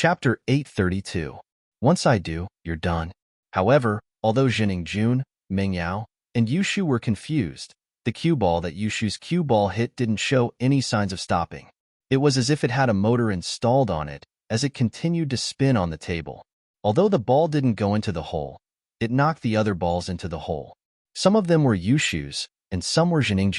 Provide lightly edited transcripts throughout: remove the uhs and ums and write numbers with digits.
Chapter 832. Once I do, you're done. However, although Jun, Mingyao, and Yushu were confused, the cue ball that Yushu's cue ball hit didn't show any signs of stopping. It was as if it had a motor installed on it as it continued to spin on the table. Although the ball didn't go into the hole, it knocked the other balls into the hole. Some of them were Yushu's, and some were Jun.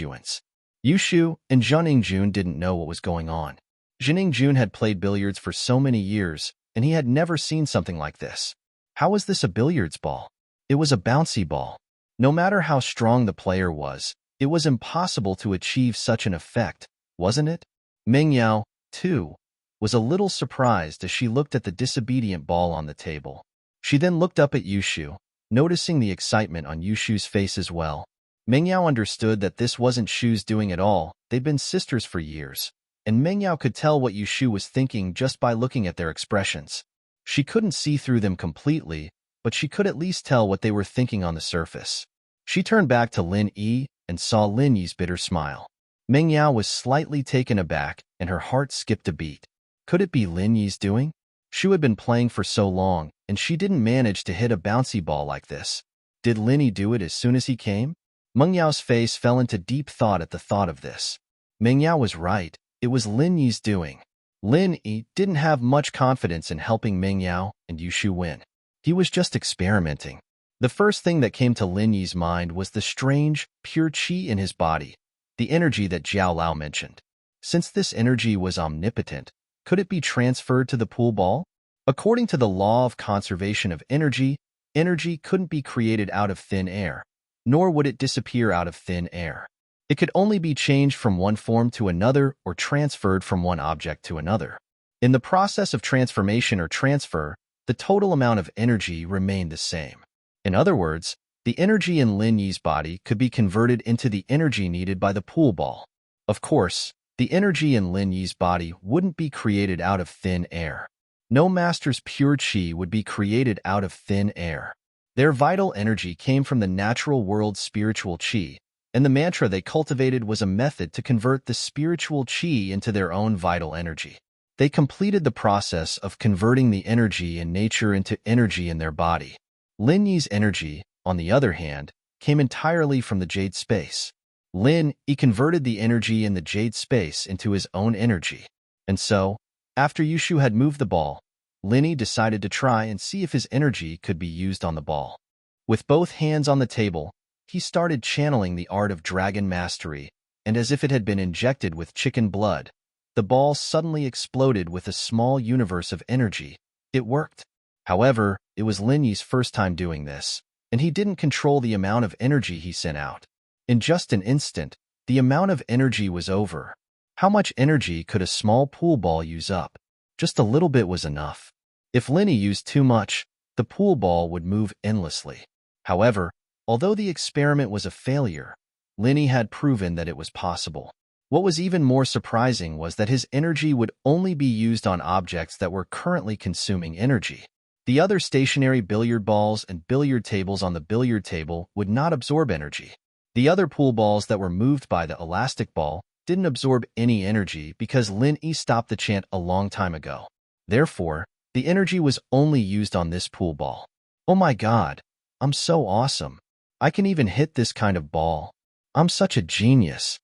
Yushu and Jun didn't know what was going on. Jun had played billiards for so many years, and he had never seen something like this. How was this a billiards ball? It was a bouncy ball. No matter how strong the player was, it was impossible to achieve such an effect, wasn't it? Mingyao, too, was a little surprised as she looked at the disobedient ball on the table. She then looked up at Yushu, noticing the excitement on Yushu's face as well. Mingyao understood that this wasn't Shu's doing at all. They'd been sisters for years, and Mingyao could tell what Yushu was thinking just by looking at their expressions. She couldn't see through them completely, but she could at least tell what they were thinking on the surface. She turned back to Lin Yi and saw Lin Yi's bitter smile. Mingyao was slightly taken aback, and her heart skipped a beat. Could it be Lin Yi's doing? Shu had been playing for so long, and she didn't manage to hit a bouncy ball like this. Did Lin Yi do it as soon as he came? Mengyao's face fell into deep thought at the thought of this. Mingyao was right. It was Lin Yi's doing. Lin Yi didn't have much confidence in helping Mingyao and Yushu win. He was just experimenting. The first thing that came to Lin Yi's mind was the strange, pure qi in his body, the energy that Jiao Lao mentioned. Since this energy was omnipotent, could it be transferred to the pool ball? According to the law of conservation of energy, energy couldn't be created out of thin air, nor would it disappear out of thin air. It could only be changed from one form to another or transferred from one object to another. In the process of transformation or transfer, the total amount of energy remained the same. In other words, the energy in Lin Yi's body could be converted into the energy needed by the pool ball. Of course, the energy in Lin Yi's body wouldn't be created out of thin air. No master's pure qi would be created out of thin air. Their vital energy came from the natural world's spiritual qi, and the mantra they cultivated was a method to convert the spiritual qi into their own vital energy. They completed the process of converting the energy in nature into energy in their body. Lin Yi's energy, on the other hand, came entirely from the jade space. Lin Yi converted the energy in the jade space into his own energy. And so, after Yushu had moved the ball, Lin Yi decided to try and see if his energy could be used on the ball. With both hands on the table, he started channeling the art of dragon mastery, and as if it had been injected with chicken blood, the ball suddenly exploded with a small universe of energy. It worked. However, it was Lin Yi's first time doing this, and he didn't control the amount of energy he sent out. In just an instant, the amount of energy was over. How much energy could a small pool ball use up? Just a little bit was enough. If Lin Yi used too much, the pool ball would move endlessly. However, although the experiment was a failure, Lin Yi had proven that it was possible. What was even more surprising was that his energy would only be used on objects that were currently consuming energy. The other stationary billiard balls and billiard tables on the billiard table would not absorb energy. The other pool balls that were moved by the elastic ball didn't absorb any energy because Lin Yi stopped the chant a long time ago. Therefore, the energy was only used on this pool ball. Oh my God, I'm so awesome. I can even hit this kind of ball. I'm such a genius.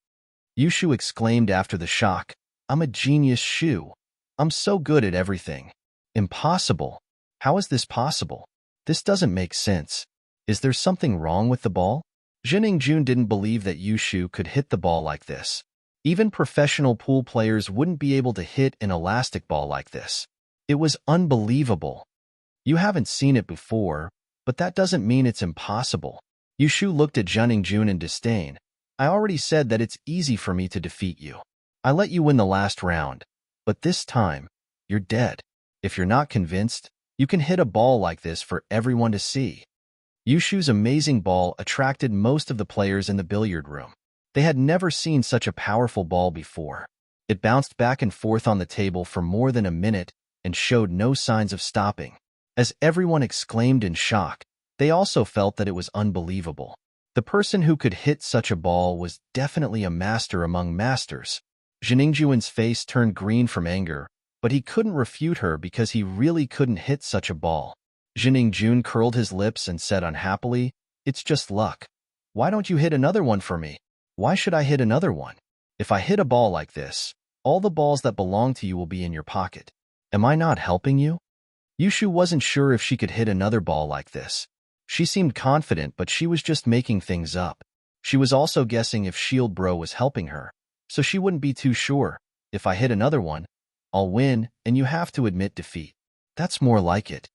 Yushu exclaimed after the shock. I'm a genius, Shu. I'm so good at everything. Impossible. How is this possible? This doesn't make sense. Is there something wrong with the ball? Jun didn't believe that Yushu could hit the ball like this. Even professional pool players wouldn't be able to hit an elastic ball like this. It was unbelievable. You haven't seen it before, but that doesn't mean it's impossible. Yushu looked at Jun in disdain. I already said that it's easy for me to defeat you. I let you win the last round, but this time, you're dead. If you're not convinced, you can hit a ball like this for everyone to see. Yushu's amazing ball attracted most of the players in the billiard room. They had never seen such a powerful ball before. It bounced back and forth on the table for more than a minute and showed no signs of stopping. As everyone exclaimed in shock, they also felt that it was unbelievable. The person who could hit such a ball was definitely a master among masters. Jiningjuan's face turned green from anger, but he couldn't refute her because he really couldn't hit such a ball. Jun curled his lips and said unhappily, "It's just luck. Why don't you hit another one for me?" "Why should I hit another one? If I hit a ball like this, all the balls that belong to you will be in your pocket. Am I not helping you?" Yushu wasn't sure if she could hit another ball like this. She seemed confident, but she was just making things up. She was also guessing if Shield Bro was helping her, so she wouldn't be too sure. "If I hit another one, I'll win, and you have to admit defeat." "That's more like it."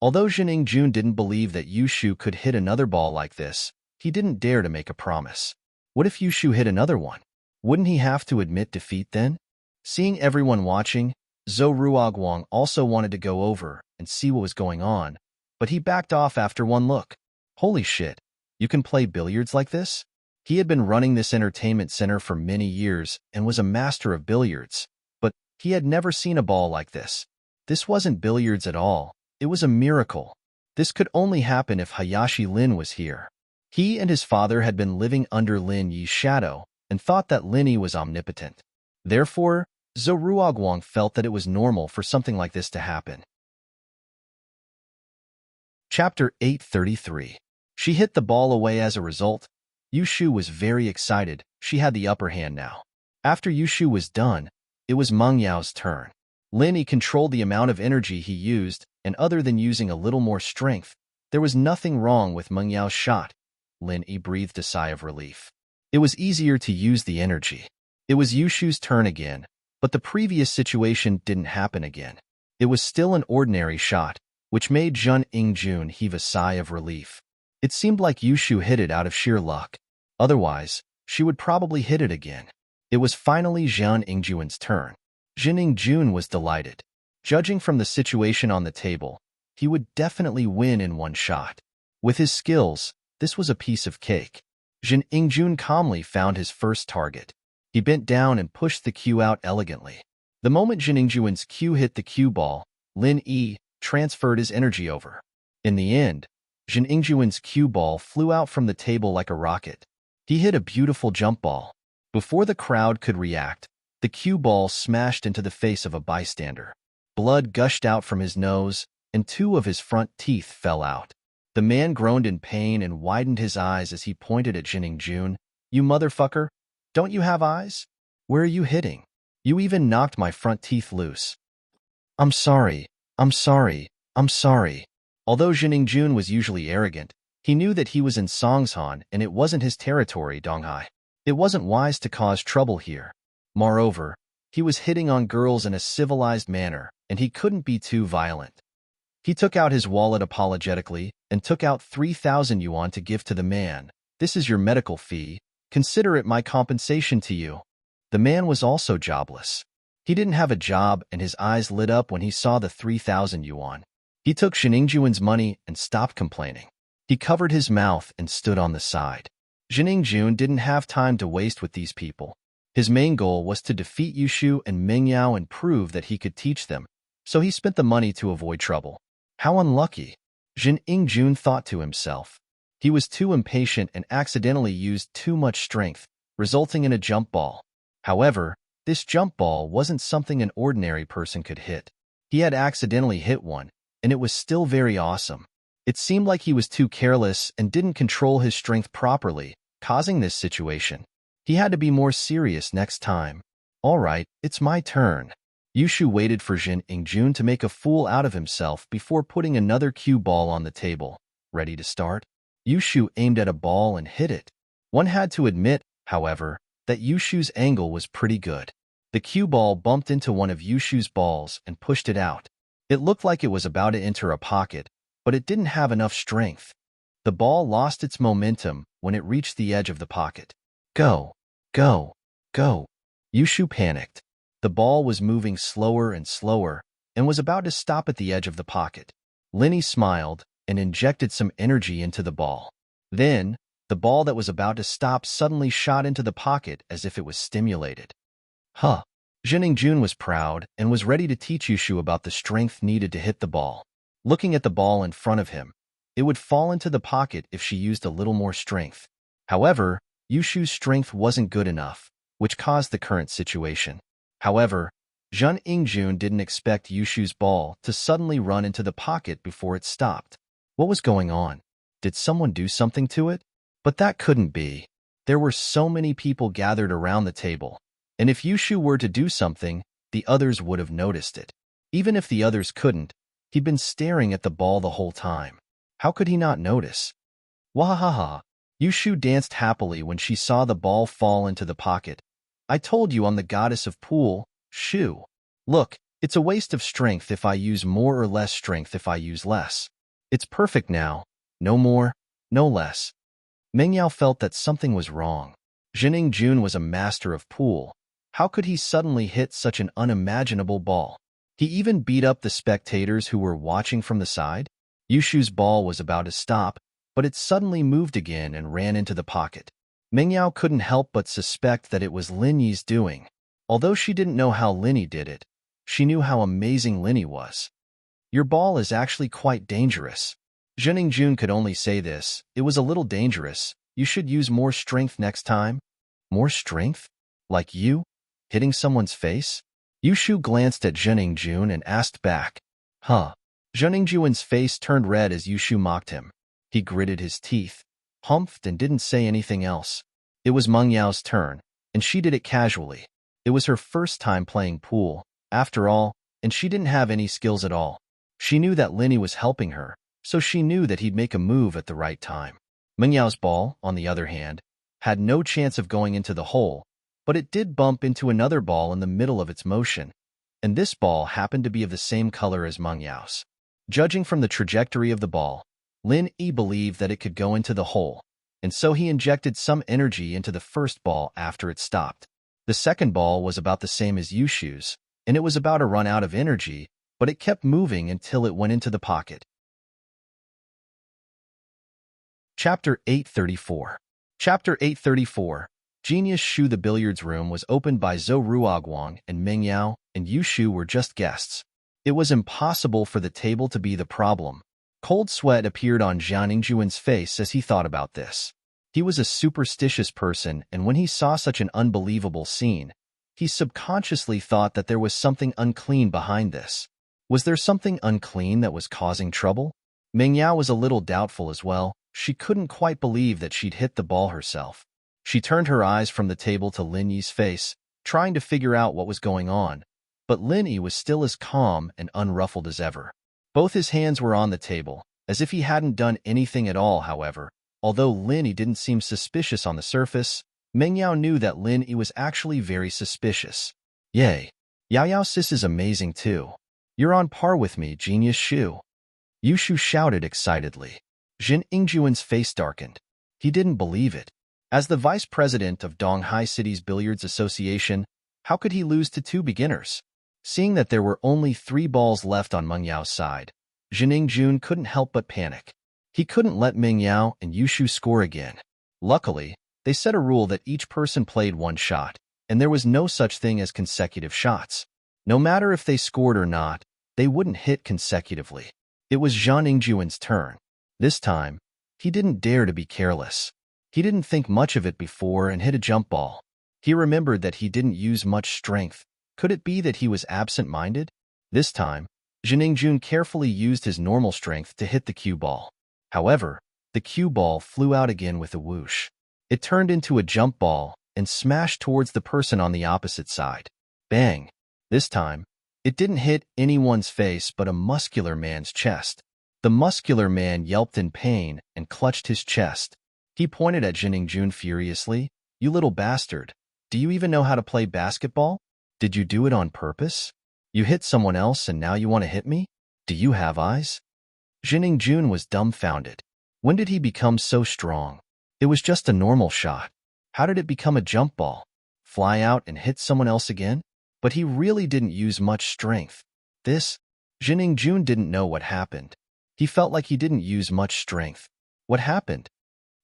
Although Jun didn't believe that Yushu could hit another ball like this, he didn't dare to make a promise. What if Yushu hit another one? Wouldn't he have to admit defeat then? Seeing everyone watching, Zhou Ruoguang also wanted to go over and see what was going on, but he backed off after one look. Holy shit, you can play billiards like this? He had been running this entertainment center for many years and was a master of billiards, but he had never seen a ball like this. This wasn't billiards at all. It was a miracle. This could only happen if Hayashi Lin was here. He and his father had been living under Lin Yi's shadow and thought that Lin Yi was omnipotent. Therefore, Zhou Ruoguang felt that it was normal for something like this to happen. Chapter 833. She hit the ball away as a result. Yushu was very excited. She had the upper hand now. After Yushu was done, it was Meng Yao's turn. Lin Yi controlled the amount of energy he used, and other than using a little more strength, there was nothing wrong with Meng Yao's shot. Lin Yi breathed a sigh of relief. It was easier to use the energy. It was Yushu's turn again, but the previous situation didn't happen again. It was still an ordinary shot, which made Jun heave a sigh of relief. It seemed like Yushu hit it out of sheer luck. Otherwise, she would probably hit it again. It was finally Jun turn. Jun was delighted. Judging from the situation on the table, he would definitely win in one shot. With his skills, this was a piece of cake. Jun calmly found his first target. He bent down and pushed the cue out elegantly. The moment Jun's cue hit the cue ball, Lin Yi transferred his energy over. In the end, Jun's cue ball flew out from the table like a rocket. He hit a beautiful jump ball. Before the crowd could react, the cue ball smashed into the face of a bystander. Blood gushed out from his nose, and 2 of his front teeth fell out. The man groaned in pain and widened his eyes as he pointed at Jun. "You motherfucker, don't you have eyes? Where are you hitting? You even knocked my front teeth loose." I'm sorry. Although Jun was usually arrogant, he knew that he was in Songshan and it wasn't his territory, Donghai. It wasn't wise to cause trouble here. Moreover, he was hitting on girls in a civilized manner, and he couldn't be too violent. He took out his wallet apologetically and took out 3,000 yuan to give to the man. "This is your medical fee. Consider it my compensation to you." The man was also jobless. He didn't have a job, and his eyes lit up when he saw the 3,000 yuan. He took Jun's money and stopped complaining. He covered his mouth and stood on the side. Jun didn't have time to waste with these people. His main goal was to defeat Yushu and Meng Yao and prove that he could teach them, so he spent the money to avoid trouble. How unlucky, Jun thought to himself. He was too impatient and accidentally used too much strength, resulting in a jump ball. However, this jump ball wasn't something an ordinary person could hit. He had accidentally hit one, and it was still very awesome. It seemed like he was too careless and didn't control his strength properly, causing this situation. He had to be more serious next time. "All right, it's my turn." Yushu waited for Jun to make a fool out of himself before putting another cue ball on the table. Ready to start? Yushu aimed at a ball and hit it. One had to admit, however, that Yushu's angle was pretty good. The cue ball bumped into one of Yushu's balls and pushed it out. It looked like it was about to enter a pocket, but it didn't have enough strength. The ball lost its momentum when it reached the edge of the pocket. Go, go, go. Yushu panicked. The ball was moving slower and slower and was about to stop at the edge of the pocket. Lin Yi smiled and injected some energy into the ball. Then, the ball that was about to stop suddenly shot into the pocket as if it was stimulated. Huh. Jun was proud and was ready to teach Yushu about the strength needed to hit the ball. Looking at the ball in front of him, it would fall into the pocket if she used a little more strength. However, Yushu's strength wasn't good enough, which caused the current situation. However, Zhang Yingjun didn't expect Yushu's ball to suddenly run into the pocket before it stopped. What was going on? Did someone do something to it? But that couldn't be. There were so many people gathered around the table, and if Yushu were to do something, the others would have noticed it. Even if the others couldn't, he'd been staring at the ball the whole time. How could he not notice? Wahaha! Yushu danced happily when she saw the ball fall into the pocket. I told you I'm the goddess of pool, Shu. Look, it's a waste of strength if I use more or less strength if I use less. It's perfect now. No more, no less. Mengyao felt that something was wrong. Jining Jun was a master of pool. How could he suddenly hit such an unimaginable ball? He even beat up the spectators who were watching from the side. Yushu's ball was about to stop, but it suddenly moved again and ran into the pocket. Mengyao couldn't help but suspect that it was Lin Yi's doing. Although she didn't know how Lin Yi did it, she knew how amazing Lin Yi was. Your ball is actually quite dangerous. Jining Jun could only say this. It was a little dangerous. You should use more strength next time. More strength? Like you? Hitting someone's face? Yushu glanced at Jining Jun and asked back. Huh? Jining Jun's face turned red as Yushu mocked him. He gritted his teeth, humphed, and didn't say anything else. It was Meng Yao's turn, and she did it casually. It was her first time playing pool, after all, and she didn't have any skills at all. She knew that Lin Yi was helping her, so she knew that he'd make a move at the right time. Meng Yao's ball, on the other hand, had no chance of going into the hole, but it did bump into another ball in the middle of its motion, and this ball happened to be of the same color as Meng Yao's. Judging from the trajectory of the ball, Lin Yi believed that it could go into the hole, and so he injected some energy into the first ball after it stopped. The second ball was about the same as Yushu's, and it was about to run out of energy, but it kept moving until it went into the pocket. Chapter 834. Chapter 834. Genius Shu. The billiards room was opened by Zhou Ruoguang, and Meng Yao and Yushu were just guests. It was impossible for the table to be the problem. Cold sweat appeared on Zhang Yingjuan's face as he thought about this. He was a superstitious person, and when he saw such an unbelievable scene, he subconsciously thought that there was something unclean behind this. Was there something unclean that was causing trouble? Meng Yao was a little doubtful as well. She couldn't quite believe that she'd hit the ball herself. She turned her eyes from the table to Lin Yi's face, trying to figure out what was going on, but Lin Yi was still as calm and unruffled as ever. Both his hands were on the table, as if he hadn't done anything at all. However, although Lin Yi didn't seem suspicious on the surface, Meng Yao knew that Lin Yi was actually very suspicious. Yay! Yao Yao sis is amazing too. You're on par with me, Genius Shu. Yushu shouted excitedly. Jin Yingjuan's face darkened. He didn't believe it. As the vice president of Donghai City's Billiards Association, how could he lose to two beginners? Seeing that there were only 3 balls left on Meng Yao's side, Jining Jun couldn't help but panic. He couldn't let Meng Yao and Yushu score again. Luckily, they set a rule that each person played 1 shot, and there was no such thing as consecutive shots. No matter if they scored or not, they wouldn't hit consecutively. It was Zhang Yingjuan's turn. This time, he didn't dare to be careless. He didn't think much of it before and hit a jump ball. He remembered that he didn't use much strength. Could it be that he was absent-minded? This time, Jining Jun carefully used his normal strength to hit the cue ball. However, the cue ball flew out again with a whoosh. It turned into a jump ball and smashed towards the person on the opposite side. Bang! This time, it didn't hit anyone's face but a muscular man's chest. The muscular man yelped in pain and clutched his chest. He pointed at Jining Jun furiously. You little bastard. Do you even know how to play basketball? Did you do it on purpose? You hit someone else and now you want to hit me? Do you have eyes? Jining Jun was dumbfounded. When did he become so strong? It was just a normal shot. How did it become a jump ball? Fly out and hit someone else again? But he really didn't use much strength. Jining Jun didn't know what happened. He felt like he didn't use much strength. What happened?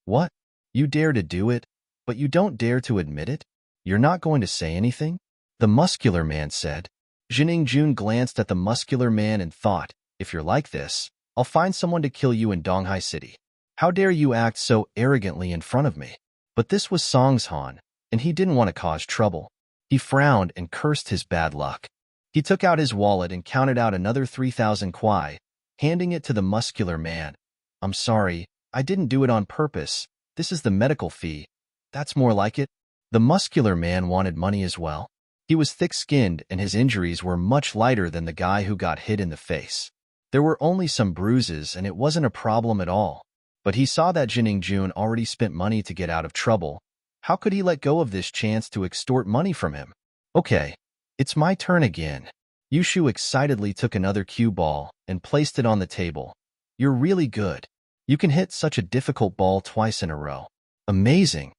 What? You dare to do it, but you don't dare to admit it? You're not going to say anything? The muscular man said. Jining Jun glanced at the muscular man and thought, if you're like this, I'll find someone to kill you in Donghai City. How dare you act so arrogantly in front of me? But this was Song's Han, and he didn't want to cause trouble. He frowned and cursed his bad luck. He took out his wallet and counted out another 3,000 kwai, handing it to the muscular man. I'm sorry, I didn't do it on purpose. This is the medical fee. That's more like it. The muscular man wanted money as well. He was thick-skinned and his injuries were much lighter than the guy who got hit in the face. There were only some bruises and it wasn't a problem at all. But he saw that Jining Jun already spent money to get out of trouble. How could he let go of this chance to extort money from him? Okay, it's my turn again. Yushu excitedly took another cue ball and placed it on the table. You're really good. You can hit such a difficult ball twice in a row. Amazing.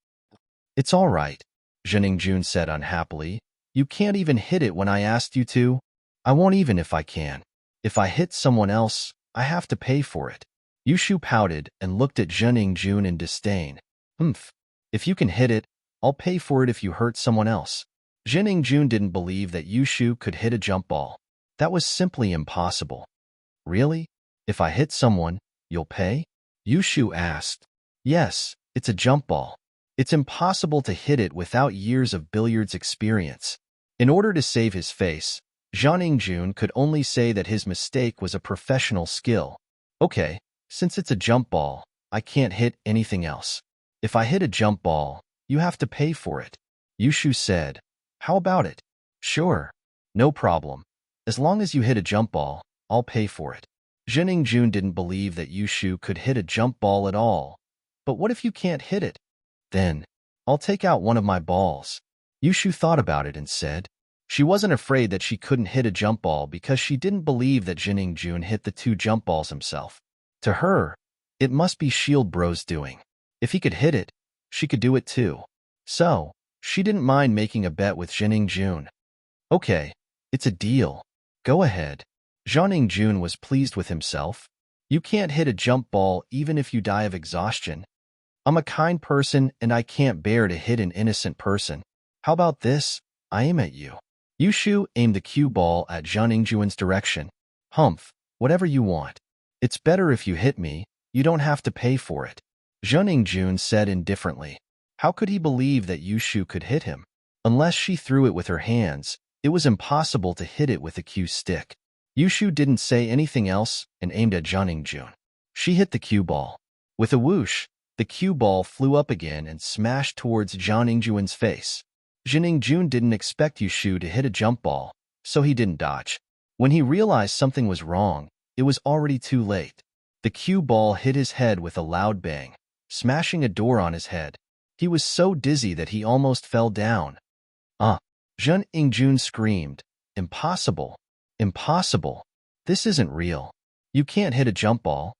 It's all right, Jining Jun said unhappily. You can't even hit it when I asked you to. I won't even if I can. If I hit someone else, I have to pay for it. Yushu pouted and looked at Jining Jun in disdain. Humph. If you can hit it, I'll pay for it if you hurt someone else. Jining Jun didn't believe that Yushu could hit a jump ball. That was simply impossible. Really? If I hit someone, you'll pay? Yushu asked. Yes, it's a jump ball. It's impossible to hit it without years of billiards experience. In order to save his face, Jining Jun could only say that his mistake was a professional skill. Okay, since it's a jump ball, I can't hit anything else. If I hit a jump ball, you have to pay for it. Yushu said. How about it? Sure. No problem. As long as you hit a jump ball, I'll pay for it. Jining Jun didn't believe that Yushu could hit a jump ball at all. But what if you can't hit it? Then, I'll take out one of my balls. Yushu thought about it and said. She wasn't afraid that she couldn't hit a jump ball because she didn't believe that Jining Jun hit the 2 jump balls himself. To her, it must be Shield Bro's doing. If he could hit it, she could do it too. So, she didn't mind making a bet with Jining Jun. Okay, it's a deal. Go ahead. Jining Jun was pleased with himself. You can't hit a jump ball even if you die of exhaustion. I'm a kind person and I can't bear to hit an innocent person. How about this? I aim at you. Yushu aimed the cue ball at Jining Jun's direction. Humph, whatever you want. It's better if you hit me, you don't have to pay for it. Jining Jun said indifferently. How could he believe that Yushu could hit him? Unless she threw it with her hands, it was impossible to hit it with a cue stick. Yushu didn't say anything else and aimed at Jining Jun. She hit the cue ball. With a whoosh, the cue ball flew up again and smashed towards Jining Jun's face. Jining Jun didn't expect Yushu to hit a jump ball, so he didn't dodge. When he realized something was wrong, it was already too late. The cue ball hit his head with a loud bang, smashing a door on his head. He was so dizzy that he almost fell down. Jining Jun screamed. Impossible. Impossible. This isn't real. You can't hit a jump ball.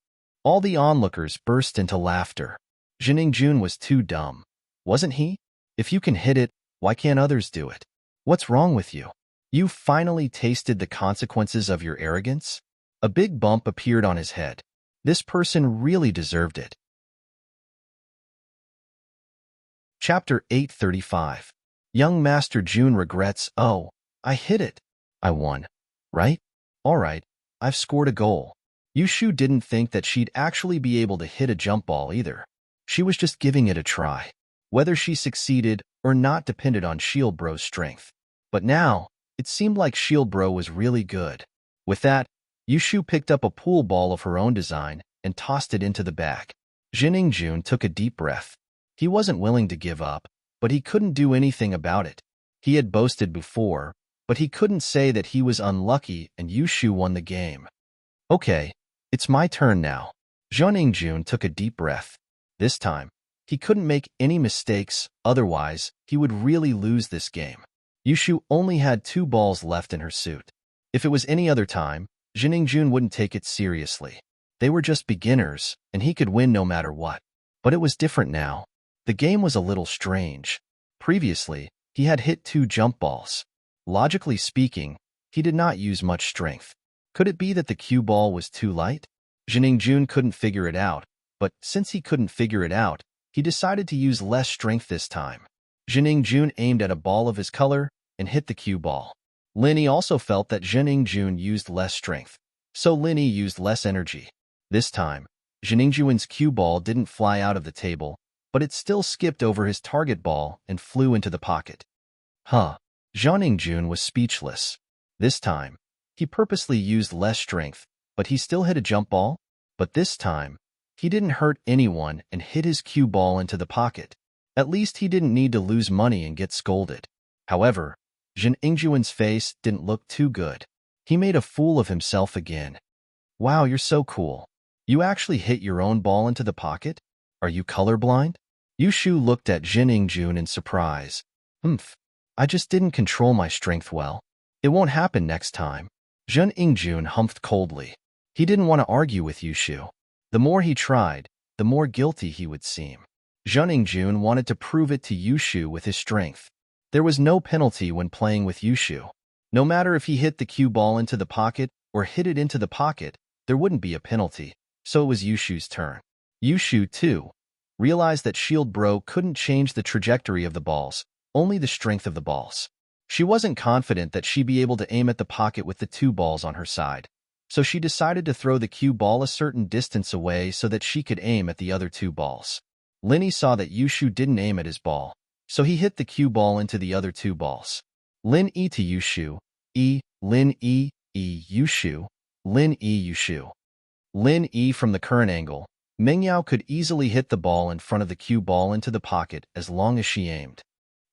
All the onlookers burst into laughter. Jining Jun was too dumb. Wasn't he? If you can hit it, why can't others do it? What's wrong with you? You finally tasted the consequences of your arrogance? A big bump appeared on his head. This person really deserved it. Chapter 835. Young Master Jun regrets. Oh, I hit it. I won. Right? Alright, I've scored a goal. Yushu didn't think that she'd actually be able to hit a jump ball either. She was just giving it a try. Whether she succeeded or not depended on Shield Bro's strength. But now, it seemed like Shield Bro was really good. With that, Yushu picked up a pool ball of her own design and tossed it into the bag. Jining Jun took a deep breath. He wasn't willing to give up, but he couldn't do anything about it. He had boasted before, but he couldn't say that he was unlucky and Yushu won the game. Okay, it's my turn now. Jining Jun took a deep breath. This time, he couldn't make any mistakes, otherwise, he would really lose this game. Yushu only had 2 balls left in her suit. If it was any other time, Jining Jun wouldn't take it seriously. They were just beginners, and he could win no matter what. But it was different now. The game was a little strange. Previously, he had hit 2 jump balls. Logically speaking, he did not use much strength. Could it be that the cue ball was too light? Jining Jun couldn't figure it out, but since he couldn't figure it out, he decided to use less strength this time. Jining Jun aimed at a ball of his color and hit the cue ball. Linny also felt that Jining Jun used less strength, so Linny used less energy. This time, Jining Jun's cue ball didn't fly out of the table, but it still skipped over his target ball and flew into the pocket. Jining Jun was speechless. This time, he purposely used less strength, but he still hit a jump ball. But this time, he didn't hurt anyone and hit his cue ball into the pocket. At least he didn't need to lose money and get scolded. However, Jin Ingjuan's face didn't look too good. He made a fool of himself again. Wow, you're so cool. You actually hit your own ball into the pocket? Are you colorblind? Yushu looked at Jin Ingjun in surprise. I just didn't control my strength well. It won't happen next time. Jin Ingjun humphed coldly. He didn't want to argue with Yushu. The more he tried, the more guilty he would seem. Jin Ingjun wanted to prove it to Yushu with his strength. There was no penalty when playing with Yushu. No matter if he hit the cue ball into the pocket or hit it into the pocket, there wouldn't be a penalty, so it was Yushu's turn. Yushu, too, realized that Shield Bro couldn't change the trajectory of the balls, only the strength of the balls. She wasn't confident that she'd be able to aim at the pocket with the two balls on her side, so she decided to throw the cue ball a certain distance away so that she could aim at the other two balls. Linny saw that Yushu didn't aim at his ball, so he hit the cue ball into the other two balls. Lin E to Yushu, Lin E, Yushu, Lin E Yushu. Lin E from the current angle, Mengyao could easily hit the ball in front of the cue ball into the pocket as long as she aimed.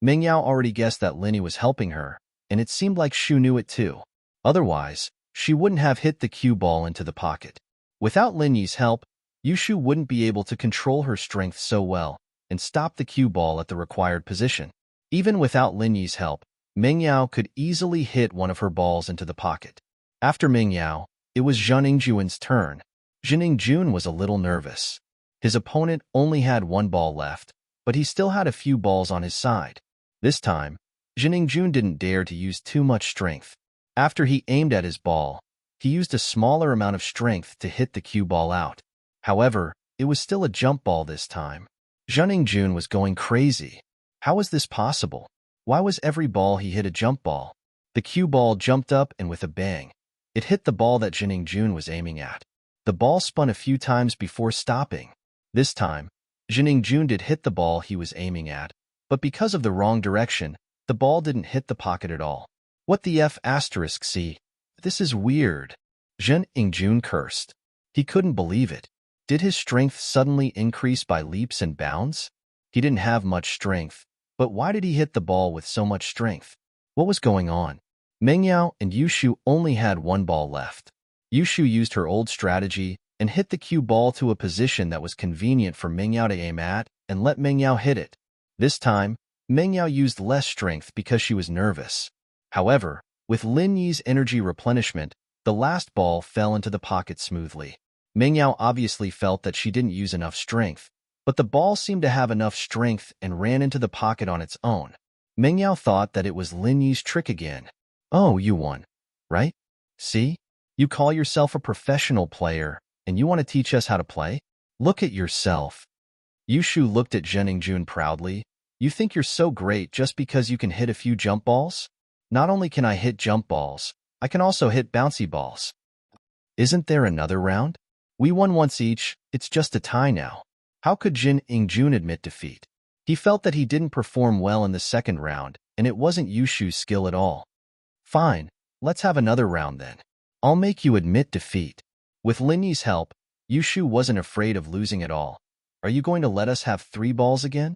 Mengyao already guessed that Linny was helping her, and it seemed like Shu knew it too. Otherwise, she wouldn't have hit the cue ball into the pocket. Without Lin Yi's help, Yushu wouldn't be able to control her strength so well and stop the cue ball at the required position. Even without Lin Yi's help, Mengyao could easily hit one of her balls into the pocket. After Mengyao, it was Jin Ingjuan's turn. Jin Ingjun was a little nervous. His opponent only had one ball left, but he still had a few balls on his side. This time, Jin Ingjun didn't dare to use too much strength. After he aimed at his ball, he used a smaller amount of strength to hit the cue ball out. However, it was still a jump ball this time. Jin Ingjun was going crazy. How was this possible? Why was every ball he hit a jump ball? The cue ball jumped up and with a bang, it hit the ball that Jin Ingjun was aiming at. The ball spun a few times before stopping. This time, Jin Ingjun did hit the ball he was aiming at, but because of the wrong direction, the ball didn't hit the pocket at all. What the F***C? This is weird. Jin Ingjun cursed. He couldn't believe it. Did his strength suddenly increase by leaps and bounds? He didn't have much strength, but why did he hit the ball with so much strength? What was going on? Mengyao and Yushu only had one ball left. Yushu used her old strategy and hit the cue ball to a position that was convenient for Mengyao to aim at and let Mengyao hit it. This time, Mengyao used less strength because she was nervous. However, with Lin Yi's energy replenishment, the last ball fell into the pocket smoothly. Mengyao obviously felt that she didn't use enough strength, but the ball seemed to have enough strength and ran into the pocket on its own. Mengyao thought that it was Lin Yi's trick again. Oh, you won, right? See? You call yourself a professional player, and you want to teach us how to play? Look at yourself. Yushu looked at Jin Ingjun proudly. You think you're so great just because you can hit a few jump balls? Not only can I hit jump balls, I can also hit bouncy balls. Isn't there another round? We won once each, it's just a tie now. How could Jin Ingjun admit defeat? He felt that he didn't perform well in the second round, and it wasn't Yushu's skill at all. Fine, let's have another round then. I'll make you admit defeat. With Lin Yi's help, Yushu wasn't afraid of losing at all. Are you going to let us have 3 balls again?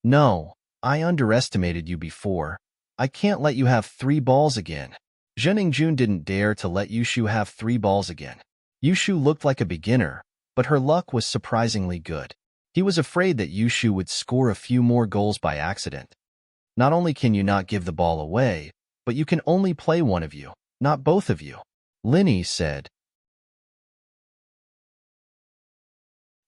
No, I underestimated you before. I can't let you have 3 balls again. Jin Ingjun didn't dare to let Yushu have 3 balls again. Yushu looked like a beginner, but her luck was surprisingly good. He was afraid that Yushu would score a few more goals by accident. Not only can you not give the ball away, but you can only play one of you, not both of you. Linny said.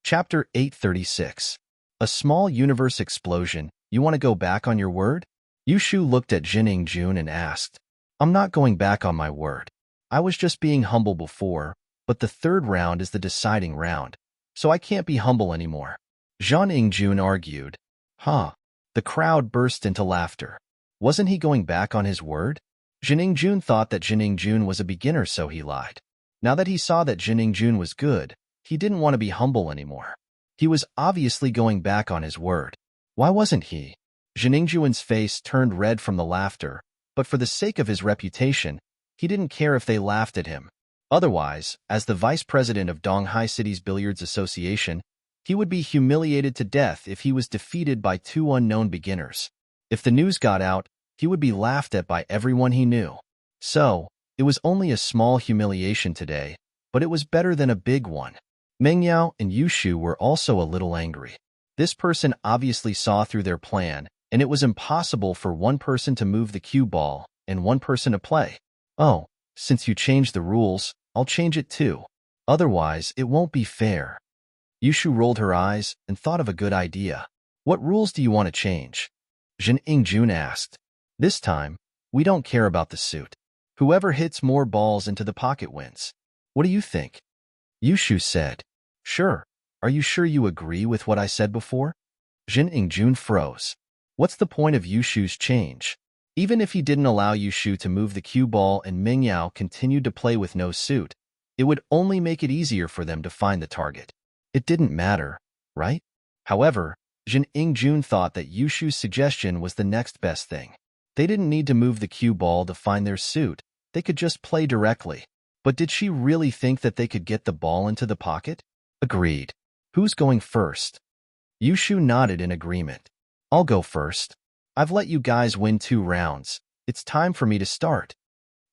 Chapter 836. A small universe explosion. You want to go back on your word? Yushu looked at Jin Ingjun and asked. I'm not going back on my word. I was just being humble before, but the 3rd round is the deciding round, so I can't be humble anymore. Jin Ingjun argued. Huh. The crowd burst into laughter. Wasn't he going back on his word? Jin Ingjun thought that Jin Ingjun was a beginner, so he lied. Now that he saw that Jin Ingjun was good, he didn't want to be humble anymore. He was obviously going back on his word. Why wasn't he? Jin Ingjun's face turned red from the laughter, but for the sake of his reputation, He didn't care if they laughed at him. Otherwise, as the vice president of Donghai City's Billiards Association, he would be humiliated to death if he was defeated by two unknown beginners. If the news got out, he would be laughed at by everyone he knew. So, it was only a small humiliation today, but it was better than a big one. Mengyao and Yushu were also a little angry. This person obviously saw through their plan, and it was impossible for one person to move the cue ball and one person to play. Oh, since you changed the rules, I'll change it too. Otherwise, it won't be fair. Yushu rolled her eyes and thought of a good idea. What rules do you want to change? Jin Ingjun asked. This time, we don't care about the suit. Whoever hits more balls into the pocket wins. What do you think? Yushu said. Sure. Are you sure you agree with what I said before? Jin Ingjun froze. What's the point of Yushu's change? Even if he didn't allow Yushu to move the cue ball and Mingyao continued to play with no suit, it would only make it easier for them to find the target. It didn't matter, right? However, Jin Ingjun thought that Yushu's suggestion was the next best thing. They didn't need to move the cue ball to find their suit. They could just play directly. But did she really think that they could get the ball into the pocket? Agreed. Who's going first? Yushu nodded in agreement. I'll go first. I've let you guys win 2 rounds. It's time for me to start.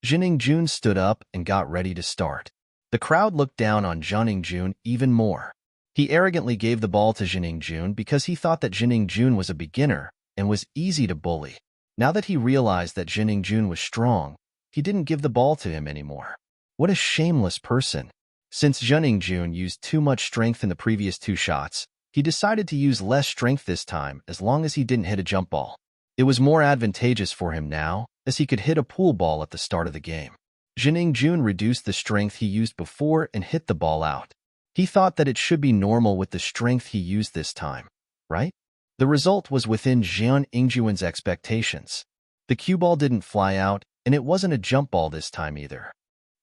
Jin Ingjun stood up and got ready to start. The crowd looked down on Jin Ingjun even more. He arrogantly gave the ball to Jin Ingjun because he thought that Jin Ingjun was a beginner and was easy to bully. Now that he realized that Jin Ingjun was strong, he didn't give the ball to him anymore. What a shameless person. Since Jin Ingjun used too much strength in the previous 2 shots, he decided to use less strength this time as long as he didn't hit a jump ball. It was more advantageous for him now, as he could hit a pool ball at the start of the game. Jin Ingjun reduced the strength he used before and hit the ball out. He thought that it should be normal with the strength he used this time, right? The result was within Jin Ingjun's expectations. The cue ball didn't fly out, and it wasn't a jump ball this time either.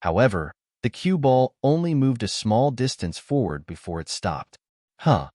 However, the cue ball only moved a small distance forward before it stopped. Huh.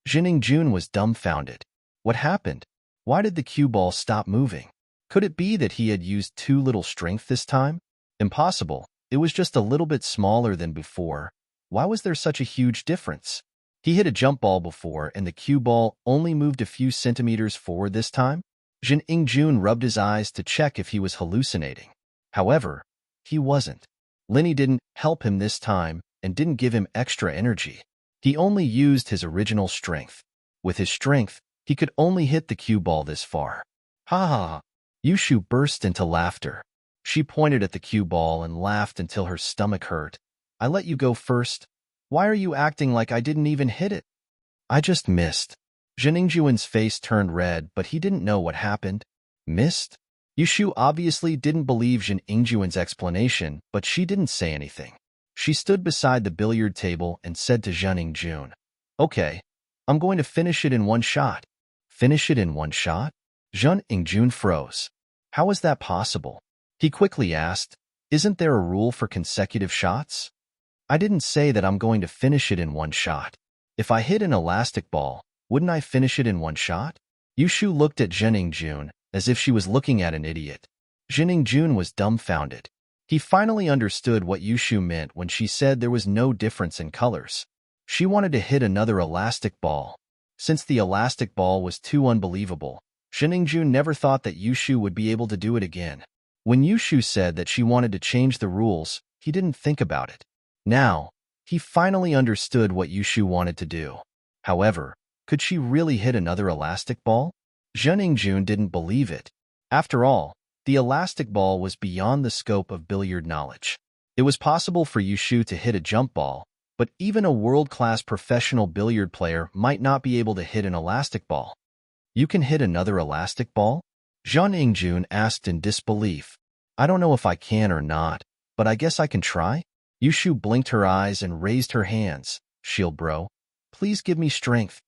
Jin Ingjun was dumbfounded. What happened? Why did the cue ball stop moving? Could it be that he had used too little strength this time? Impossible. It was just a little bit smaller than before. Why was there such a huge difference? He hit a jump ball before and the cue ball only moved a few centimeters forward this time? Jin Ingjun rubbed his eyes to check if he was hallucinating. However, he wasn't. Linny didn't help him this time and didn't give him extra energy. He only used his original strength. With his strength, he could only hit the cue ball this far. Ha ha ha. Yushu burst into laughter. She pointed at the cue ball and laughed until her stomach hurt. I let you go first. Why are you acting like I didn't even hit it? I just missed. Jin Ingjun's face turned red, but he didn't know what happened. Missed? Yushu obviously didn't believe Jin Ingjun's explanation, but she didn't say anything. She stood beside the billiard table and said to Jin Ingjun, Okay, I'm going to finish it in 1 shot. Finish it in 1 shot? Jin Ingjun froze. How is that possible? He quickly asked, Isn't there a rule for consecutive shots? I didn't say that I'm going to finish it in 1 shot. If I hit an elastic ball, wouldn't I finish it in 1 shot? Yushu looked at Jin Ingjun as if she was looking at an idiot. Jin Ingjun was dumbfounded. He finally understood what Yushu meant when she said there was no difference in colors. She wanted to hit another elastic ball. Since the elastic ball was too unbelievable, Jin Ingjun never thought that Yushu would be able to do it again. When Yushu said that she wanted to change the rules, he didn't think about it. Now, he finally understood what Yushu wanted to do. However, could she really hit another elastic ball? Jin Ingjun didn't believe it. After all, the elastic ball was beyond the scope of billiard knowledge. It was possible for Yushu to hit a jump ball, but even a world-class professional billiard player might not be able to hit an elastic ball. You can hit another elastic ball? Jin Ingjun asked in disbelief. I don't know if I can or not, but I guess I can try? Yushu blinked her eyes and raised her hands. Shield bro, please give me strength.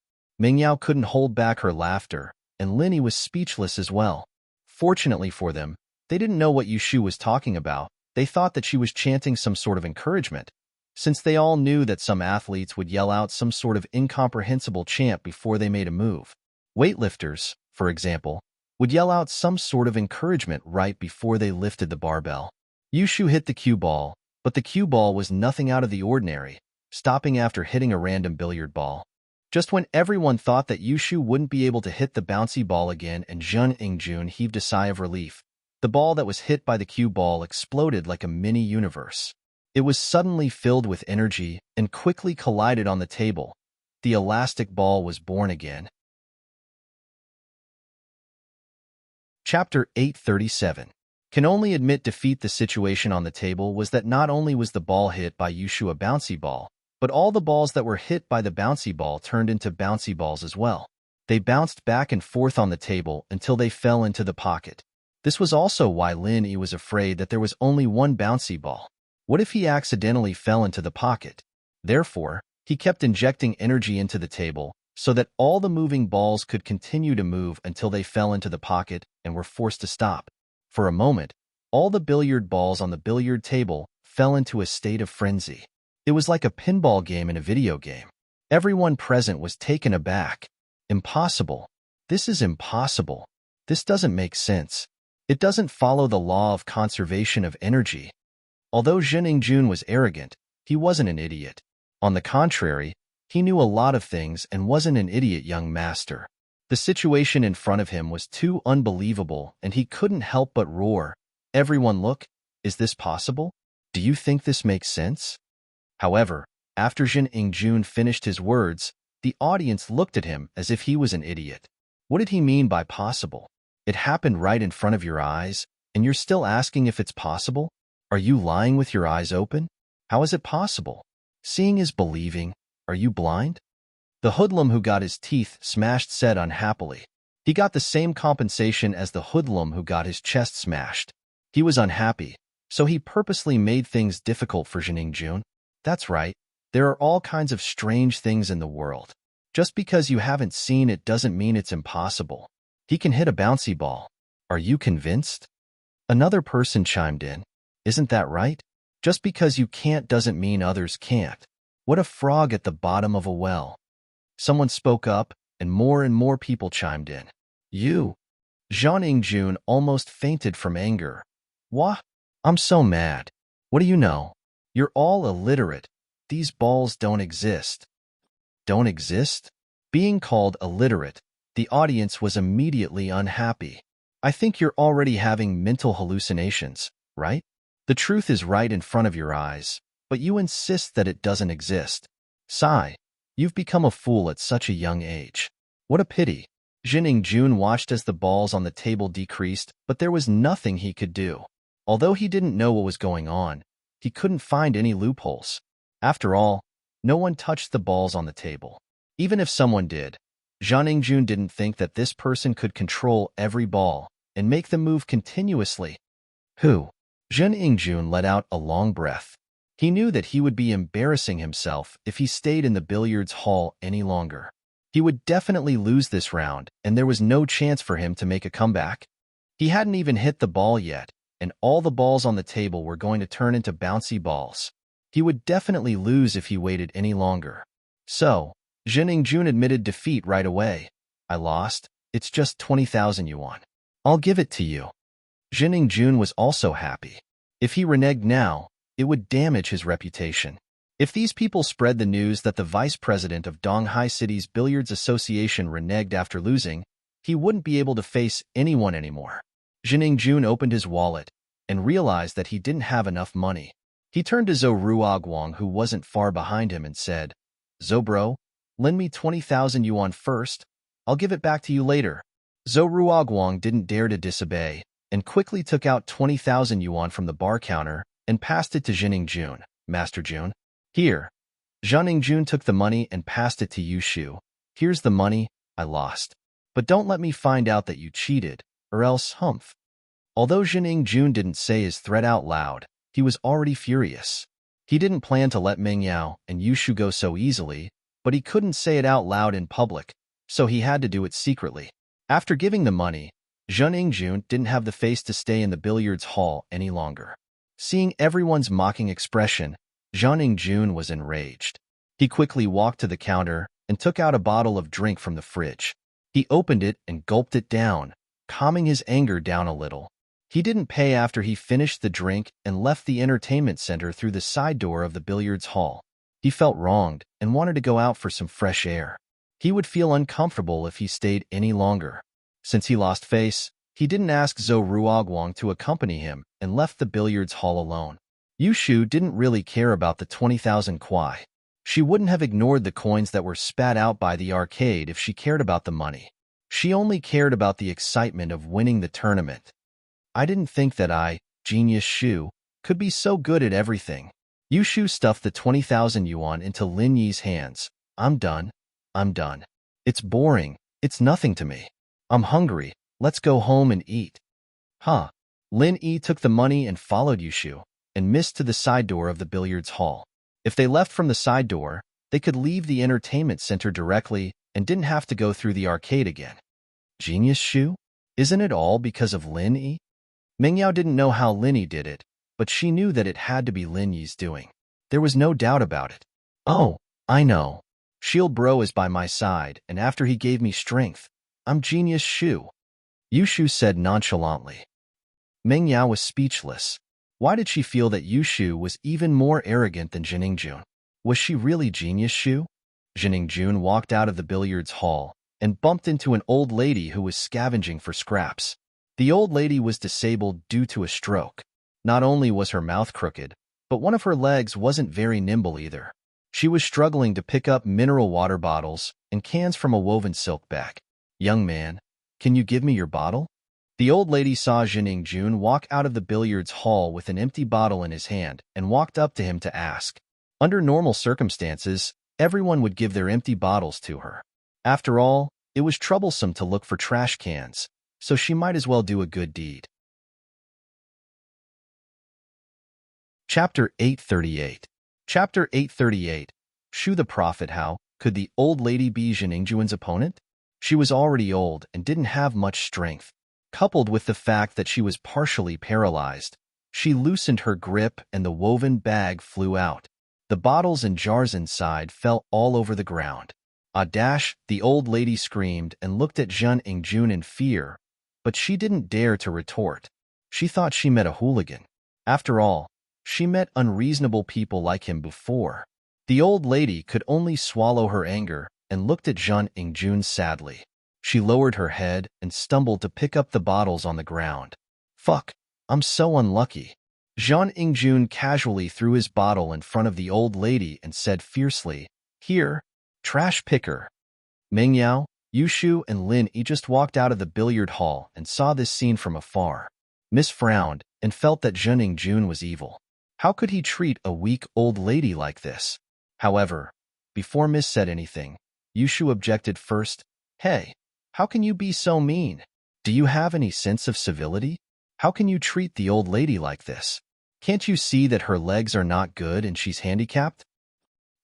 Mingyao couldn't hold back her laughter, and Linny was speechless as well. Fortunately for them, they didn't know what Yushu was talking about. They thought that she was chanting some sort of encouragement, since they all knew that some athletes would yell out some sort of incomprehensible chant before they made a move. Weightlifters, for example, would yell out some sort of encouragement right before they lifted the barbell. Yushu hit the cue ball, but the cue ball was nothing out of the ordinary, stopping after hitting a random billiard ball. Just when everyone thought that Yushu wouldn't be able to hit the bouncy ball again and Jun Ingjun heaved a sigh of relief, the ball that was hit by the cue ball exploded like a mini-universe. It was suddenly filled with energy and quickly collided on the table. The elastic ball was born again. Chapter 837. Can only admit defeat. The situation on the table was that not only was the ball hit by Yushu a bouncy ball, but all the balls that were hit by the bouncy ball turned into bouncy balls as well. They bounced back and forth on the table until they fell into the pocket. This was also why Lin Yi was afraid that there was only one bouncy ball. What if he accidentally fell into the pocket? Therefore, he kept injecting energy into the table so that all the moving balls could continue to move until they fell into the pocket and were forced to stop. For a moment, all the billiard balls on the billiard table fell into a state of frenzy. It was like a pinball game in a video game. Everyone present was taken aback. Impossible. This is impossible. This doesn't make sense. It doesn't follow the law of conservation of energy. Although Jin Ingjun was arrogant, he wasn't an idiot. On the contrary, he knew a lot of things and wasn't an idiot young master. The situation in front of him was too unbelievable and he couldn't help but roar. Everyone look, is this possible? Do you think this makes sense? However, after Jin Ingjun finished his words, the audience looked at him as if he was an idiot. What did he mean by possible? It happened right in front of your eyes, and you're still asking if it's possible? Are you lying with your eyes open? How is it possible? Seeing is believing. Are you blind? The hoodlum who got his teeth smashed said unhappily. He got the same compensation as the hoodlum who got his chest smashed. He was unhappy, so he purposely made things difficult for Jin Ingjun. That's right, there are all kinds of strange things in the world. Just because you haven't seen it doesn't mean it's impossible. He can hit a bouncy ball. Are you convinced? Another person chimed in. Isn't that right? Just because you can't doesn't mean others can't. What a frog at the bottom of a well. Someone spoke up, and more people chimed in. You. Zhang Ingjun almost fainted from anger. What? I'm so mad. What do you know? You're all illiterate. These balls don't exist. Don't exist? Being called illiterate, the audience was immediately unhappy. I think you're already having mental hallucinations, right? The truth is right in front of your eyes, but you insist that it doesn't exist. Sigh. You've become a fool at such a young age. What a pity. Jin Ingjun watched as the balls on the table decreased, but there was nothing he could do. Although he didn't know what was going on, he couldn't find any loopholes. After all, no one touched the balls on the table. Even if someone did, Zhang Ingjun didn't think that this person could control every ball and make them move continuously. Who? Zhang Ingjun let out a long breath. He knew that he would be embarrassing himself if he stayed in the billiards hall any longer. He would definitely lose this round, and there was no chance for him to make a comeback. He hadn't even hit the ball yet, and all the balls on the table were going to turn into bouncy balls. He would definitely lose if he waited any longer. So, Jin Ingjun admitted defeat right away. I lost. It's just 20,000 yuan. I'll give it to you. Jin Ingjun was also happy. If he reneged now, it would damage his reputation. If these people spread the news that the vice president of Donghai City's Billiards Association reneged after losing, he wouldn't be able to face anyone anymore. Jin Ingjun opened his wallet and realized that he didn't have enough money. He turned to Zhou Ruoguang, who wasn't far behind him, and said, Zhou bro, lend me 20,000 yuan first. I'll give it back to you later. Zhou Ruoguang didn't dare to disobey and quickly took out 20,000 yuan from the bar counter and passed it to Jin Ingjun. Master Jun. Here. Zhang Ingjun took the money and passed it to Yushu. Here's the money. I lost. But don't let me find out that you cheated, or else humph. Although Jin Ingjun didn't say his threat out loud, he was already furious. He didn't plan to let Meng Yao and Yushu go so easily, but he couldn't say it out loud in public, so he had to do it secretly. After giving the money, Zhang Ingjun didn't have the face to stay in the billiards hall any longer. Seeing everyone's mocking expression, Zhang Ingjun was enraged. He quickly walked to the counter and took out a bottle of drink from the fridge. He opened it and gulped it down, calming his anger down a little. He didn't pay after he finished the drink and left the entertainment center through the side door of the billiards hall. He felt wronged and wanted to go out for some fresh air. He would feel uncomfortable if he stayed any longer. Since he lost face, he didn't ask Zhou Ruoguang to accompany him and left the billiards hall alone. Yushu didn't really care about the 20,000 kwai. She wouldn't have ignored the coins that were spat out by the arcade if she cared about the money. She only cared about the excitement of winning the tournament. I didn't think that I, Genius Shu, could be so good at everything. Yushu stuffed the 20,000 yuan into Lin Yi's hands. I'm done. I'm done. It's boring. It's nothing to me. I'm hungry. Let's go home and eat. Huh. Lin Yi took the money and followed Yushu, and missed to the side door of the billiards hall. If they left from the side door, they could leave the entertainment center directly and didn't have to go through the arcade again. Genius Shu? Isn't it all because of Lin Yi? Mingyao didn't know how Lin Yi did it, but she knew that it had to be Lin Yi's doing. There was no doubt about it. Oh, I know. Shield Bro is by my side, and after he gave me strength, I'm Genius Shu. Yushu said nonchalantly. Mingyao was speechless. Why did she feel that Yushu was even more arrogant than Jiningjun? Was she really Genius Shu? Jiningjun walked out of the billiards hall and bumped into an old lady who was scavenging for scraps. The old lady was disabled due to a stroke. Not only was her mouth crooked, but one of her legs wasn't very nimble either. She was struggling to pick up mineral water bottles and cans from a woven silk bag. Young man, can you give me your bottle? The old lady saw Jiningjun walk out of the billiards hall with an empty bottle in his hand and walked up to him to ask. Under normal circumstances, everyone would give their empty bottles to her. After all, it was troublesome to look for trash cans, so she might as well do a good deed. Chapter 838. Chapter 838. Shu the Prophet. How could the old lady be Jiningjun's opponent? She was already old and didn't have much strength. Coupled with the fact that she was partially paralyzed, she loosened her grip and the woven bag flew out. The bottles and jars inside fell all over the ground. The old lady screamed and looked at Jiningjun in fear, but she didn't dare to retort. She thought she met a hooligan. After all, she met unreasonable people like him before. The old lady could only swallow her anger and looked at Jiningjun sadly. She lowered her head and stumbled to pick up the bottles on the ground. Fuck, I'm so unlucky. Jiningjun casually threw his bottle in front of the old lady and said fiercely, Here, trash picker. Mingyao, Yushu, and Lin Yi just walked out of the billiard hall and saw this scene from afar. Miss frowned and felt that Jiningjun was evil. How could he treat a weak old lady like this? However, before Miss said anything, Yushu objected first. Hey, how can you be so mean? Do you have any sense of civility? How can you treat the old lady like this? Can't you see that her legs are not good and she's handicapped?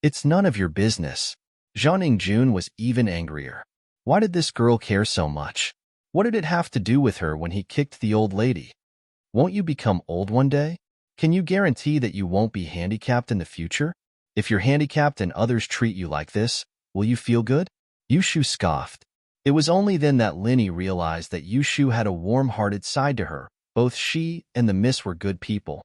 It's none of your business. Jiningjun was even angrier. Why did this girl care so much? What did it have to do with her when he kicked the old lady? Won't you become old one day? Can you guarantee that you won't be handicapped in the future? If you're handicapped and others treat you like this, will you feel good? Yushu scoffed. It was only then that Lin Yi realized that Yushu had a warm-hearted side to her. Both she and the miss were good people.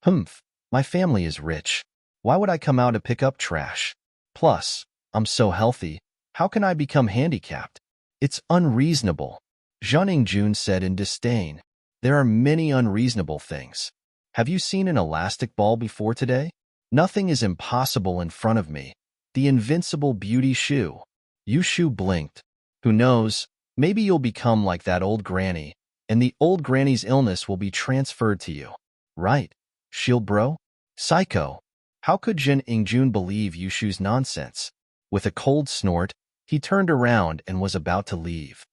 Humph, my family is rich. Why would I come out to pick up trash? Plus, I'm so healthy. How can I become handicapped? It's unreasonable. Jiningjun said in disdain. There are many unreasonable things. Have you seen an elastic ball before today? Nothing is impossible in front of me. The invincible beauty Shu. Yushu blinked. Who knows, maybe you'll become like that old granny, and the old granny's illness will be transferred to you. Right, Shield Bro? Psycho. How could Jiningjun believe Yushu's nonsense? With a cold snort, he turned around and was about to leave.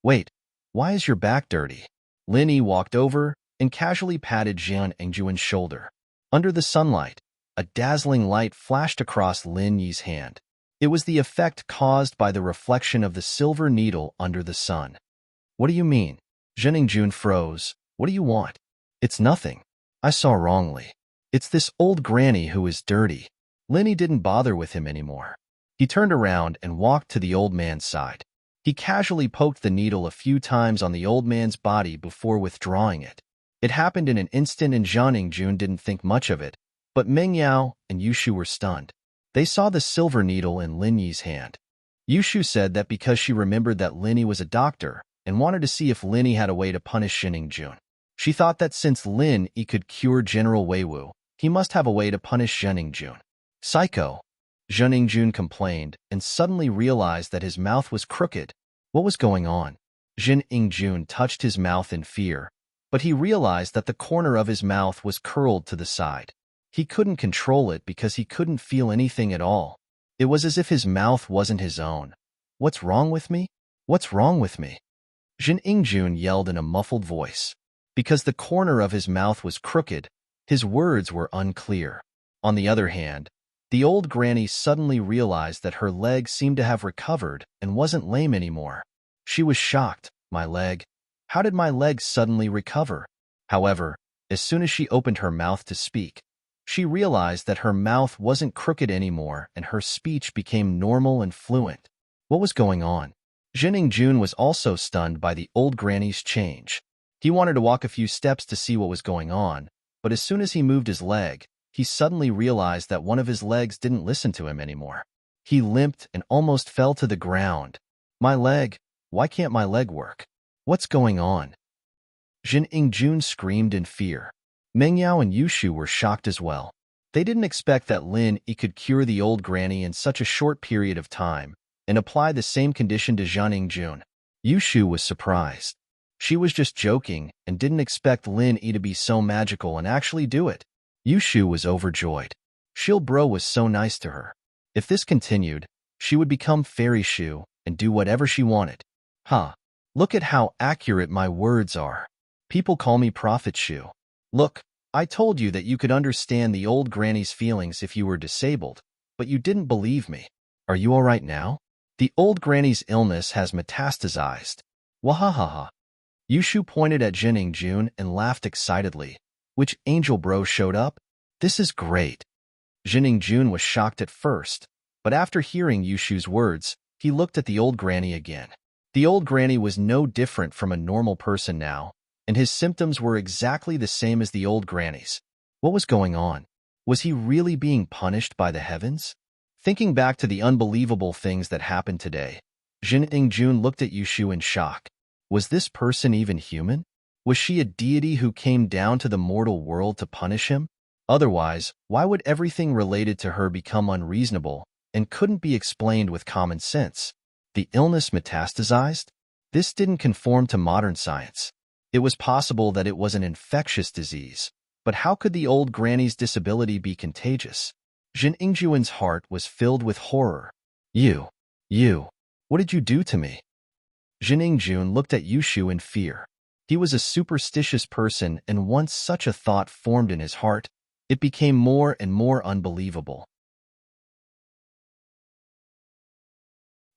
Wait, why is your back dirty? Lin Yi walked over and casually patted Jiningjun's shoulder. Under the sunlight, a dazzling light flashed across Lin Yi's hand. It was the effect caused by the reflection of the silver needle under the sun. What do you mean? Jiningjun froze. What do you want? It's nothing. I saw wrongly. It's this old granny who is dirty. Lin Yi didn't bother with him anymore. He turned around and walked to the old man's side. He casually poked the needle a few times on the old man's body before withdrawing it. It happened in an instant and Zhang Jun didn't think much of it, but Meng Yao and Yushu were stunned. They saw the silver needle in Lin Yi's hand. Yushu said that because she remembered that Lin Yi was a doctor and wanted to see if Lin Yi had a way to punish Zhang Jun. She thought that since Lin Yi could cure General Weiwu, he must have a way to punish Zhang Jun. Psycho. Zhang Jun complained and suddenly realized that his mouth was crooked. What was going on? Zhang Jun touched his mouth in fear, but he realized that the corner of his mouth was curled to the side. He couldn't control it because he couldn't feel anything at all. It was as if his mouth wasn't his own. What's wrong with me? What's wrong with me? Zhang Jun yelled in a muffled voice. Because the corner of his mouth was crooked, his words were unclear. On the other hand, the old granny suddenly realized that her leg seemed to have recovered and wasn't lame anymore. She was shocked. My leg? How did my leg suddenly recover? However, as soon as she opened her mouth to speak, she realized that her mouth wasn't crooked anymore and her speech became normal and fluent. What was going on? Zhang Jun was also stunned by the old granny's change. He wanted to walk a few steps to see what was going on, but as soon as he moved his leg, he suddenly realized that one of his legs didn't listen to him anymore. He limped and almost fell to the ground. My leg? Why can't my leg work? What's going on? Zhang Jun screamed in fear. Meng Yao and Yushu were shocked as well. They didn't expect that Lin Yi could cure the old granny in such a short period of time and apply the same condition to Zhang Jun. Yushu was surprised. She was just joking and didn't expect Lin Yi to be so magical and actually do it. Yushu was overjoyed. Shil Bro was so nice to her. If this continued, she would become Fairy Shu and do whatever she wanted. Huh. Look at how accurate my words are. People call me Prophet Shu. Look, I told you that you could understand the old granny's feelings if you were disabled, but you didn't believe me. Are you all right now? The old granny's illness has metastasized. Wahahaha. Yushu pointed at Zhang Jun and laughed excitedly. Which angel bro showed up? This is great. Zhang Jun was shocked at first, but after hearing Yushu's words, he looked at the old granny again. The old granny was no different from a normal person now, and his symptoms were exactly the same as the old granny's. What was going on? Was he really being punished by the heavens? Thinking back to the unbelievable things that happened today, Zhang Jun looked at Yushu in shock. Was this person even human? Was she a deity who came down to the mortal world to punish him? Otherwise, why would everything related to her become unreasonable and couldn't be explained with common sense? The illness metastasized? This didn't conform to modern science. It was possible that it was an infectious disease, but how could the old granny's disability be contagious? Zhang Jun's heart was filled with horror. You, what did you do to me? Zhang Jun looked at Yushu in fear. He was a superstitious person, and once such a thought formed in his heart, it became more and more unbelievable.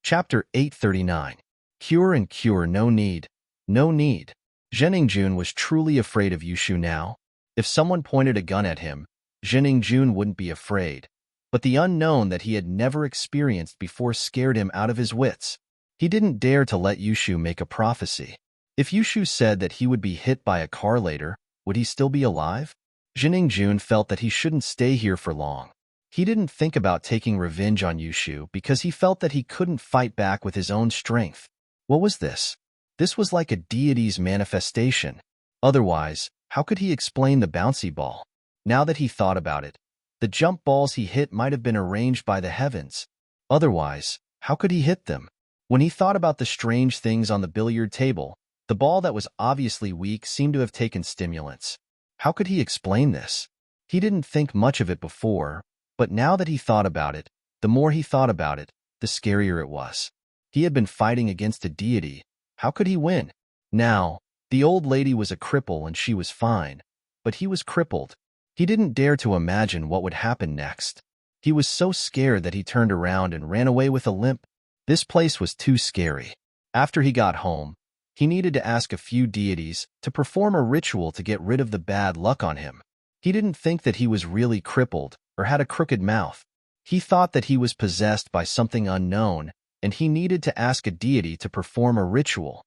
Chapter 839. Cure and cure, no need. No need. Zhang Jun was truly afraid of Yushu now. If someone pointed a gun at him, Zhang Jun wouldn't be afraid. But the unknown that he had never experienced before scared him out of his wits. He didn't dare to let Yushu make a prophecy. If Yushu said that he would be hit by a car later, would he still be alive? Zhang Jun felt that he shouldn't stay here for long. He didn't think about taking revenge on Yushu because he felt that he couldn't fight back with his own strength. What was this? This was like a deity's manifestation. Otherwise, how could he explain the bouncy ball? Now that he thought about it, the jump balls he hit might have been arranged by the heavens. Otherwise, how could he hit them? When he thought about the strange things on the billiard table, the ball that was obviously weak seemed to have taken stimulants. How could he explain this? He didn't think much of it before, but now that he thought about it, the more he thought about it, the scarier it was. He had been fighting against a deity. How could he win? Now, the old lady was a cripple and she was fine, but he was crippled. He didn't dare to imagine what would happen next. He was so scared that he turned around and ran away with a limp. This place was too scary. After he got home, he needed to ask a few deities to perform a ritual to get rid of the bad luck on him. He didn't think that he was really crippled or had a crooked mouth. He thought that he was possessed by something unknown, and he needed to ask a deity to perform a ritual.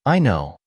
I know.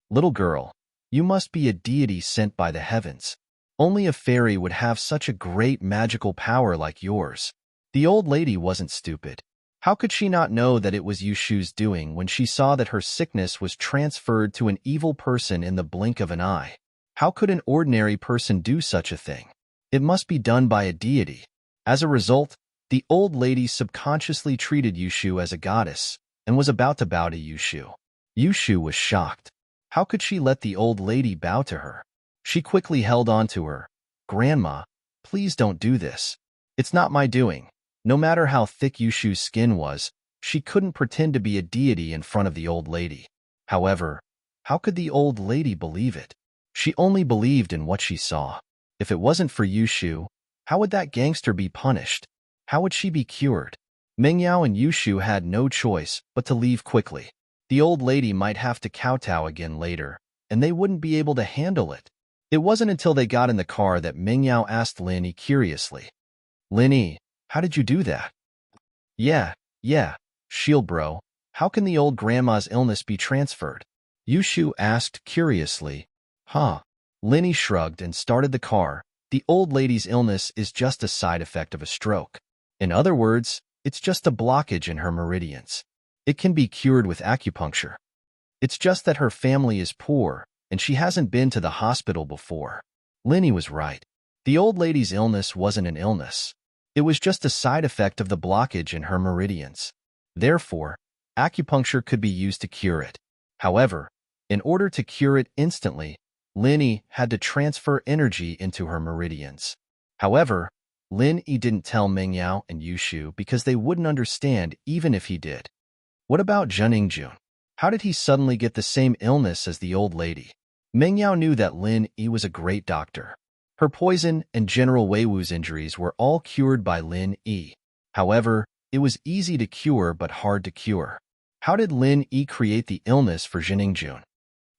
Little girl, You must be a deity sent by the heavens. Only a fairy would have such a great magical power like yours." The old lady wasn't stupid. How could she not know that it was Yushu's doing when she saw that her sickness was transferred to an evil person in the blink of an eye? How could an ordinary person do such a thing? It must be done by a deity. As a result, the old lady subconsciously treated Yushu as a goddess and was about to bow to Yushu. Yushu was shocked. How could she let the old lady bow to her? She quickly held on to her. "Grandma, please don't do this. It's not my doing." No matter how thick Yushu's skin was, she couldn't pretend to be a deity in front of the old lady. However, how could the old lady believe it? She only believed in what she saw. If it wasn't for Yushu, how would that gangster be punished? How would she be cured? Mingyao and Yushu had no choice but to leave quickly. The old lady might have to kowtow again later, and they wouldn't be able to handle it. It wasn't until they got in the car that Mingyao asked Lin Yi curiously, "Lin Yi, how did you do that?" Yeah, shield bro. How can the old grandma's illness be transferred?" Yushu asked curiously. "Huh." Lin Yi shrugged and started the car. "The old lady's illness is just a side effect of a stroke. In other words, it's just a blockage in her meridians. It can be cured with acupuncture. It's just that her family is poor, and she hasn't been to the hospital before." Lin Yi was right. The old lady's illness wasn't an illness. It was just a side effect of the blockage in her meridians. Therefore, acupuncture could be used to cure it. However, in order to cure it instantly, Lin Yi had to transfer energy into her meridians. However, Lin Yi didn't tell Mingyao and Yushu because they wouldn't understand even if he did. What about Zheningjun? How did he suddenly get the same illness as the old lady? Mingyao knew that Lin Yi was a great doctor. Her poison and General Weiwu's injuries were all cured by Lin Yi. However, it was easy to cure but hard to cure. How did Lin Yi create the illness for Zheningjun?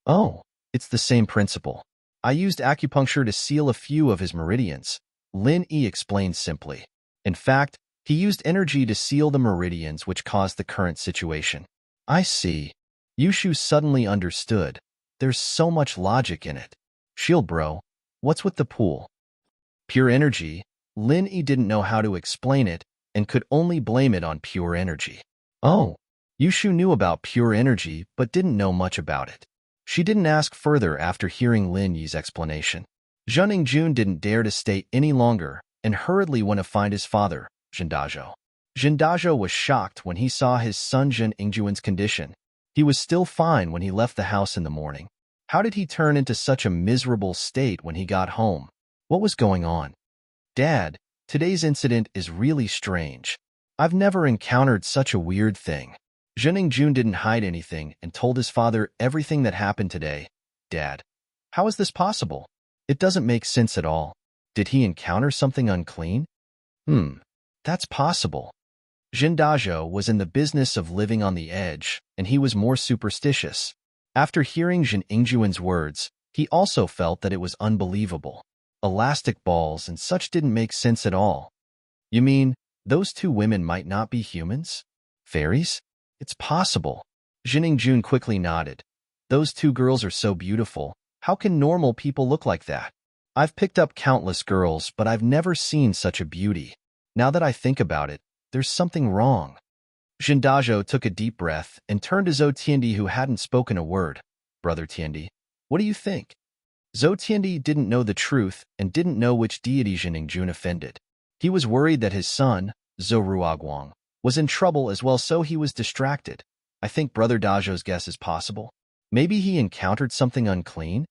"Oh, it's the same principle. I used acupuncture to seal a few of his meridians," Lin Yi explained simply. In fact, he used energy to seal the meridians which caused the current situation. "I see." Yushu suddenly understood. There's so much logic in it. "Shield bro, what's with the pool?" Pure energy. Lin Yi didn't know how to explain it and could only blame it on pure energy. Oh, Yushu knew about pure energy but didn't know much about it. She didn't ask further after hearing Lin Yi's explanation. Zheningjun didn't dare to stay any longer and hurriedly went to find his father, Zhendajo. Zhendajo was shocked when he saw his son Zheningjuan's condition. He was still fine when he left the house in the morning. How did he turn into such a miserable state when he got home? What was going on? "Dad, today's incident is really strange. I've never encountered such a weird thing." Zheningjun didn't hide anything and told his father everything that happened today. "Dad, how is this possible? It doesn't make sense at all. Did he encounter something unclean?" That's possible. Zhendajo was in the business of living on the edge, and he was more superstitious. After hearing Zheningjuan's words, he also felt that it was unbelievable. Elastic balls and such didn't make sense at all. "You mean, those two women might not be humans? Fairies? It's possible." Zheningjun quickly nodded. "Those two girls are so beautiful. How can normal people look like that? I've picked up countless girls, but I've never seen such a beauty. Now that I think about it, there's something wrong." Zhendajo took a deep breath and turned to Zhou Tiandi, who hadn't spoken a word. "Brother Tiandi, what do you think?" Zhou Tiandi didn't know the truth and didn't know which deity Zheningjun offended. He was worried that his son, Zhou Ruoguang, was in trouble as well, so he was distracted. "I think Brother Dajo's guess is possible. Maybe he encountered something unclean?"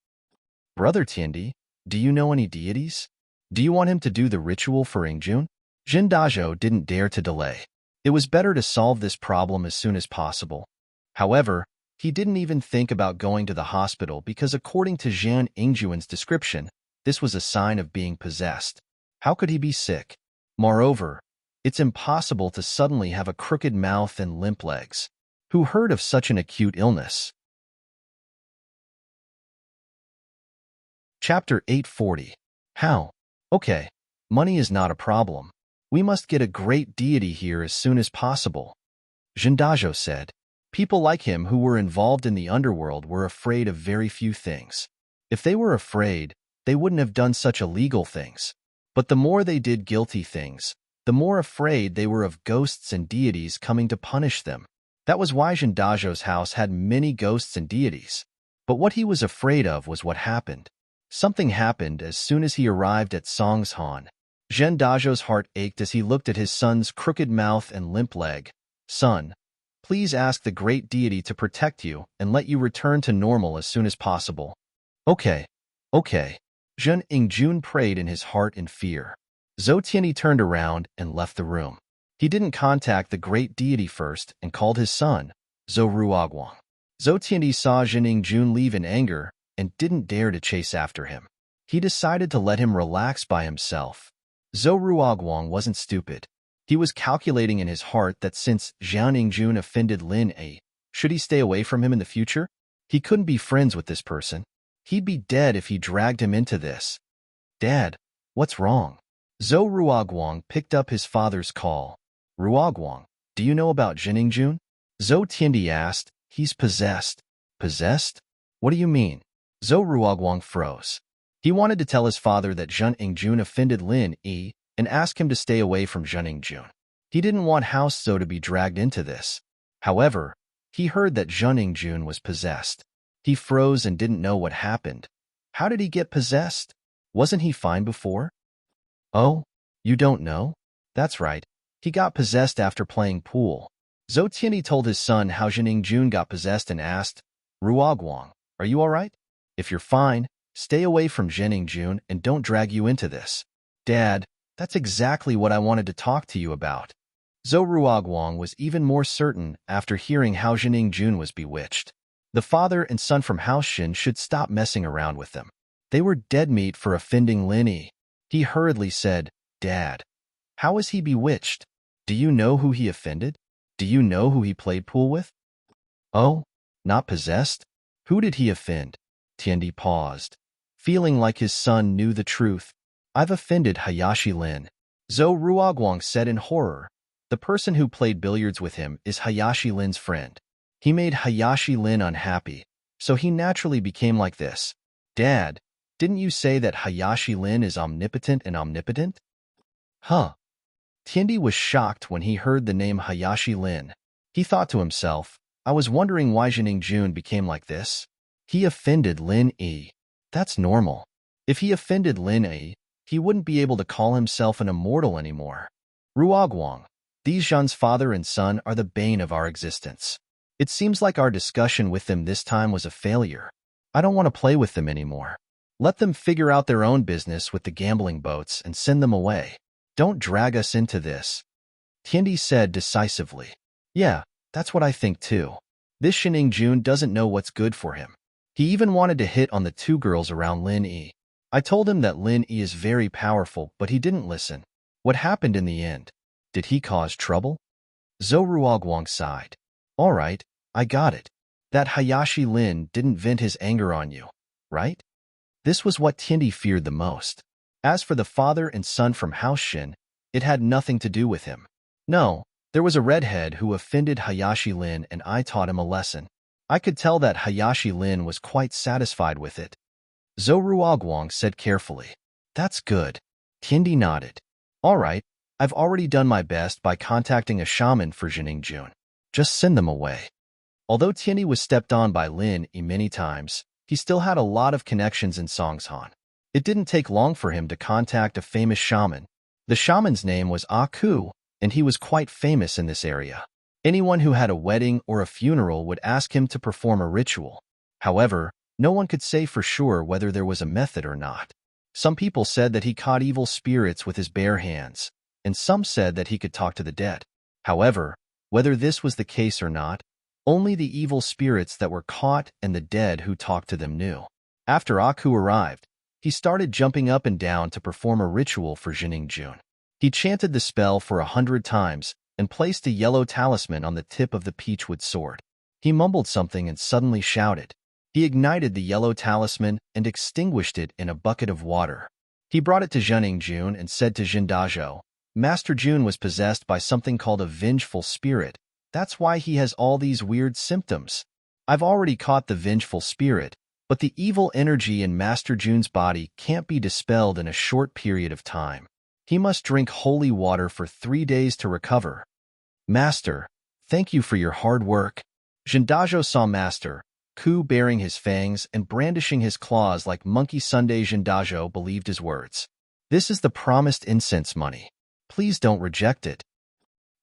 "Brother Tiandi, do you know any deities? Do you want him to do the ritual for Ingjun?" Zhendajo didn't dare to delay. It was better to solve this problem as soon as possible. However, he didn't even think about going to the hospital because according to Zhan Ingjuan's description, this was a sign of being possessed. How could he be sick? Moreover, it's impossible to suddenly have a crooked mouth and limp legs. Who heard of such an acute illness? Chapter 840. How? Okay, money is not a problem. We must get a great deity here as soon as possible. Zhendajo said. People like him who were involved in the underworld were afraid of very few things. If they were afraid, they wouldn't have done such illegal things. But the more they did guilty things, the more afraid they were of ghosts and deities coming to punish them. That was why Jindajo's house had many ghosts and deities. But what he was afraid of was what happened. Something happened as soon as he arrived at Songshan. Jindajo's heart ached as he looked at his son's crooked mouth and limp leg. Son, please ask the great deity to protect you and let you return to normal as soon as possible. Okay. Jun Ingjun prayed in his heart in fear. Zhou Tianyi turned around and left the room. He didn't contact the great deity first and called his son, Zhou Ruoguang. Zhou Tianyi saw Jun Ingjun leave in anger and didn't dare to chase after him. He decided to let him relax by himself. Zhou Ruoguang wasn't stupid. He was calculating in his heart that since Zhang Ingjun offended Lin A, should he stay away from him in the future? He couldn't be friends with this person. He'd be dead if he dragged him into this. Dad, what's wrong? Zhou Ruoguang picked up his father's call. Ruoguang, do you know about Jin Ingjun? Zhou Tianyi asked. He's possessed. Possessed? What do you mean? Zhou Ruoguang froze. He wanted to tell his father that Jun Ingjun offended Lin E and ask him to stay away from Jun Ingjun. He didn't want House Zhou to be dragged into this. However, he heard that Jun Ingjun was possessed. He froze and didn't know what happened. How did he get possessed? Wasn't he fine before? Oh, you don't know? That's right. He got possessed after playing pool. Zhou Tianyi told his son how Jin Ingjun got possessed and asked, Ruoguang, are you all right? If you're fine, stay away from Jin Ingjun and don't drag you into this. Dad, that's exactly what I wanted to talk to you about. Zhou Ruoguang was even more certain after hearing how Jin Ingjun was bewitched. The father and son from House Shin should stop messing around with them. They were dead meat for offending Lin Yi. He hurriedly said, Dad, how is he bewitched? Do you know who he offended? Do you know who he played pool with? Oh, not possessed? Who did he offend? Tianyi paused, feeling like his son knew the truth. I've offended Hayashi Lin. Zhou Ruoguang said in horror. The person who played billiards with him is Hayashi Lin's friend. He made Hayashi Lin unhappy, so he naturally became like this. Dad, didn't you say that Hayashi Lin is omnipotent and omnipotent? Huh. Tianyi was shocked when he heard the name Hayashi Lin. He thought to himself, I was wondering why Jin Ingjun became like this. He offended Lin Yi. That's normal. If he offended Lin Yi, he wouldn't be able to call himself an immortal anymore. Ruoguang, these Zhan's father and son are the bane of our existence. It seems like our discussion with them this time was a failure. I don't want to play with them anymore. Let them figure out their own business with the gambling boats and send them away. Don't drag us into this. Tianyi said decisively. Yeah, that's what I think too. This Jin Ingjun doesn't know what's good for him. He even wanted to hit on the two girls around Lin Yi. I told him that Lin Yi is very powerful, but he didn't listen. What happened in the end? Did he cause trouble? Zhou Ruoguang sighed. All right, I got it. That Hayashi Lin didn't vent his anger on you, right? This was what Tianyi feared the most. As for the father and son from House Shin, it had nothing to do with him. No, there was a redhead who offended Hayashi Lin and I taught him a lesson. I could tell that Hayashi Lin was quite satisfied with it. Zhou Ruoguang said carefully. That's good. Tianyi nodded. All right, I've already done my best by contacting a shaman for Jin Ingjun. Just send them away. Although Tianyi was stepped on by Lin Yi many times, he still had a lot of connections in Songshan. It didn't take long for him to contact a famous shaman. The shaman's name was Aku, and he was quite famous in this area. Anyone who had a wedding or a funeral would ask him to perform a ritual. However, no one could say for sure whether there was a method or not. Some people said that he caught evil spirits with his bare hands, and some said that he could talk to the dead. However, whether this was the case or not, only the evil spirits that were caught and the dead who talked to them knew. After Aku arrived, he started jumping up and down to perform a ritual for Jin Ingjun. He chanted the spell for 100 times and placed a yellow talisman on the tip of the peachwood sword. He mumbled something and suddenly shouted. He ignited the yellow talisman and extinguished it in a bucket of water. He brought it to Jin Ingjun and said to Jindajo, Master Jun was possessed by something called a vengeful spirit. That's why he has all these weird symptoms. I've already caught the vengeful spirit, But the evil energy in Master Jun's body can't be dispelled in a short period of time. He must drink holy water for 3 days to recover. Master, thank you for your hard work. Jindajo saw Master Ku baring his fangs and brandishing his claws like Monkey Sunday. Jindajo believed his words. This is the promised incense money. Please don't reject it.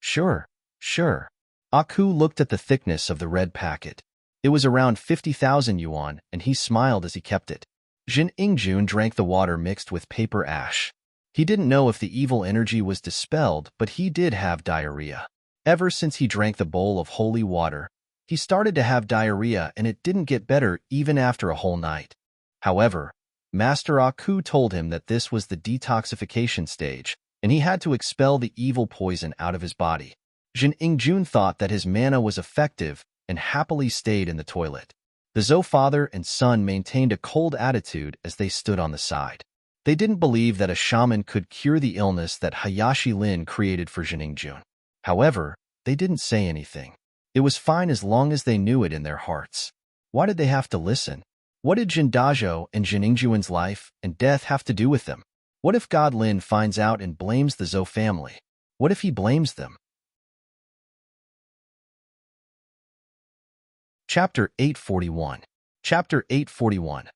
Sure, sure. Aku looked at the thickness of the red packet. It was around 50,000 yuan, and he smiled as he kept it. Jin Ingjun drank the water mixed with paper ash. He didn't know if the evil energy was dispelled, but he did have diarrhea. Ever since he drank the bowl of holy water, he started to have diarrhea, and it didn't get better even after a whole night. However, Master Aku told him that this was the detoxification stage, and he had to expel the evil poison out of his body. Jin Ingjun thought that his mana was effective and happily stayed in the toilet. The Zhou father and son maintained a cold attitude as they stood on the side. They didn't believe that a shaman could cure the illness that Hayashi Lin created for Jin Ingjun. However, they didn't say anything. It was fine as long as they knew it in their hearts. Why did they have to listen? What did Jindajo and Jin Ingjun's life and death have to do with them? What if God Lin finds out and blames the Zhou family? What if he blames them? Chapter 841. Chapter 841.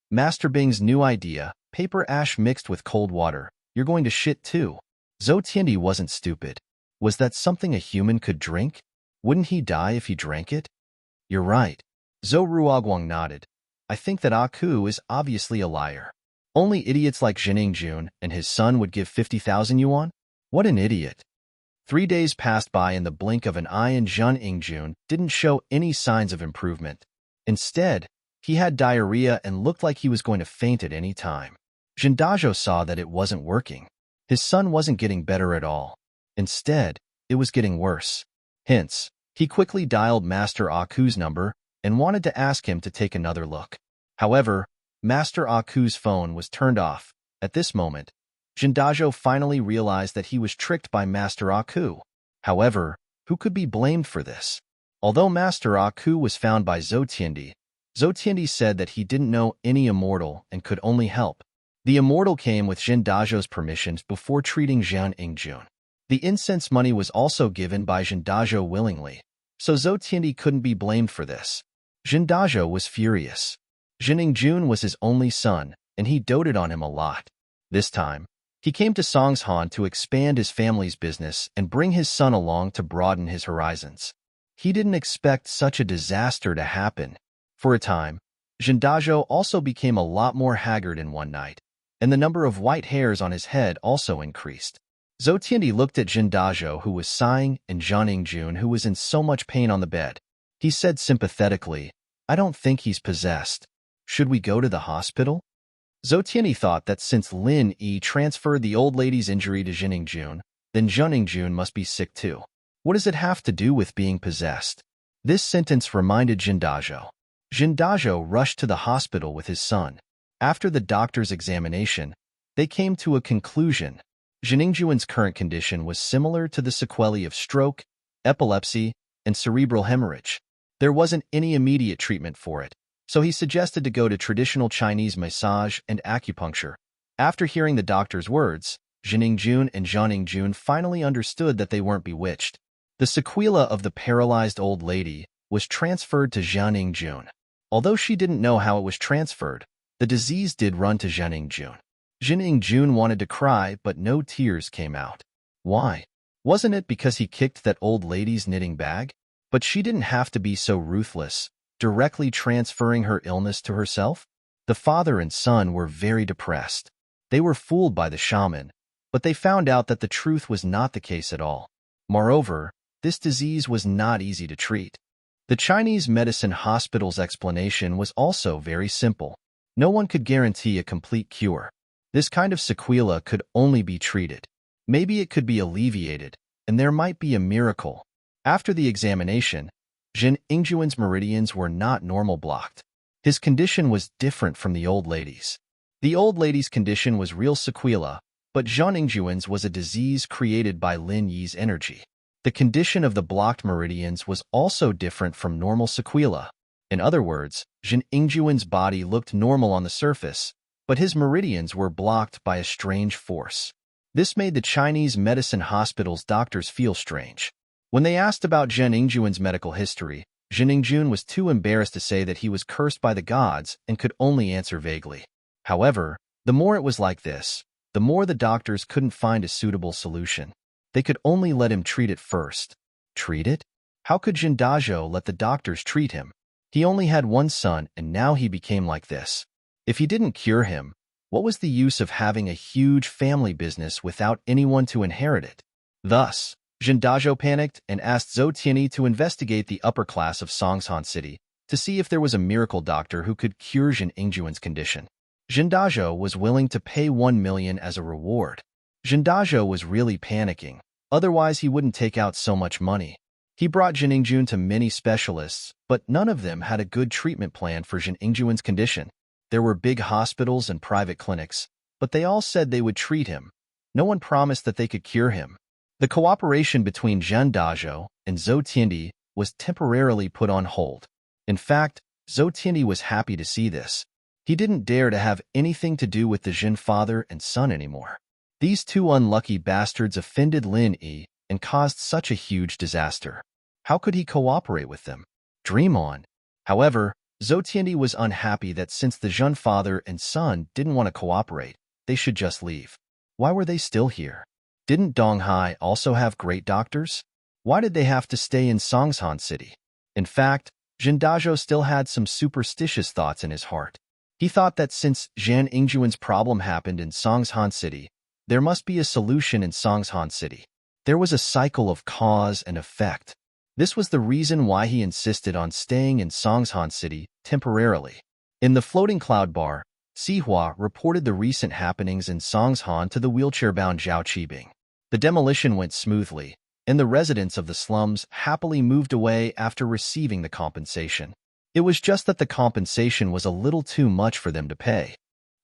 Master Bing's new idea, paper ash mixed with cold water. You're going to shit too. Zhou Tiandi wasn't stupid. Was that something a human could drink? Wouldn't he die if he drank it? You're right. Zhou Ruoguang nodded. I think that Aku is obviously a liar. Only idiots like Jin Ingjun and his son would give 50,000 yuan? What an idiot. 3 days passed by in the blink of an eye and Jin Ingjun didn't show any signs of improvement. Instead, he had diarrhea and looked like he was going to faint at any time. Jindajo saw that it wasn't working. His son wasn't getting better at all. Instead, it was getting worse. Hence, he quickly dialed Master Aku's number and wanted to ask him to take another look. However, Master Aku's phone was turned off. At this moment, Jindajo finally realized that he was tricked by Master Aku. However, who could be blamed for this? Although Master Aku was found by Zhou Tiandi said that he didn't know any immortal and could only help. The immortal came with Jindajo's permissions before treating Jin Ingjun. The incense money was also given by Jindajo willingly, so Zhou Tiandi couldn't be blamed for this. Jindajo was furious. Jin Ingjun was his only son, and he doted on him a lot. This time, he came to Songshan to expand his family's business and bring his son along to broaden his horizons. He didn't expect such a disaster to happen. For a time, Jindajo also became a lot more haggard in one night, and the number of white hairs on his head also increased. Zhou Tiandi looked at Jindajo, who was sighing, and Jin Ingjun, who was in so much pain on the bed. He said sympathetically, I don't think he's possessed. Should we go to the hospital? Zhou Tiandi thought that since Lin Yi transferred the old lady's injury to Jin Ingjun, then Jin Ingjun must be sick too. What does it have to do with being possessed? This sentence reminded Jindajo. Jindajo rushed to the hospital with his son. After the doctor's examination, they came to a conclusion. Jin Ingjun's current condition was similar to the sequelae of stroke, epilepsy, and cerebral hemorrhage. There wasn't any immediate treatment for it, so he suggested to go to traditional Chinese massage and acupuncture. After hearing the doctor's words, Jin Ingjun and Jin Ingjun finally understood that they weren't bewitched. The sequela of the paralyzed old lady was transferred to Jin Ingjun. Although she didn't know how it was transferred, the disease did run to Jin Ingjun. Jin Ingjun wanted to cry, but no tears came out. Why? Wasn't it because he kicked that old lady's knitting bag? But she didn't have to be so ruthless, directly transferring her illness to herself. The father and son were very depressed. They were fooled by the shaman, but they found out that the truth was not the case at all. Moreover, this disease was not easy to treat. The Chinese medicine hospital's explanation was also very simple. No one could guarantee a complete cure. This kind of sequela could only be treated. Maybe it could be alleviated, and there might be a miracle. After the examination, Jin Ingjun's meridians were not normal blocked. His condition was different from the old lady's. The old lady's condition was real sequela, but Jin Ingjun's was a disease created by Lin Yi's energy. The condition of the blocked meridians was also different from normal sequela. In other words, Jin Ingjuan's body looked normal on the surface, but his meridians were blocked by a strange force. This made the Chinese medicine hospital's doctors feel strange. When they asked about Jin Ingjuan's medical history, Jin Ingjun was too embarrassed to say that he was cursed by the gods and could only answer vaguely. However, the more it was like this, the more the doctors couldn't find a suitable solution. They could only let him treat it first. Treat it? How could Jin Dazhou let the doctors treat him? He only had one son, and now he became like this. If he didn't cure him, what was the use of having a huge family business without anyone to inherit it? Thus, Jin Dazhou panicked and asked Zhou Tianyi to investigate the upper class of Songshan City to see if there was a miracle doctor who could cure Jin Ingjuan's condition. Jin Dazhou was willing to pay 1 million as a reward. Jin Dazhou was really panicking, otherwise he wouldn't take out so much money. He brought Jin Ingjun to many specialists, but none of them had a good treatment plan for Jin Ingjuan's condition. There were big hospitals and private clinics, but they all said they would treat him. No one promised that they could cure him. The cooperation between Jin Dazhou and Zhou Tianyi was temporarily put on hold. In fact, Zhou Tianyi was happy to see this. He didn't dare to have anything to do with the Jin father and son anymore. These two unlucky bastards offended Lin Yi and caused such a huge disaster. How could he cooperate with them? Dream on. However, Zhou Tianyi was unhappy that since the Jin father and son didn't want to cooperate, they should just leave. Why were they still here? Didn't Donghai also have great doctors? Why did they have to stay in Songshan City? In fact, Jin Dazhou still had some superstitious thoughts in his heart. He thought that since Jin Ingjuan's problem happened in Songshan City, there must be a solution in Songshan City. There was a cycle of cause and effect. This was the reason why he insisted on staying in Songshan City temporarily. In the floating cloud bar, Sihua reported the recent happenings in Songshan to the wheelchair-bound Zhao Qibing. The demolition went smoothly, and the residents of the slums happily moved away after receiving the compensation. It was just that the compensation was a little too much for them to pay.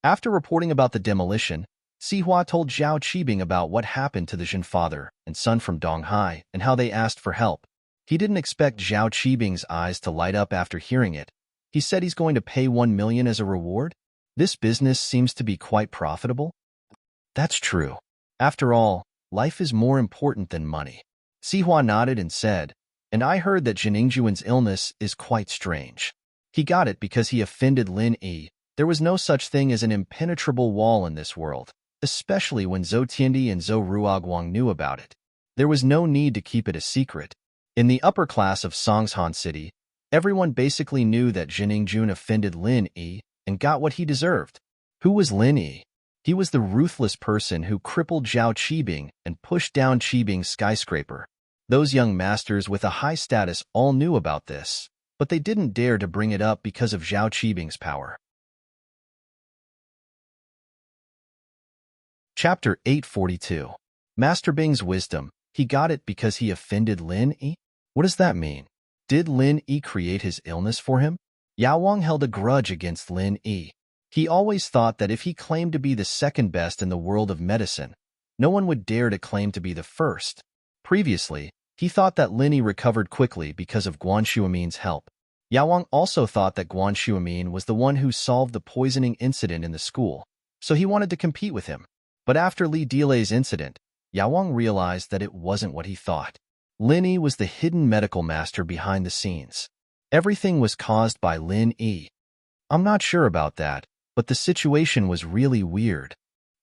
After reporting about the demolition, Sihua told Zhao Qibing about what happened to the Jin father and son from Donghai and how they asked for help. He didn't expect Zhao Qibing's eyes to light up after hearing it. He said he's going to pay 1 million as a reward. This business seems to be quite profitable. That's true. After all, life is more important than money. Sihua nodded and said, and I heard that Jin Ingjuan's illness is quite strange. He got it because he offended Lin Yi. There was no such thing as an impenetrable wall in this world, especially when Zhou Tianyi and Zhou Ruoguang knew about it. There was no need to keep it a secret. In the upper class of Songshan City, everyone basically knew that Jin Ingjun offended Lin Yi and got what he deserved. Who was Lin Yi? He was the ruthless person who crippled Zhao Qibing and pushed down Qibing's skyscraper. Those young masters with a high status all knew about this, but they didn't dare to bring it up because of Zhao Qibing's power. Chapter 842. Master Bing's Wisdom. He got it because he offended Lin Yi? What does that mean? Did Lin Yi create his illness for him? Yao Wang held a grudge against Lin Yi. He always thought that if he claimed to be the second best in the world of medicine, no one would dare to claim to be the first. Previously, he thought that Lin Yi recovered quickly because of Guan Xuemin's help. Yao Wang also thought that Guan Xuemin was the one who solved the poisoning incident in the school, so he wanted to compete with him. But after Li Dilei's incident, Yao Wang realized that it wasn't what he thought. Lin Yi was the hidden medical master behind the scenes. Everything was caused by Lin Yi. I'm not sure about that, but the situation was really weird.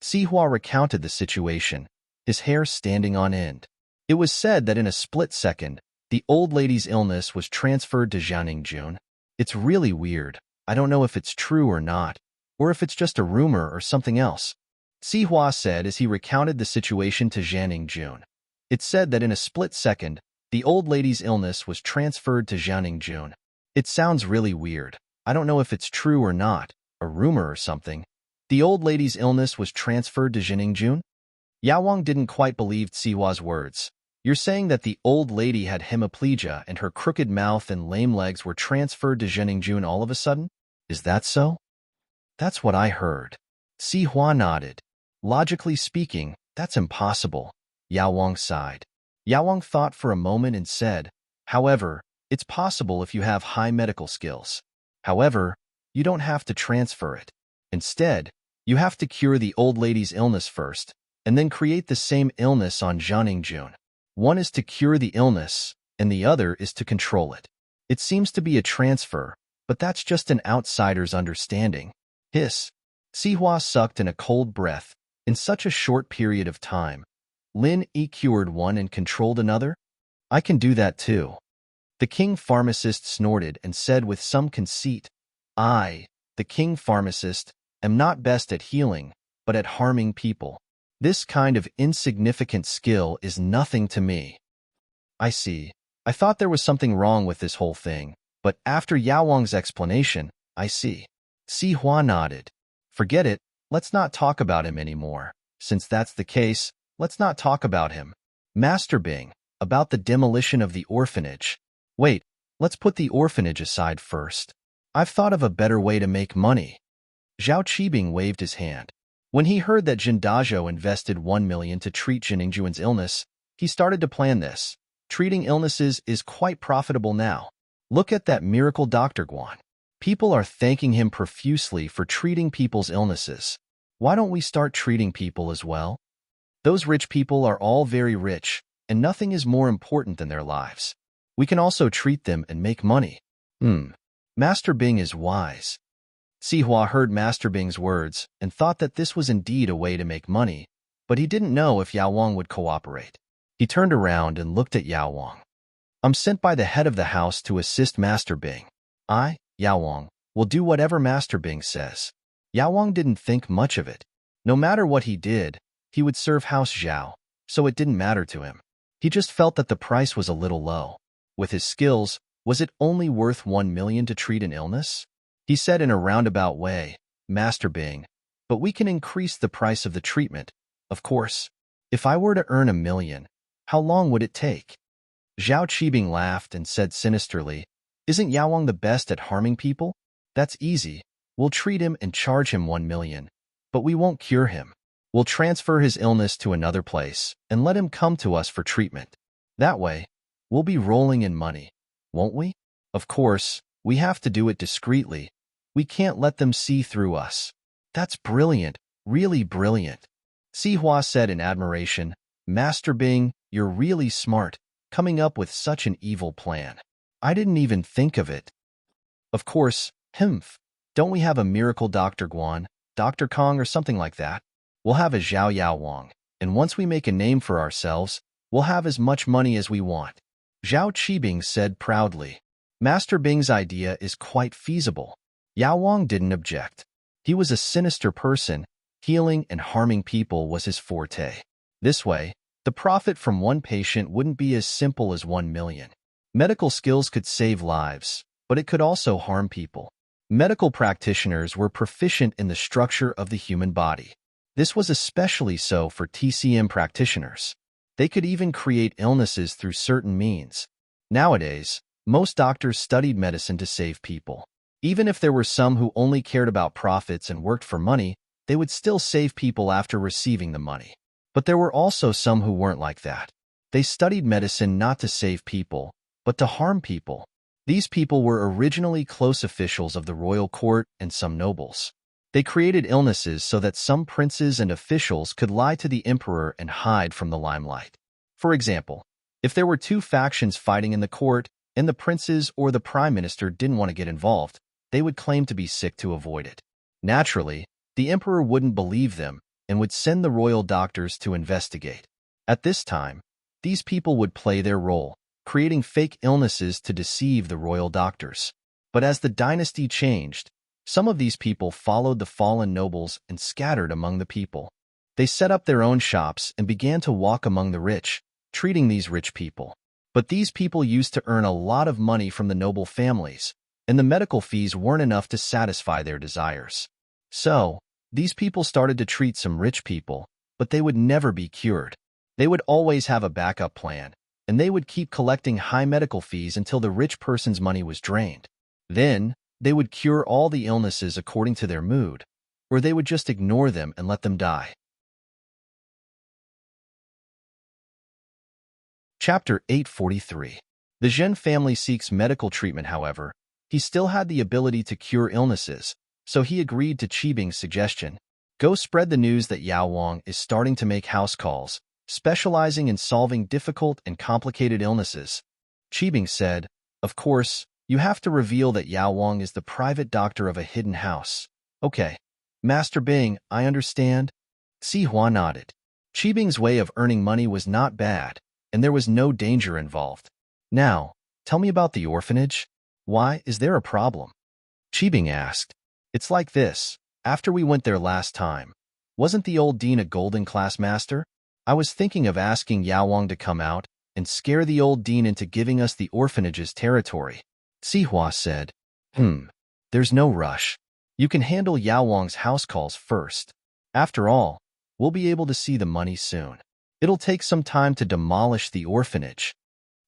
Sihua recounted the situation, his hair standing on end. It was said that in a split second, the old lady's illness was transferred to Jian Ingjun. It's really weird. I don't know if it's true or not, or if it's just a rumor or something else. Sihua said as he recounted the situation to Jian Ingjun. It said that in a split second, the old lady's illness was transferred to Jian Ingjun. It sounds really weird. I don't know if it's true or not, a rumor or something. The old lady's illness was transferred to Jian Ingjun? Yao Wang didn't quite believe Sihua's words. You're saying that the old lady had hemiplegia and her crooked mouth and lame legs were transferred to Jian Ingjun all of a sudden? Is that so? That's what I heard. Sihua nodded. Logically speaking, that's impossible. Yao Wang sighed. Yao Wang thought for a moment and said, however, It's possible if you have high medical skills. However, you don't have to transfer it. Instead, you have to cure the old lady's illness first, and then create the same illness on Jun. One is to cure the illness, and the other is to control it. It seems to be a transfer, but that's just an outsider's understanding. Hiss. Sihua sucked in a cold breath. In such a short period of time, Lin E cured one and controlled another? I can do that too. The king pharmacist snorted and said with some conceit, I, the king pharmacist, am not best at healing, but at harming people. This kind of insignificant skill is nothing to me. I see. I thought there was something wrong with this whole thing, but after Yao Wang's explanation, I see. Sihua nodded. Forget it, let's not talk about him anymore. Since that's the case, let's not talk about him. Master Bing, about the demolition of the orphanage. Wait, let's put the orphanage aside first. I've thought of a better way to make money. Zhao Qibing waved his hand. When he heard that Jin Dazhou invested 1 million to treat Jin Ningjuan's illness, he started to plan this. Treating illnesses is quite profitable now. Look at that miracle Dr. Guan. People are thanking him profusely for treating people's illnesses. Why don't we start treating people as well? Those rich people are all very rich, and nothing is more important than their lives. We can also treat them and make money. Master Bing is wise. Sihua heard Master Bing's words and thought that this was indeed a way to make money, but he didn't know if Yao Wang would cooperate. He turned around and looked at Yao Wang. I'm sent by the head of the house to assist Master Bing. I, Yao Wang, will do whatever Master Bing says. Yao Wang didn't think much of it. No matter what he did, he would serve House Zhao, so it didn't matter to him. He just felt that the price was a little low. With his skills, was it only worth 1 million to treat an illness? He said in a roundabout way, Master Bing, but we can increase the price of the treatment, of course. If I were to earn 1 million, how long would it take? Zhao Qibing laughed and said sinisterly, Isn't Yao Wang the best at harming people? That's easy. We'll treat him and charge him 1 million. But we won't cure him. We'll transfer his illness to another place and let him come to us for treatment. That way, we'll be rolling in money, won't we? Of course, we have to do it discreetly. We can't let them see through us. That's brilliant, really brilliant. Sihua said in admiration, Master Bing, you're really smart, coming up with such an evil plan. I didn't even think of it. Of course, don't we have a miracle Dr. Guan, Dr. Kong or something like that? We'll have a Zhao Yao Wang, and once we make a name for ourselves, we'll have as much money as we want. Zhao Qibing said proudly. Master Bing's idea is quite feasible. Yao Wang didn't object. He was a sinister person. Healing and harming people was his forte. This way, the profit from one patient wouldn't be as simple as 1 million. Medical skills could save lives, but it could also harm people. Medical practitioners were proficient in the structure of the human body. This was especially so for TCM practitioners. They could even create illnesses through certain means. Nowadays, most doctors studied medicine to save people. Even if there were some who only cared about profits and worked for money, they would still save people after receiving the money. But there were also some who weren't like that. They studied medicine not to save people, but to harm people. These people were originally close officials of the royal court and some nobles. They created illnesses so that some princes and officials could lie to the emperor and hide from the limelight. For example, if there were 2 factions fighting in the court and the princes or the prime minister didn't want to get involved, they would claim to be sick to avoid it. Naturally, the emperor wouldn't believe them and would send the royal doctors to investigate. At this time, these people would play their role, creating fake illnesses to deceive the royal doctors. But as the dynasty changed, some of these people followed the fallen nobles and scattered among the people. They set up their own shops and began to walk among the rich, treating these rich people. But these people used to earn a lot of money from the noble families, and the medical fees weren't enough to satisfy their desires. So, these people started to treat some rich people, but they would never be cured. They would always have a backup plan, and they would keep collecting high medical fees until the rich person's money was drained. Then, they would cure all the illnesses according to their mood, or they would just ignore them and let them die. Chapter 843. The Zhen family seeks medical treatment, however. He still had the ability to cure illnesses, so he agreed to Qibing's suggestion. Go spread the news that Yao Wang is starting to make house calls, specializing in solving difficult and complicated illnesses. Qibing said, of course, you have to reveal that Yao Wang is the private doctor of a hidden house. Okay. Master Bing, I understand. Xihua nodded. Qibing's way of earning money was not bad, and there was no danger involved. Now, tell me about the orphanage. Why, is there a problem? Qibing asked. It's like this. After we went there last time, wasn't the old dean a golden class master? I was thinking of asking Yao Wang to come out and scare the old dean into giving us the orphanage's territory. Xihua said, there's no rush. You can handle Yao Wang's house calls first. After all, we'll be able to see the money soon. It'll take some time to demolish the orphanage.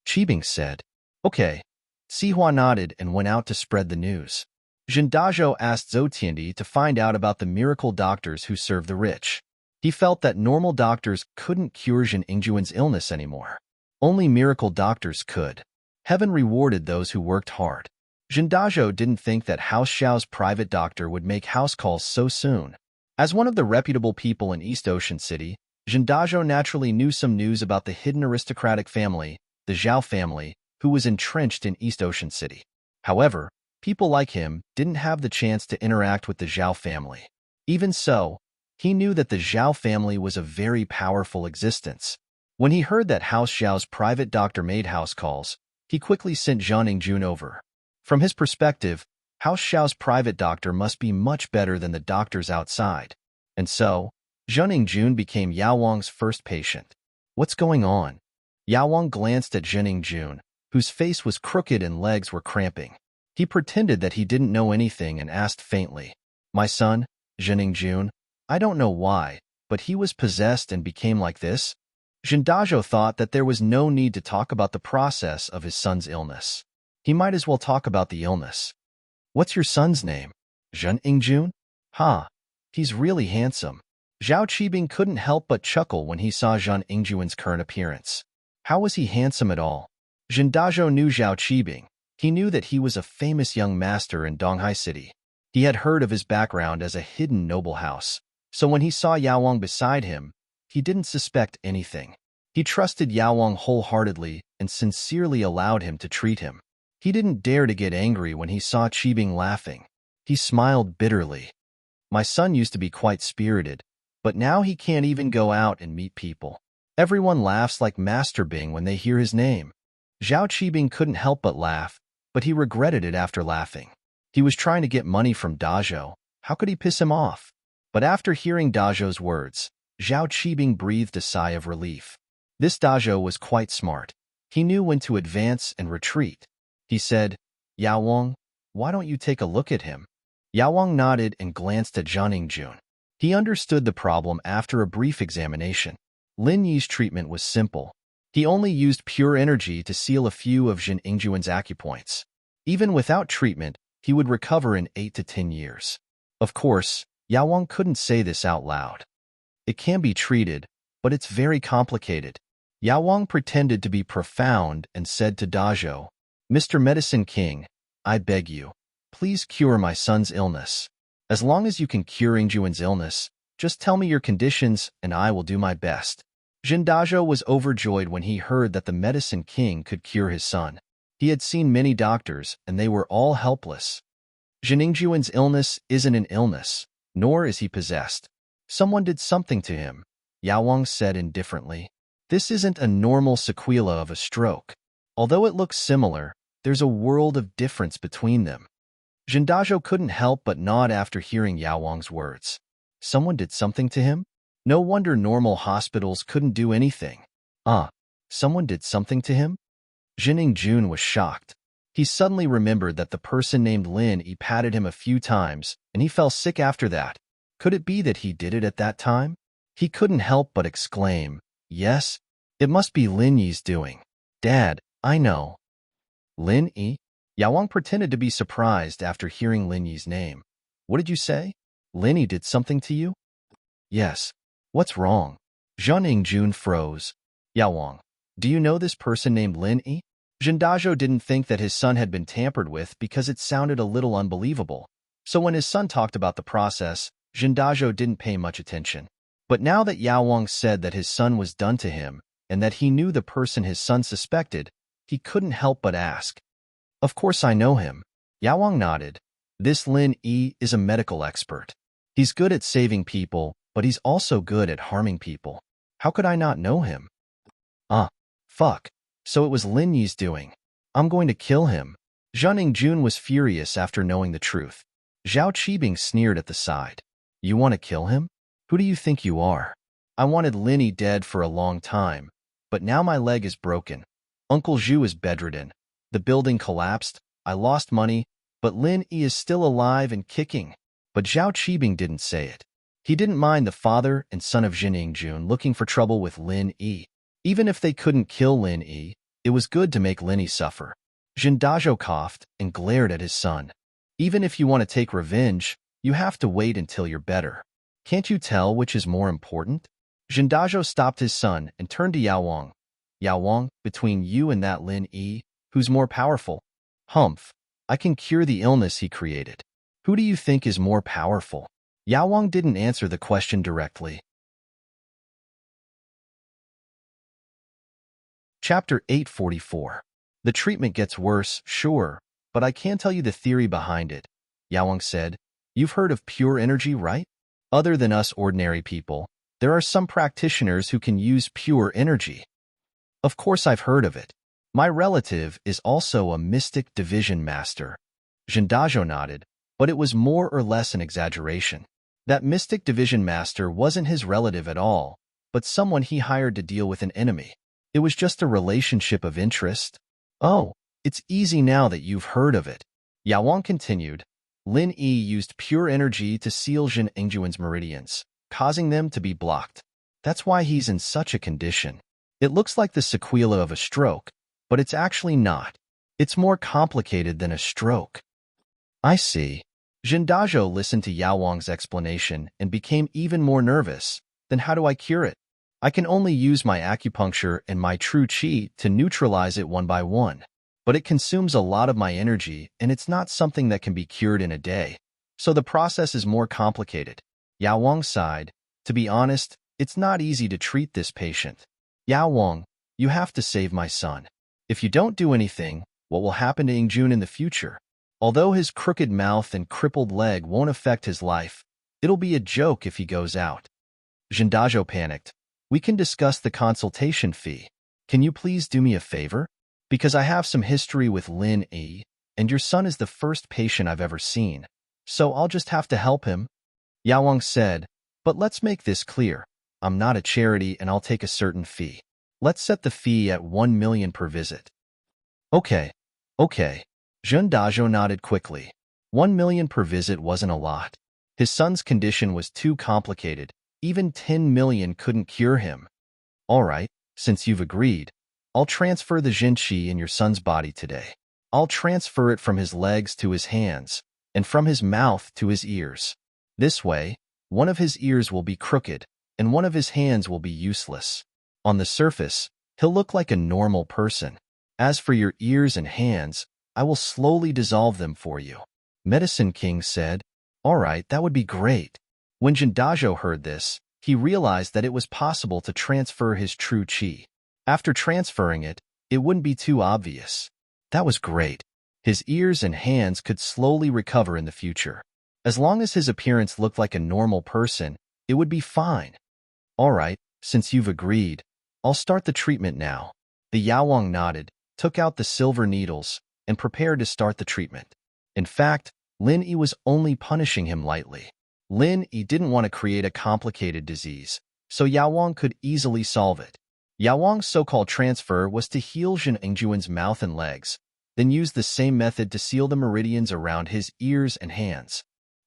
Qibing said, okay. Xihua nodded and went out to spread the news. Zhen Dazhou asked Zhou Tiandi to find out about the miracle doctors who serve the rich. He felt that normal doctors couldn't cure Zhen Ingjuan's illness anymore. Only miracle doctors could. Heaven rewarded those who worked hard. Zhen Dazhou didn't think that House Xiao's private doctor would make house calls so soon. As one of the reputable people in East Ocean City, Zhen Dazhou naturally knew some news about the hidden aristocratic family, the Zhao family, who was entrenched in East Ocean City. However, people like him didn't have the chance to interact with the Zhao family. Even so, he knew that the Zhao family was a very powerful existence. When he heard that House Xiao's private doctor made house calls, he quickly sent Zhang Ingjun over. From his perspective, House Xiao's private doctor must be much better than the doctors outside. And so, Zhang Ingjun became Yao Wang's first patient. What's going on? Yao Wang glanced at Zhang Ingjun, whose face was crooked and legs were cramping. He pretended that he didn't know anything and asked faintly, my son, Zhang Ingjun, I don't know why, but he was possessed and became like this? Zhen Dazhou thought that there was no need to talk about the process of his son's illness. He might as well talk about the illness. What's your son's name? Zhang Ingjun? He's really handsome. Zhao Qibing couldn't help but chuckle when he saw Zhang Ingjuan's current appearance. How was he handsome at all? Zhen Dazhou knew Zhao Qibing. He knew that he was a famous young master in Donghai City. He had heard of his background as a hidden noble house. So when he saw Yao Wang beside him, he didn't suspect anything. He trusted Yao Wang wholeheartedly and sincerely allowed him to treat him. He didn't dare to get angry when he saw Qibing laughing. He smiled bitterly. My son used to be quite spirited, but now he can't even go out and meet people. Everyone laughs like Master Bing when they hear his name. Zhao Qibing couldn't help but laugh, but he regretted it after laughing. He was trying to get money from Dazhou. How could he piss him off? But after hearing Dazhou's words, Zhao Qibing breathed a sigh of relief. This Dazhou was quite smart. He knew when to advance and retreat. He said, Yao Wang, why don't you take a look at him? Yao Wang nodded and glanced at Zhang Ingjun. He understood the problem after a brief examination. Lin Yi's treatment was simple. He only used pure energy to seal a few of Zhang Ingjuan's acupoints. Even without treatment, he would recover in 8 to 10 years. Of course, Yao Wang couldn't say this out loud. It can be treated, but it's very complicated. Yao Wang pretended to be profound and said to Dazhou, Mr. Medicine King, I beg you, please cure my son's illness. As long as you can cure Ingjuan's illness, just tell me your conditions and I will do my best. Zhen Dazhou was overjoyed when he heard that the Medicine King could cure his son. He had seen many doctors, and they were all helpless. Zhen Ingjuan's illness isn't an illness, nor is he possessed. Someone did something to him, Yao Wang said indifferently. This isn't a normal sequela of a stroke. Although it looks similar, there's a world of difference between them. Zhen Dazhou couldn't help but nod after hearing Yao Wang's words. Someone did something to him? No wonder normal hospitals couldn't do anything. Someone did something to him? Zhang Ingjun was shocked. He suddenly remembered that the person named Lin Yi patted him a few times, and he fell sick after that. Could it be that he did it at that time? He couldn't help but exclaim, yes, it must be Lin Yi's doing. Dad, I know. Lin Yi? Yao Wang pretended to be surprised after hearing Lin Yi's name. What did you say? Lin Yi did something to you? Yes. What's wrong? Zhang Ingjun froze. Yao Wang, do you know this person named Lin Yi? Jindajo didn't think that his son had been tampered with because it sounded a little unbelievable. So when his son talked about the process, Jindajo didn't pay much attention. But now that Yao Wang said that his son was done to him and that he knew the person his son suspected, he couldn't help but ask. Of course I know him. Yao Wang nodded. This Lin Yi is a medical expert. He's good at saving people, but he's also good at harming people. How could I not know him? Fuck. So it was Lin Yi's doing. I'm going to kill him. Zhang Jun was furious after knowing the truth. Zhao Qibing sneered at the side. You want to kill him? Who do you think you are? I wanted Lin Yi dead for a long time, but now my leg is broken. Uncle Zhu is bedridden. The building collapsed. I lost money, but Lin Yi is still alive and kicking. But Zhao Qibing didn't say it. He didn't mind the father and son of Zhang Jun looking for trouble with Lin Yi. Even if they couldn't kill Lin Yi, it was good to make Lin Yi suffer. Jindajo coughed and glared at his son. Even if you want to take revenge, you have to wait until you're better. Can't you tell which is more important? Jindajo stopped his son and turned to Yao Wang. Yao Wang, between you and that Lin Yi, who's more powerful? Humph. I can cure the illness he created. Who do you think is more powerful? Yao Wang didn't answer the question directly. Chapter 844. The treatment gets worse, sure, but I can tell you the theory behind it. Yao Wang said, You've heard of pure energy, right? Other than us ordinary people, there are some practitioners who can use pure energy. Of course I've heard of it. My relative is also a mystic division master. Jindajo nodded, but it was more or less an exaggeration. That mystic division master wasn't his relative at all, but someone he hired to deal with an enemy. It was just a relationship of interest. Oh, it's easy now that you've heard of it. Yao Wang continued. Lin Yi used pure energy to seal Zhen Engjuan's meridians, causing them to be blocked. That's why he's in such a condition. It looks like the sequela of a stroke, but it's actually not. It's more complicated than a stroke. I see. Jindajo listened to Yao Wang's explanation and became even more nervous. Then how do I cure it? I can only use my acupuncture and my true qi to neutralize it one by one. But it consumes a lot of my energy, and it's not something that can be cured in a day. So the process is more complicated. Yao Wang sighed. To be honest, it's not easy to treat this patient. Yao Wang, you have to save my son. If you don't do anything, what will happen to Ingjun in the future? Although his crooked mouth and crippled leg won't affect his life, it'll be a joke if he goes out. Jindajo panicked. We can discuss the consultation fee. Can you please do me a favor? Because I have some history with Lin Yi, and your son is the first patient I've ever seen. So I'll just have to help him. Yao Wang said, but let's make this clear. I'm not a charity and I'll take a certain fee. Let's set the fee at 1 million per visit. Okay. Jindajo nodded quickly. 1 million per visit wasn't a lot. His son's condition was too complicated. Even 10 million couldn't cure him. All right, since you've agreed, I'll transfer the Jin Qi in your son's body today. I'll transfer it from his legs to his hands, and from his mouth to his ears. This way, one of his ears will be crooked, and one of his hands will be useless. On the surface, he'll look like a normal person. As for your ears and hands, I will slowly dissolve them for you. Medicine King said, All right, that would be great. When Jindajo heard this, he realized that it was possible to transfer his true qi. After transferring it, it wouldn't be too obvious. That was great. His ears and hands could slowly recover in the future. As long as his appearance looked like a normal person, it would be fine. All right, since you've agreed, I'll start the treatment now. The Yao Wang nodded, took out the silver needles, and prepared to start the treatment. In fact, Lin Yi was only punishing him lightly. Lin Yi didn't want to create a complicated disease, so Yao Wang could easily solve it. Yao Wang's so-called transfer was to heal Zhen Engjuan's mouth and legs, then use the same method to seal the meridians around his ears and hands.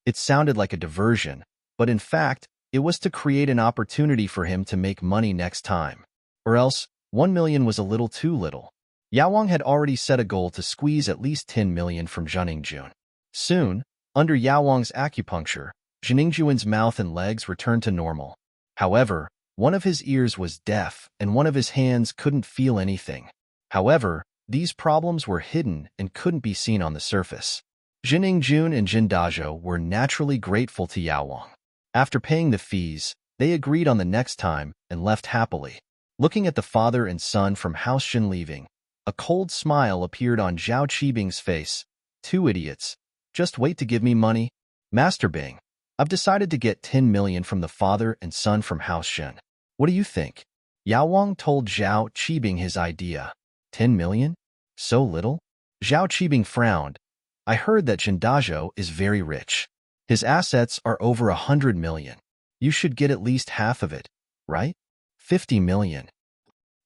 It sounded like a diversion, but in fact, it was to create an opportunity for him to make money next time. Or else, 1 million was a little too little. Yao Wang had already set a goal to squeeze at least 10 million from Zhen Engjuan. Soon, under Yao Wang's acupuncture, Zhen Engjuan's mouth and legs returned to normal. However, one of his ears was deaf and one of his hands couldn't feel anything. However, These problems were hidden and couldn't be seen on the surface. Jiningjun and Jindajo were naturally grateful to Yaowang. After paying the fees, they agreed on the next time and left happily. Looking at the father and son from House Jin leaving, a cold smile appeared on Zhao Qibing's face. Two idiots. Just wait to give me money. Master Bing, I've decided to get 10 million from the father and son from House Jin. What do you think? Yaowang told Zhao Qibing his idea. 10 million? So little? Zhao Qibing frowned. I heard that Jindajo is very rich. His assets are over 100 million. You should get at least half of it, right? 50 million.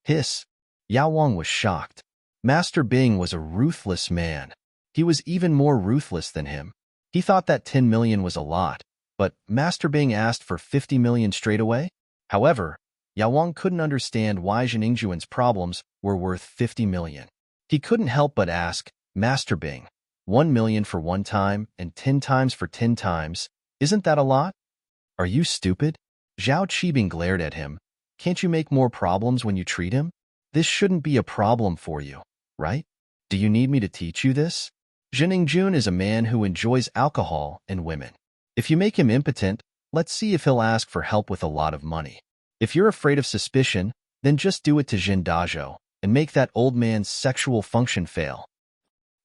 Hiss. Yaowang was shocked. Master Bing was a ruthless man. He was even more ruthless than him. He thought that 10 million was a lot, but Master Bing asked for 50 million straight away. However, Yaowang couldn't understand why Jiningjuan's problems were worth 50 million. He couldn't help but ask, Master Bing, 1 million for one time and 10 times for 10 times, isn't that a lot? Are you stupid? Zhao Qibing glared at him. Can't you make more problems when you treat him? This shouldn't be a problem for you, right? Do you need me to teach you this? Jiningjun is a man who enjoys alcohol and women. If you make him impotent, let's see if he'll ask for help with a lot of money. If you're afraid of suspicion, then just do it to Jindajo and make that old man's sexual function fail.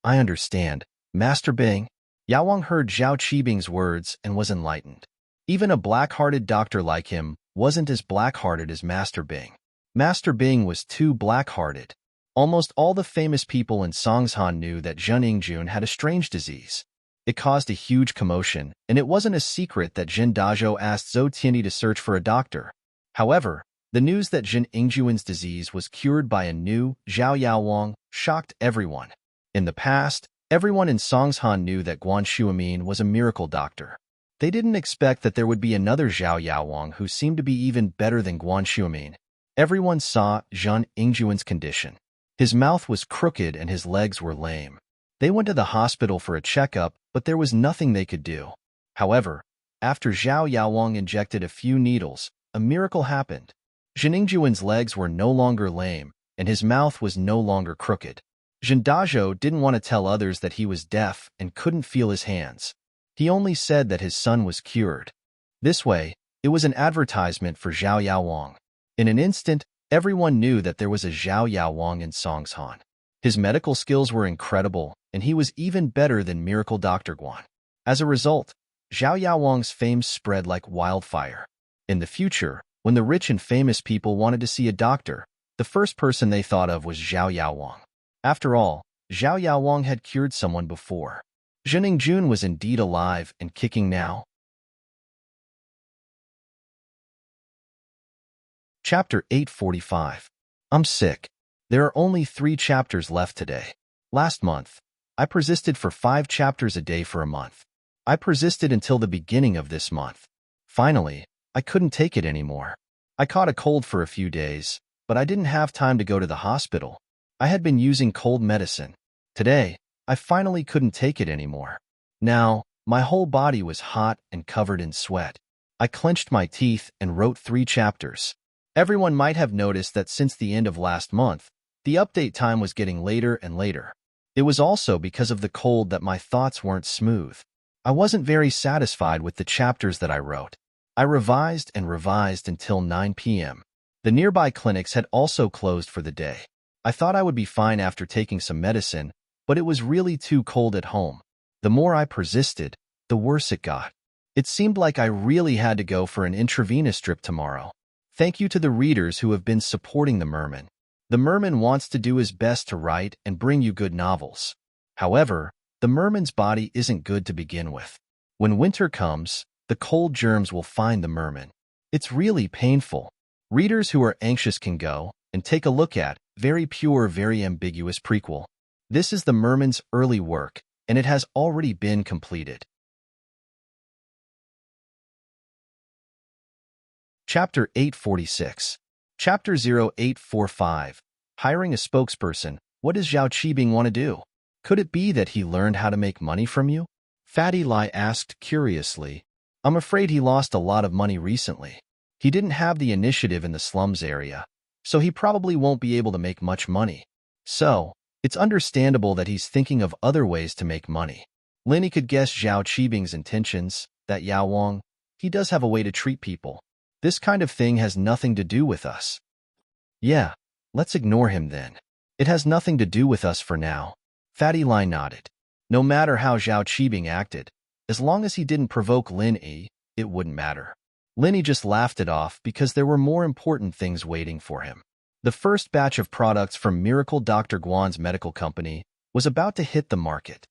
I understand, Master Bing. Yaowang heard Zhao Qibing's words and was enlightened. Even a black-hearted doctor like him wasn't as black-hearted as Master Bing. Master Bing was too black-hearted. Almost all the famous people in Songshan knew that Jiningjun had a strange disease. It caused a huge commotion, and it wasn't a secret that Jindajo asked Zhou Tianyi to search for a doctor. However, the news that Jiningjuan's disease was cured by a new Zhao Yaowang shocked everyone. In the past, everyone in Songshan knew that Guan Shuamin was a miracle doctor. They didn't expect that there would be another Zhao Yaowang who seemed to be even better than Guan Shuamin. Everyone saw Jiningjuan's condition. His mouth was crooked and his legs were lame. They went to the hospital for a checkup, but there was nothing they could do. However, after Zhao Yaowang injected a few needles, a miracle happened. Jiningjuan's legs were no longer lame, and his mouth was no longer crooked. Jindajo didn't want to tell others that he was deaf and couldn't feel his hands. He only said that his son was cured. This way, it was an advertisement for Zhao Yaowang. In an instant, everyone knew that there was a Zhao Yaowang in Songshan. His medical skills were incredible, and he was even better than Miracle Dr. Guan. As a result, Zhao Yaowang's fame spread like wildfire. In the future, when the rich and famous people wanted to see a doctor, the first person they thought of was Zhao Yaowang. After all, Zhao Yaowang had cured someone before. Jiningjun was indeed alive and kicking now. Chapter 845. I'm sick. There are only 3 chapters left today. Last month, I persisted for 5 chapters a day for a month. I persisted until the beginning of this month. Finally, I couldn't take it anymore. I caught a cold for a few days, but I didn't have time to go to the hospital. I had been using cold medicine. Today, I finally couldn't take it anymore. Now, my whole body was hot and covered in sweat. I clenched my teeth and wrote 3 chapters. Everyone might have noticed that since the end of last month, the update time was getting later and later. It was also because of the cold that my thoughts weren't smooth. I wasn't very satisfied with the chapters that I wrote. I revised and revised until 9 p.m. The nearby clinics had also closed for the day. I thought I would be fine after taking some medicine, but it was really too cold at home. The more I persisted, the worse it got. It seemed like I really had to go for an intravenous drip tomorrow. Thank you to the readers who have been supporting the Merman. The Merman wants to do his best to write and bring you good novels. However, the Merman's body isn't good to begin with. When winter comes, the cold germs will find the Merman. It's really painful. Readers who are anxious can go and take a look at Very Pure, Very Ambiguous Prequel. This is the Merman's early work, and it has already been completed. Chapter 846. Chapter 0845. Hiring a spokesperson. What does Zhao Qibing want to do? Could it be that he learned how to make money from you? Fatty Lai asked curiously. I'm afraid he lost a lot of money recently. He didn't have the initiative in the slums area, so he probably won't be able to make much money. So, It's understandable that he's thinking of other ways to make money. Linny could guess Zhao Qibing's intentions, that Yao Wang, he does have a way to treat people. This kind of thing has nothing to do with us. Yeah, let's ignore him then. It has nothing to do with us for now. Fatty Lai nodded. No matter how Zhao Qibing acted, as long as he didn't provoke Lin Yi, it wouldn't matter. Lin Yi just laughed it off because there were more important things waiting for him. The first batch of products from Miracle Dr. Guan's medical company was about to hit the market.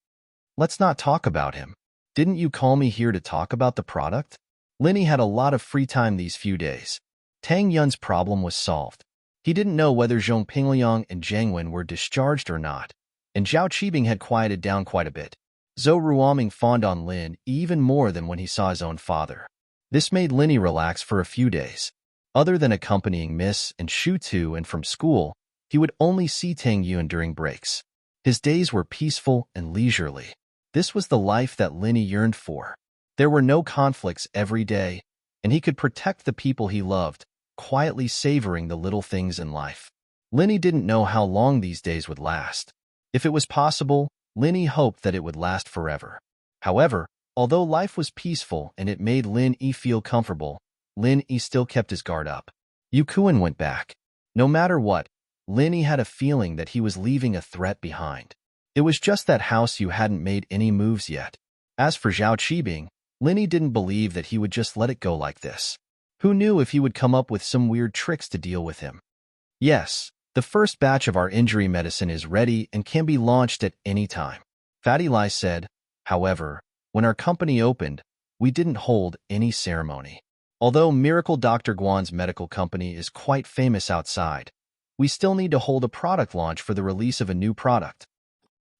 Let's not talk about him. Didn't you call me here to talk about the product? Lin Yi had a lot of free time these few days. Tang Yun's problem was solved. He didn't know whether Zhong Pingliang and Zhang Wen were discharged or not, and Zhao Qibing had quieted down quite a bit. Zhou Ruoming fawned on Lin even more than when he saw his own father. This made Lin Yi relax for a few days. Other than accompanying Miss and Shu to and from school, he would only see Tang Yun during breaks. His days were peaceful and leisurely. This was the life that Lin Yi yearned for. There were no conflicts every day, and he could protect the people he loved, quietly savoring the little things in life. Lin Yi didn't know how long these days would last. If it was possible, Lin Yi hoped that it would last forever. However, although life was peaceful and it made Lin Yi feel comfortable, Lin Yi still kept his guard up. Yu Kuan went back. No matter what, Lin Yi had a feeling that he was leaving a threat behind. It was just that House Yu hadn't made any moves yet. As for Zhao Qibing, Lin Yi didn't believe that he would just let it go like this. Who knew if he would come up with some weird tricks to deal with him? Yes, the first batch of our injury medicine is ready and can be launched at any time. Fatty Lai said. However, when our company opened, we didn't hold any ceremony. Although Miracle Dr. Guan's medical company is quite famous outside, we still need to hold a product launch for the release of a new product.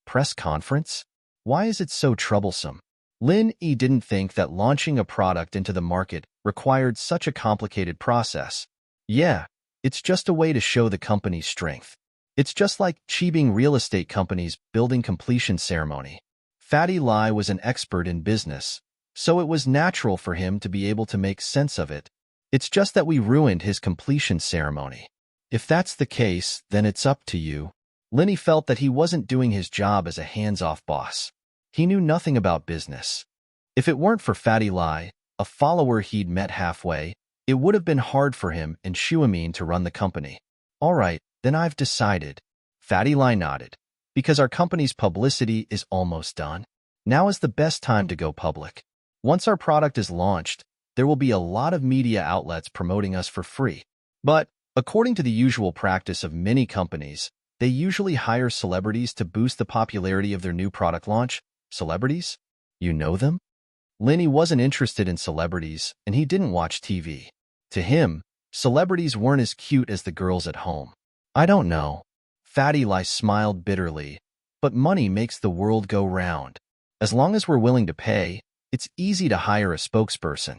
Press conference? Why is it so troublesome? Lin Yi didn't think that launching a product into the market required such a complicated process. Yeah, it's just a way to show the company's strength. It's just like Qibing real estate companies building completion ceremony. Fatty Lai was an expert in business, so it was natural for him to be able to make sense of it. It's just that we ruined his completion ceremony. If that's the case, then it's up to you. Lin Yi felt that he wasn't doing his job as a hands-off boss. He knew nothing about business. If it weren't for Fatty Lai, a follower he'd met halfway, it would have been hard for him and Shuamin to run the company. All right, then I've decided. Fatty Lai nodded. Because our company's publicity is almost done, now is the best time to go public. Once our product is launched, there will be a lot of media outlets promoting us for free. But, according to the usual practice of many companies, they usually hire celebrities to boost the popularity of their new product launch. Celebrities? You know them? Lin Yi wasn't interested in celebrities, and he didn't watch TV. To him, celebrities weren't as cute as the girls at home. I don't know. Fatty Lai smiled bitterly, but money makes the world go round. As long as we're willing to pay, it's easy to hire a spokesperson.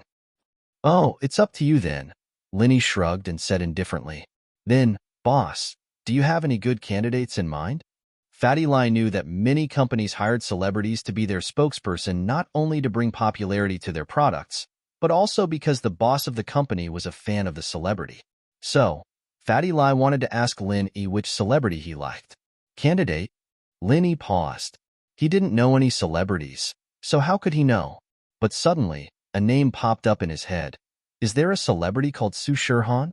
Oh, it's up to you then. Lin Yi shrugged and said indifferently. Then, boss, do you have any good candidates in mind? Fatty Lai knew that many companies hired celebrities to be their spokesperson not only to bring popularity to their products, but also because the boss of the company was a fan of the celebrity. So, Fatty Lai wanted to ask Lin Yi which celebrity he liked. Candidate? Lin Yi paused. He didn't know any celebrities, so how could he know? But suddenly, a name popped up in his head. Is there a celebrity called Su Shirhan?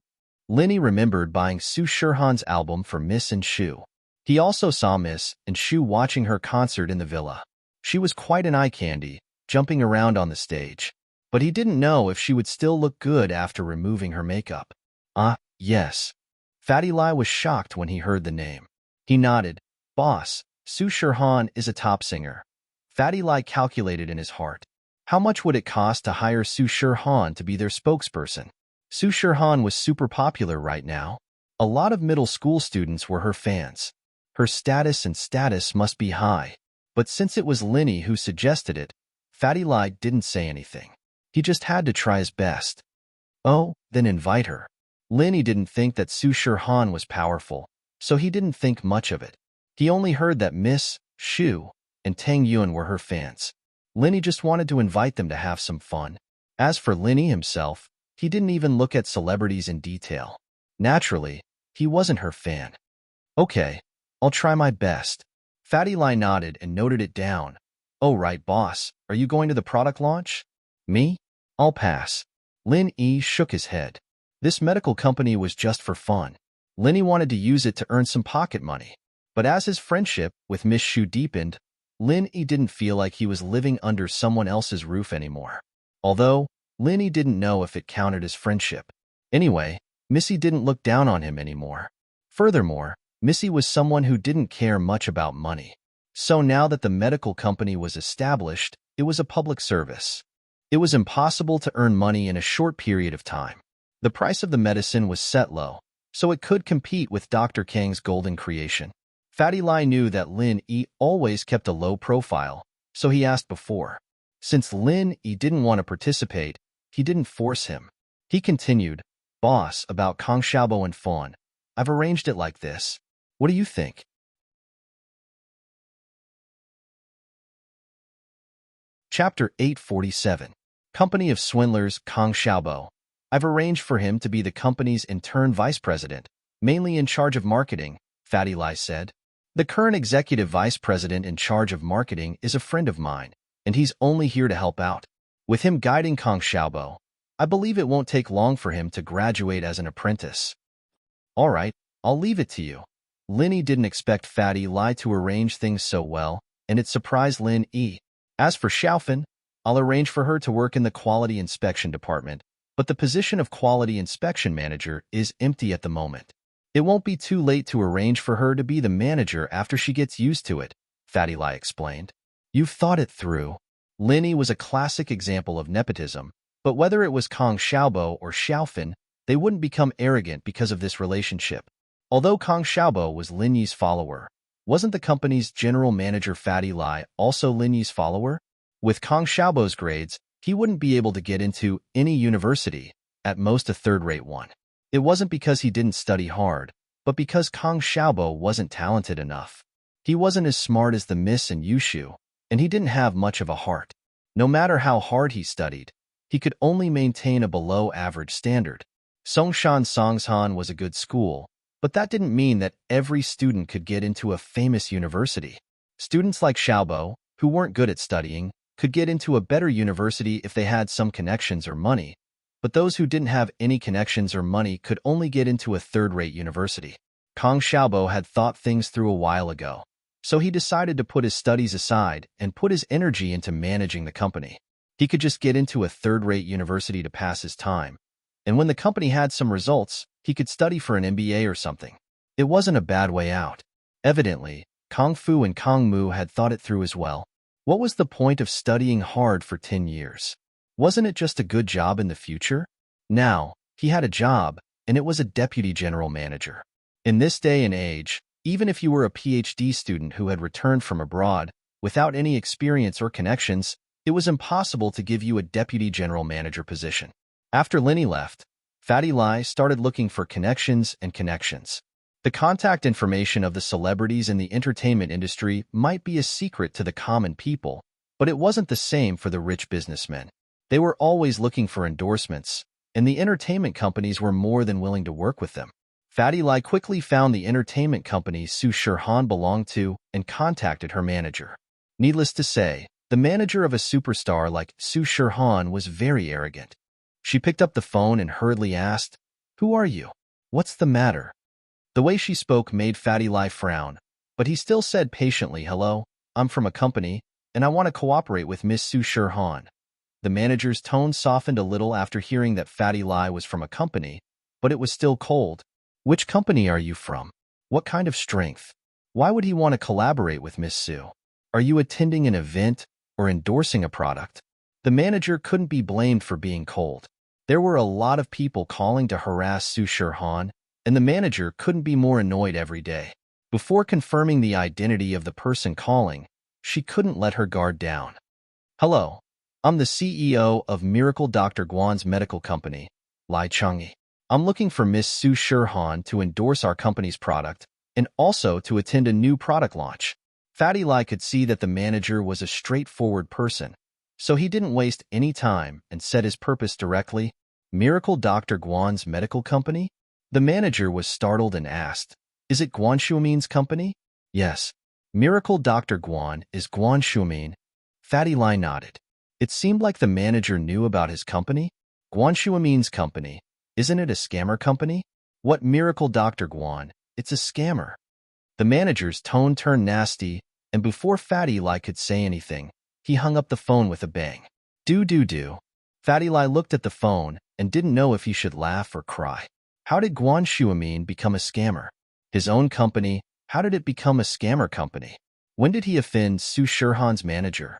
Lin Yi remembered buying Su Shirhan's album for Miss and Shu. He also saw Miss and Shu watching her concert in the villa. She was quite an eye candy, jumping around on the stage. But he didn't know if she would still look good after removing her makeup. Yes. Fatty Lai was shocked when he heard the name. He nodded. Boss, Su Shirhan is a top singer. Fatty Lai calculated in his heart. How much would it cost to hire Su Shirhan to be their spokesperson? Su Shirhan was super popular right now. A lot of middle school students were her fans. Her status must be high. But since it was Lin Yi who suggested it, Fatty Lai didn't say anything. He just had to try his best. Oh, then invite her. Lin Yi didn't think that Su Shirhan was powerful, so he didn't think much of it. He only heard that Miss, Shu, and Tang Yun were her fans. Lin Yi just wanted to invite them to have some fun. As for Lin Yi himself, he didn't even look at celebrities in detail. Naturally, he wasn't her fan. Okay, I'll try my best. Fatty Lai nodded and noted it down. Oh right, boss. Are you going to the product launch? Me? I'll pass. Lin Yi shook his head. This medical company was just for fun. Linny wanted to use it to earn some pocket money. But as his friendship with Miss Shu deepened, Lin Yi didn't feel like he was living under someone else's roof anymore. Although, Lin Yi didn't know if it counted as friendship. Anyway, Missy didn't look down on him anymore. Furthermore, Missy was someone who didn't care much about money. So now that the medical company was established, it was a public service. It was impossible to earn money in a short period of time. The price of the medicine was set low, so it could compete with Dr. Kang's golden creation. Fatty Lai knew that Lin Yi always kept a low profile, so he asked before. Since Lin Yi didn't want to participate, he didn't force him. He continued, Boss, about Kong Xiaobo and Fawn. I've arranged it like this. What do you think? Chapter 847. Company of Swindlers Kong Xiaobo. I've arranged for him to be the company's intern vice president, mainly in charge of marketing, Fatty Lai said. The current executive vice president in charge of marketing is a friend of mine, and he's only here to help out. With him guiding Kong Xiaobo, I believe it won't take long for him to graduate as an apprentice. All right, I'll leave it to you. Lin Yi didn't expect Fatty Lai to arrange things so well, and it surprised Lin Yi. As for Xiaofan, I'll arrange for her to work in the quality inspection department, but the position of quality inspection manager is empty at the moment. It won't be too late to arrange for her to be the manager after she gets used to it, Fatty Lai explained. You've thought it through. Lin Yi was a classic example of nepotism, but whether it was Kong Xiaobo or Xiaofan, they wouldn't become arrogant because of this relationship. Although Kong Xiaobo was Lin Yi's follower, wasn't the company's general manager Fatty Lai also Lin Yi's follower? With Kong Xiaobo's grades, he wouldn't be able to get into any university, at most a third-rate one. It wasn't because he didn't study hard, but because Kong Xiaobo wasn't talented enough. He wasn't as smart as the Miss and Yushu, and he didn't have much of a heart. No matter how hard he studied, he could only maintain a below-average standard. Songshan Songshan was a good school, but that didn't mean that every student could get into a famous university. Students like Xiaobo, who weren't good at studying, could get into a better university if they had some connections or money, but those who didn't have any connections or money could only get into a third-rate university. Kong Xiaobo had thought things through a while ago, so he decided to put his studies aside and put his energy into managing the company. He could just get into a third-rate university to pass his time, and when the company had some results, he could study for an MBA or something. It wasn't a bad way out. Evidently, Kong Fu and Kong Mu had thought it through as well. What was the point of studying hard for 10 years? Wasn't it just a good job in the future? Now, he had a job, and it was a deputy general manager. In this day and age, even if you were a PhD student who had returned from abroad, without any experience or connections, it was impossible to give you a deputy general manager position. After Linny left, Fatty Lai started looking for connections and connections. The contact information of the celebrities in the entertainment industry might be a secret to the common people, but it wasn't the same for the rich businessmen. They were always looking for endorsements, and the entertainment companies were more than willing to work with them. Fatty Lai quickly found the entertainment company Su Shirhan belonged to and contacted her manager. Needless to say, the manager of a superstar like Su Shirhan was very arrogant. She picked up the phone and hurriedly asked, "Who are you? What's the matter?" The way she spoke made Fatty Lai frown, but he still said patiently, "Hello, I'm from a company, and I want to cooperate with Miss Su Shirhan." The manager's tone softened a little after hearing that Fatty Lai was from a company, but it was still cold. "Which company are you from? What kind of strength? Why would he want to collaborate with Miss Su? Are you attending an event or endorsing a product?" The manager couldn't be blamed for being cold. There were a lot of people calling to harass Su Shirhan, and the manager couldn't be more annoyed every day. Before confirming the identity of the person calling, she couldn't let her guard down. "Hello, I'm the CEO of Miracle Dr. Guan's medical company, Lai Changyi. I'm looking for Miss Su Shirhan to endorse our company's product and also to attend a new product launch." Fatty Lai could see that the manager was a straightforward person, so he didn't waste any time and said his purpose directly. "Miracle Dr. Guan's medical company?" The manager was startled and asked, "Is it Guan Xuemin's company?" Yes. Miracle Dr. Guan is Guan Shuamin. Fatty Lai nodded. It seemed like the manager knew about his company. Guan Shuamin's company. Isn't it a scammer company? What Miracle Dr. Guan? It's a scammer. The manager's tone turned nasty, and before Fatty Lai could say anything, he hung up the phone with a bang. Do. Fatty Lai looked at the phone and didn't know if he should laugh or cry. How did Guan Shuamin become a scammer? His own company, how did it become a scammer company? When did he offend Su Shirhan's manager?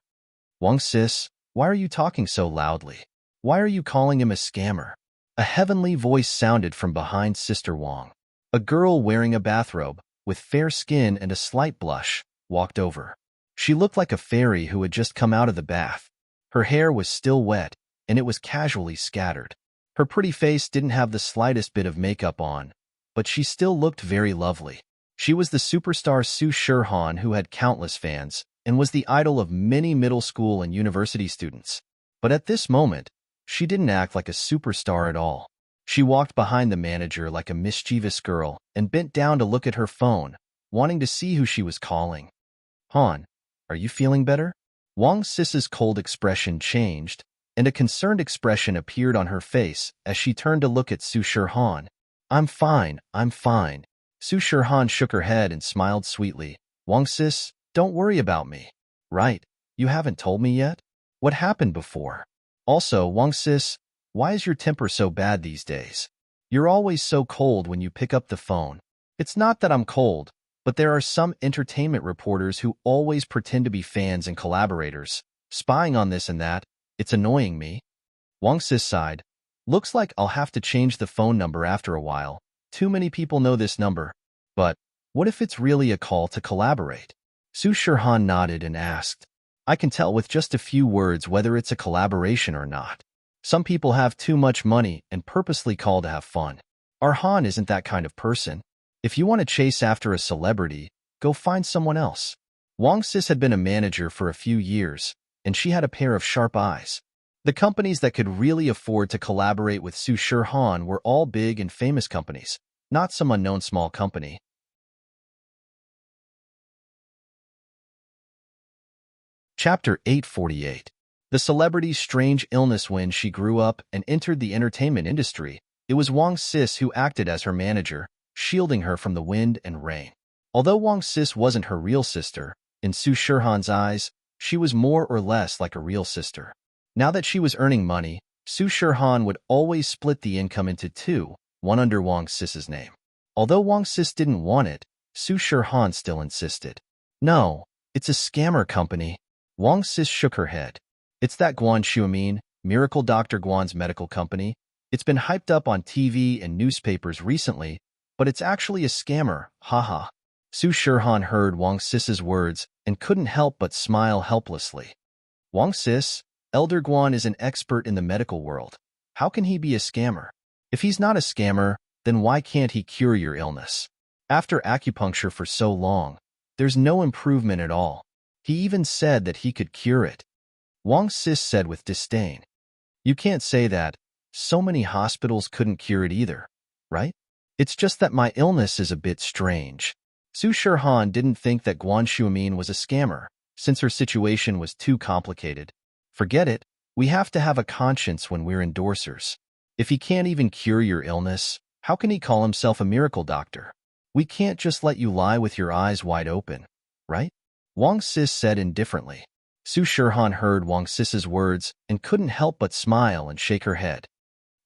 Wang Sis, why are you talking so loudly? Why are you calling him a scammer? A heavenly voice sounded from behind Sister Wang. A girl wearing a bathrobe, with fair skin and a slight blush, walked over. She looked like a fairy who had just come out of the bath. Her hair was still wet, and it was casually scattered. Her pretty face didn't have the slightest bit of makeup on, but she still looked very lovely. She was the superstar Su Shirhan who had countless fans, and was the idol of many middle school and university students. But at this moment, she didn't act like a superstar at all. She walked behind the manager like a mischievous girl and bent down to look at her phone, wanting to see who she was calling. Han, are you feeling better? Wang Sis's cold expression changed, and a concerned expression appeared on her face as she turned to look at Su Shirhan. I'm fine. Su Shirhan shook her head and smiled sweetly. Wang Sis, don't worry about me. Right, you haven't told me yet? What happened before? Also, Wang Sis, why is your temper so bad these days? You're always so cold when you pick up the phone. It's not that I'm cold, but there are some entertainment reporters who always pretend to be fans and collaborators, spying on this and that. It's annoying me. Wang Sis sighed. Looks like I'll have to change the phone number after a while. Too many people know this number. But what if it's really a call to collaborate? Su Shirhan nodded and asked. I can tell with just a few words whether it's a collaboration or not. Some people have too much money and purposely call to have fun. Our Han isn't that kind of person. If you want to chase after a celebrity, go find someone else. Wang Sis had been a manager for a few years, and she had a pair of sharp eyes. The companies that could really afford to collaborate with Su Shirhan were all big and famous companies, not some unknown small company. Chapter 848. The celebrity's strange illness. When she grew up and entered the entertainment industry, it was Wang Sis who acted as her manager, shielding her from the wind and rain. Although Wang Sis wasn't her real sister, in Su Shirhan's eyes, she was more or less like a real sister. Now that she was earning money, Su Shirhan would always split the income into two, one under Wang Sis's name. Although Wang Sis didn't want it, Su Shirhan still insisted. No, it's a scammer company. Wang Sis shook her head. It's that Guan Shuamin, Miracle Dr. Guan's medical company. It's been hyped up on TV and newspapers recently, but it's actually a scammer, haha. Su Shirhan heard Wang Sis's words and couldn't help but smile helplessly. Wang Sis, Elder Guan is an expert in the medical world. How can he be a scammer? If he's not a scammer, then why can't he cure your illness? After acupuncture for so long, there's no improvement at all. He even said that he could cure it. Wang Sis said with disdain. You can't say that. So many hospitals couldn't cure it either, right? It's just that my illness is a bit strange. Su Shirhan didn't think that Guan Shuamin was a scammer, since her situation was too complicated. Forget it, we have to have a conscience when we're endorsers. If he can't even cure your illness, how can he call himself a miracle doctor? We can't just let you lie with your eyes wide open, right? Wang Sis said indifferently. Su Shirhan heard Wang Sis's words and couldn't help but smile and shake her head.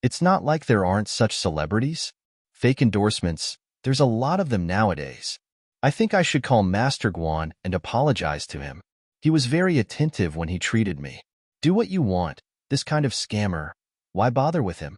It's not like there aren't such celebrities. Fake endorsements, there's a lot of them nowadays. I think I should call Master Guan and apologize to him. He was very attentive when he treated me. Do what you want, this kind of scammer. Why bother with him?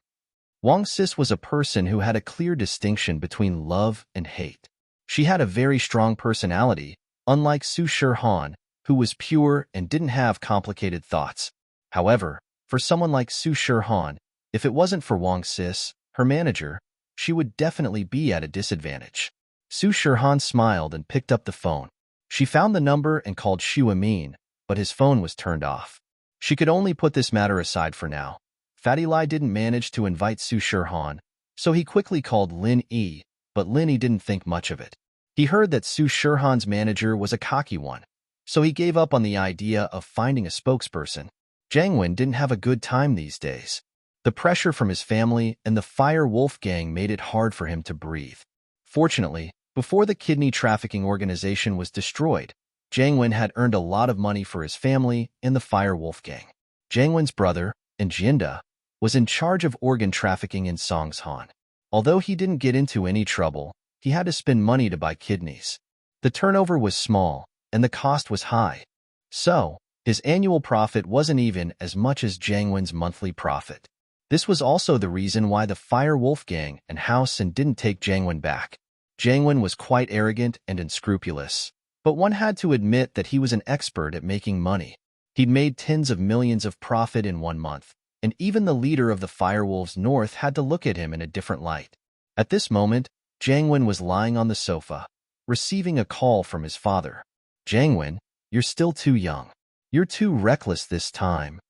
Wang Sis was a person who had a clear distinction between love and hate. She had a very strong personality, unlike Su Shirhan, who was pure and didn't have complicated thoughts. However, for someone like Su Shirhan, if it wasn't for Wang Sis, her manager, she would definitely be at a disadvantage. Su Shirhan smiled and picked up the phone. She found the number and called Xu Amin, but his phone was turned off. She could only put this matter aside for now. Fatty Lai didn't manage to invite Su Shirhan, so he quickly called Lin Yi, but Lin Yi didn't think much of it. He heard that Su Shirhan's manager was a cocky one, so he gave up on the idea of finding a spokesperson. Jiang Wen didn't have a good time these days. The pressure from his family and the Fire Wolf gang made it hard for him to breathe. Fortunately, before the kidney trafficking organization was destroyed, Jiang Wen had earned a lot of money for his family in the Fire Wolf gang. Jiang Wen's brother, Jianda, was in charge of organ trafficking in Songshan. Although he didn't get into any trouble, he had to spend money to buy kidneys. The turnover was small, and the cost was high. So, his annual profit wasn't even as much as Jiang Wen's monthly profit. This was also the reason why the Fire Wolf gang and House and didn't take Jiang Wen back. Jiang Wen was quite arrogant and unscrupulous, but one had to admit that he was an expert at making money. He'd made tens of millions of profit in 1 month, and even the leader of the Firewolves North had to look at him in a different light. At this moment, Jiang Wen was lying on the sofa, receiving a call from his father. Jiang Wen, you're still too young. You're too reckless this time.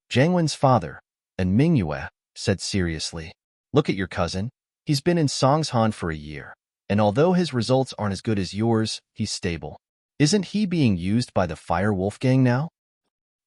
Jiang Wen's father, and Mingyue, said seriously, look at your cousin. He's been in Songshan for a year, and although his results aren't as good as yours, he's stable. Isn't he being used by the Fire Wolf gang now?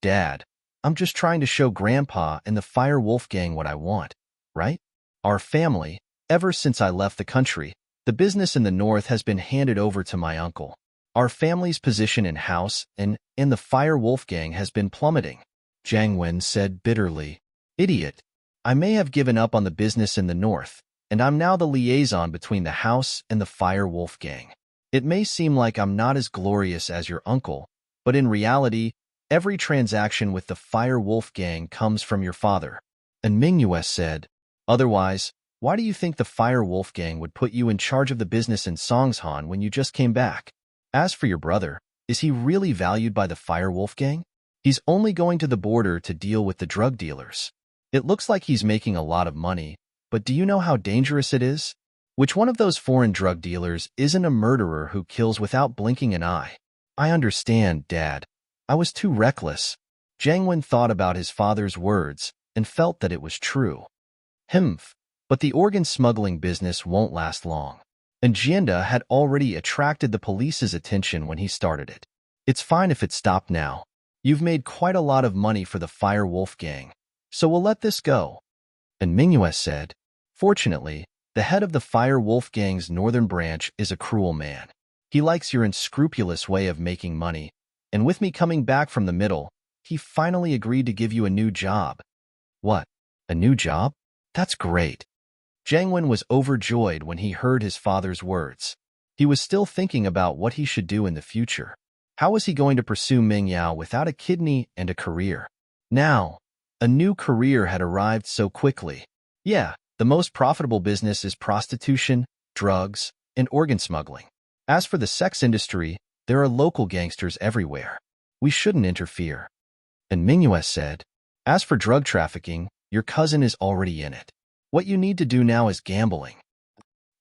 Dad, I'm just trying to show Grandpa and the Fire Wolf gang what I want, right? Our family, ever since I left the country, the business in the north has been handed over to my uncle. Our family's position in House and in the Fire Wolf gang has been plummeting. Jiang Wen said bitterly, Idiot. I may have given up on the business in the north, and I'm now the liaison between the House and the Fire Wolf gang. It may seem like I'm not as glorious as your uncle, but in reality, every transaction with the Fire Wolf gang comes from your father. And Mingyue said, Otherwise, why do you think the Fire Wolf gang would put you in charge of the business in Songshan when you just came back? As for your brother, is he really valued by the Fire Wolf gang? He's only going to the border to deal with the drug dealers. It looks like he's making a lot of money, but do you know how dangerous it is? Which one of those foreign drug dealers isn't a murderer who kills without blinking an eye? I understand, Dad. I was too reckless. Jiang Wen thought about his father's words and felt that it was true. But the organ smuggling business won't last long. And Jianda had already attracted the police's attention when he started it. It's fine if it stopped now. You've made quite a lot of money for the Fire Wolf gang, so we'll let this go. And Mingyue said, Fortunately, the head of the Fire Wolf gang's northern branch is a cruel man. He likes your unscrupulous way of making money, and with me coming back from the middle, he finally agreed to give you a new job. What? A new job? That's great. Jiang Wen was overjoyed when he heard his father's words. He was still thinking about what he should do in the future. How was he going to pursue Ming Yao without a kidney and a career? Now, a new career had arrived so quickly. Yeah, the most profitable business is prostitution, drugs, and organ smuggling. As for the sex industry, there are local gangsters everywhere. We shouldn't interfere. And Mingyue said, As for drug trafficking, your cousin is already in it. What you need to do now is gambling.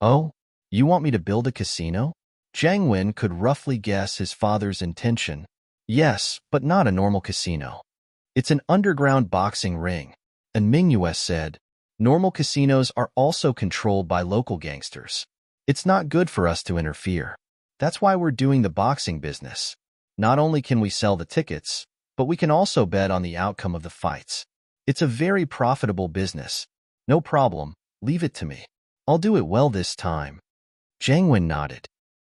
Oh, you want me to build a casino? Jiang Wen could roughly guess his father's intention. Yes, but not a normal casino. It's an underground boxing ring. And Mingyue said, Normal casinos are also controlled by local gangsters. It's not good for us to interfere. That's why we're doing the boxing business. Not only can we sell the tickets, but we can also bet on the outcome of the fights. It's a very profitable business. No problem, leave it to me. I'll do it well this time. Jiang Wen nodded.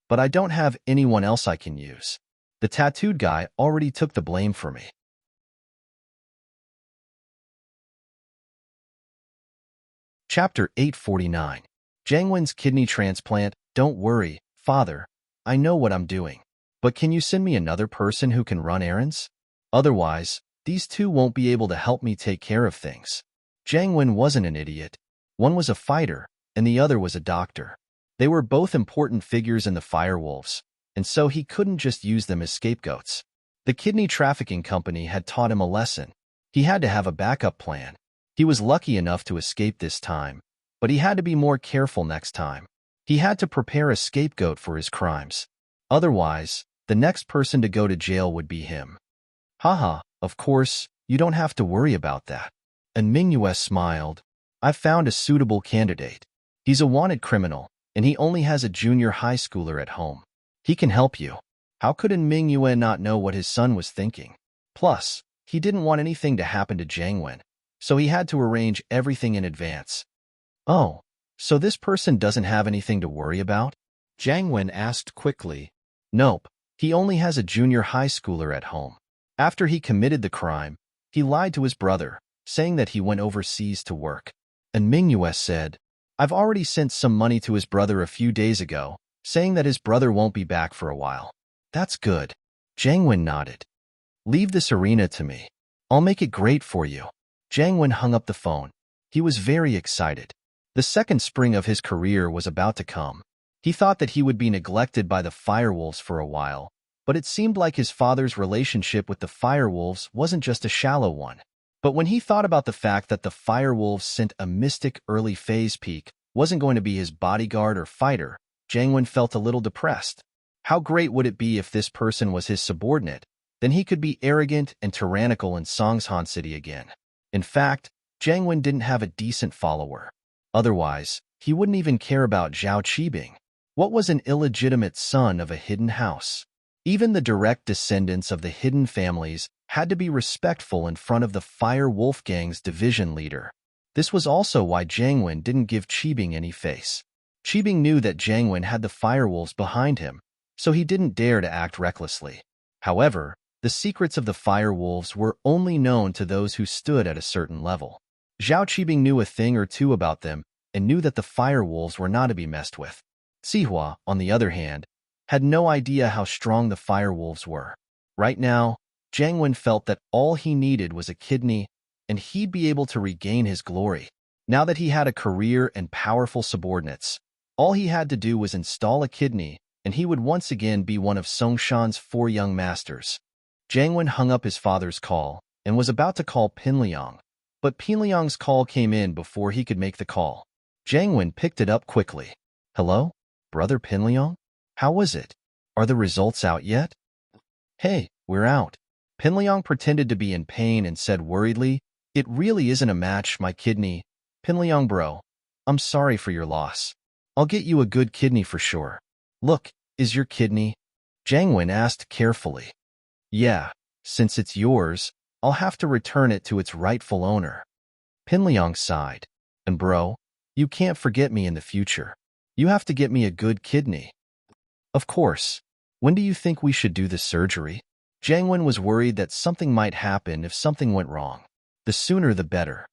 But I don't have anyone else I can use. The tattooed guy already took the blame for me. Chapter 849. Jiang Wen's kidney transplant. Don't worry, father. I know what I'm doing. But can you send me another person who can run errands? Otherwise, these two won't be able to help me take care of things. Jiang Wen wasn't an idiot. One was a fighter, and the other was a doctor. They were both important figures in the Firewolves, and so he couldn't just use them as scapegoats. The kidney trafficking company had taught him a lesson. He had to have a backup plan. He was lucky enough to escape this time, but he had to be more careful next time. He had to prepare a scapegoat for his crimes. Otherwise, the next person to go to jail would be him. Haha, of course, you don't have to worry about that. And Mingyue smiled. I've found a suitable candidate. He's a wanted criminal, and he only has a junior high schooler at home. He can help you. How could Ming Yue not know what his son was thinking? Plus, he didn't want anything to happen to Jiang Wen, so he had to arrange everything in advance. Oh, so this person doesn't have anything to worry about? Jiang Wen asked quickly. Nope, he only has a junior high schooler at home. After he committed the crime, he lied to his brother, saying that he went overseas to work. And Ming Yue said, I've already sent some money to his brother a few days ago, saying that his brother won't be back for a while. That's good. Jiang Wen nodded. Leave this arena to me. I'll make it great for you. Jiang Wen hung up the phone. He was very excited. The second spring of his career was about to come. He thought that he would be neglected by the firewolves for a while, but it seemed like his father's relationship with the firewolves wasn't just a shallow one. But when he thought about the fact that the firewolves sent a mystic early phase peak wasn't going to be his bodyguard or fighter, Jiang Wen felt a little depressed. How great would it be if this person was his subordinate? Then he could be arrogant and tyrannical in Songshan City again. In fact, Jiang Wen didn't have a decent follower. Otherwise, he wouldn't even care about Zhao Qibing. What was an illegitimate son of a hidden house? Even the direct descendants of the hidden families had to be respectful in front of the Fire Wolf Gang's division leader. This was also why Jiang Wen didn't give Qibing any face. Qibing knew that Jiang Wen had the firewolves behind him, so he didn't dare to act recklessly. However, the secrets of the firewolves were only known to those who stood at a certain level. Zhao Qibing knew a thing or two about them and knew that the firewolves were not to be messed with. Sihua, on the other hand, had no idea how strong the firewolves were. Right now, Jiang Wen felt that all he needed was a kidney, and he'd be able to regain his glory. Now that he had a career and powerful subordinates, all he had to do was install a kidney, and he would once again be one of Songshan's 4 young masters. Jiang Wen hung up his father's call and was about to call Pinliang, but Pinliang's call came in before he could make the call. Jiang Wen picked it up quickly. Hello, brother Pinliang? How was it? Are the results out yet? Hey, we're out. Pinliang pretended to be in pain and said worriedly, It really isn't a match, my kidney. Pinliang bro, I'm sorry for your loss. I'll get you a good kidney for sure. Look, is your kidney? Jiang Wen asked carefully. Yeah, since it's yours, I'll have to return it to its rightful owner. Pinliang sighed. And bro, you can't forget me in the future. You have to get me a good kidney. Of course. When do you think we should do the surgery? Jiang Wen was worried that something might happen if something went wrong. The sooner the better.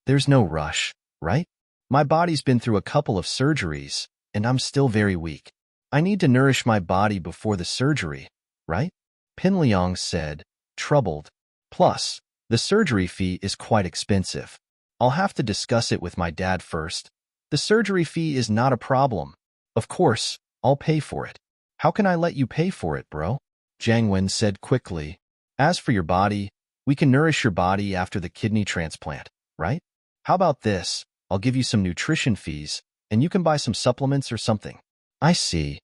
There's no rush, right? My body's been through a couple of surgeries, and I'm still very weak. I need to nourish my body before the surgery, right? Pinliang said, troubled. Plus, the surgery fee is quite expensive. I'll have to discuss it with my dad first. The surgery fee is not a problem. Of course, I'll pay for it. How can I let you pay for it, bro? Jiang Wen said quickly. As for your body, we can nourish your body after the kidney transplant, right? How about this? I'll give you some nutrition fees, and you can buy some supplements or something. I see.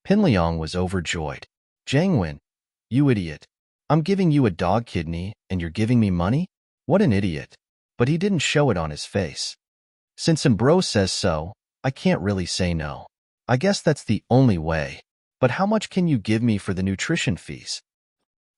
Pinliang was overjoyed. Jiang Wen, you idiot. I'm giving you a dog kidney, and you're giving me money? What an idiot. But he didn't show it on his face. Since Bro says so, I can't really say no. I guess that's the only way. But how much can you give me for the nutrition fees?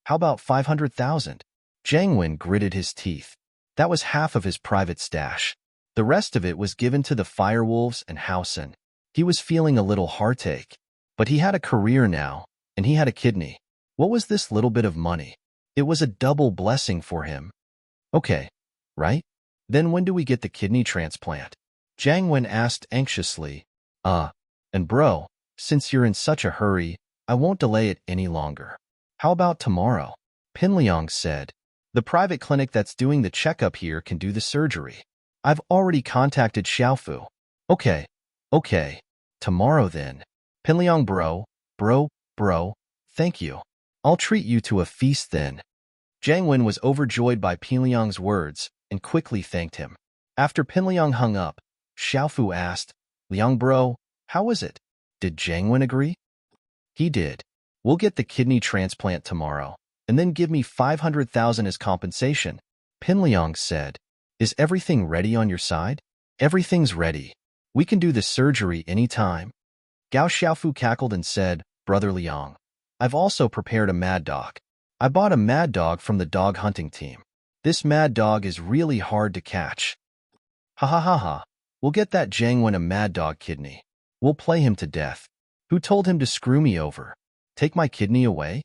How about 500,000? Jiang Wen gritted his teeth. That was half of his private stash. The rest of it was given to the firewolves and Housen. He was feeling a little heartache. But he had a career now, and he had a kidney. What was this little bit of money? It was a double blessing for him. Okay, right? Then when do we get the kidney transplant? Jiang Wen asked anxiously. And bro, since you're in such a hurry, I won't delay it any longer. How about tomorrow? Pinliang said. The private clinic that's doing the checkup here can do the surgery. I've already contacted Xiaofu. Okay. Tomorrow then. Pinliang bro, thank you. I'll treat you to a feast then. Jiang Wen was overjoyed by Pinliang's words and quickly thanked him. After Pinliang hung up, Xiaofu asked, Liang bro, how was it? Did Jiang Wen agree? He did. We'll get the kidney transplant tomorrow, and then give me 500,000 as compensation. Pinliang said, Is everything ready on your side? Everything's ready. We can do the surgery anytime. Gao Xiaofu cackled and said, Brother Liang, I've also prepared a mad dog. I bought a mad dog from the dog hunting team. This mad dog is really hard to catch. Ha ha ha ha. We'll get that Jiangwen a mad dog kidney. We'll play him to death. Who told him to screw me over? Take my kidney away?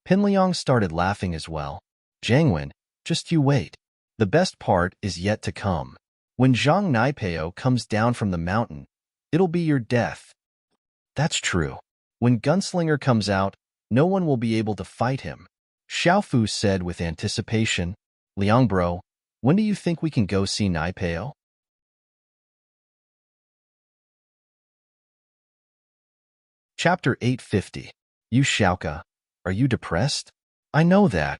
Pinliang started laughing as well. Jiangwen, just you wait. The best part is yet to come. When Zhang Naipeo comes down from the mountain, it'll be your death. That's true. When Gunslinger comes out, no one will be able to fight him. Xiaofu said with anticipation. Liang bro, when do you think we can go see Naipeo? Chapter 850. You Xiaoka, are you depressed? I know that.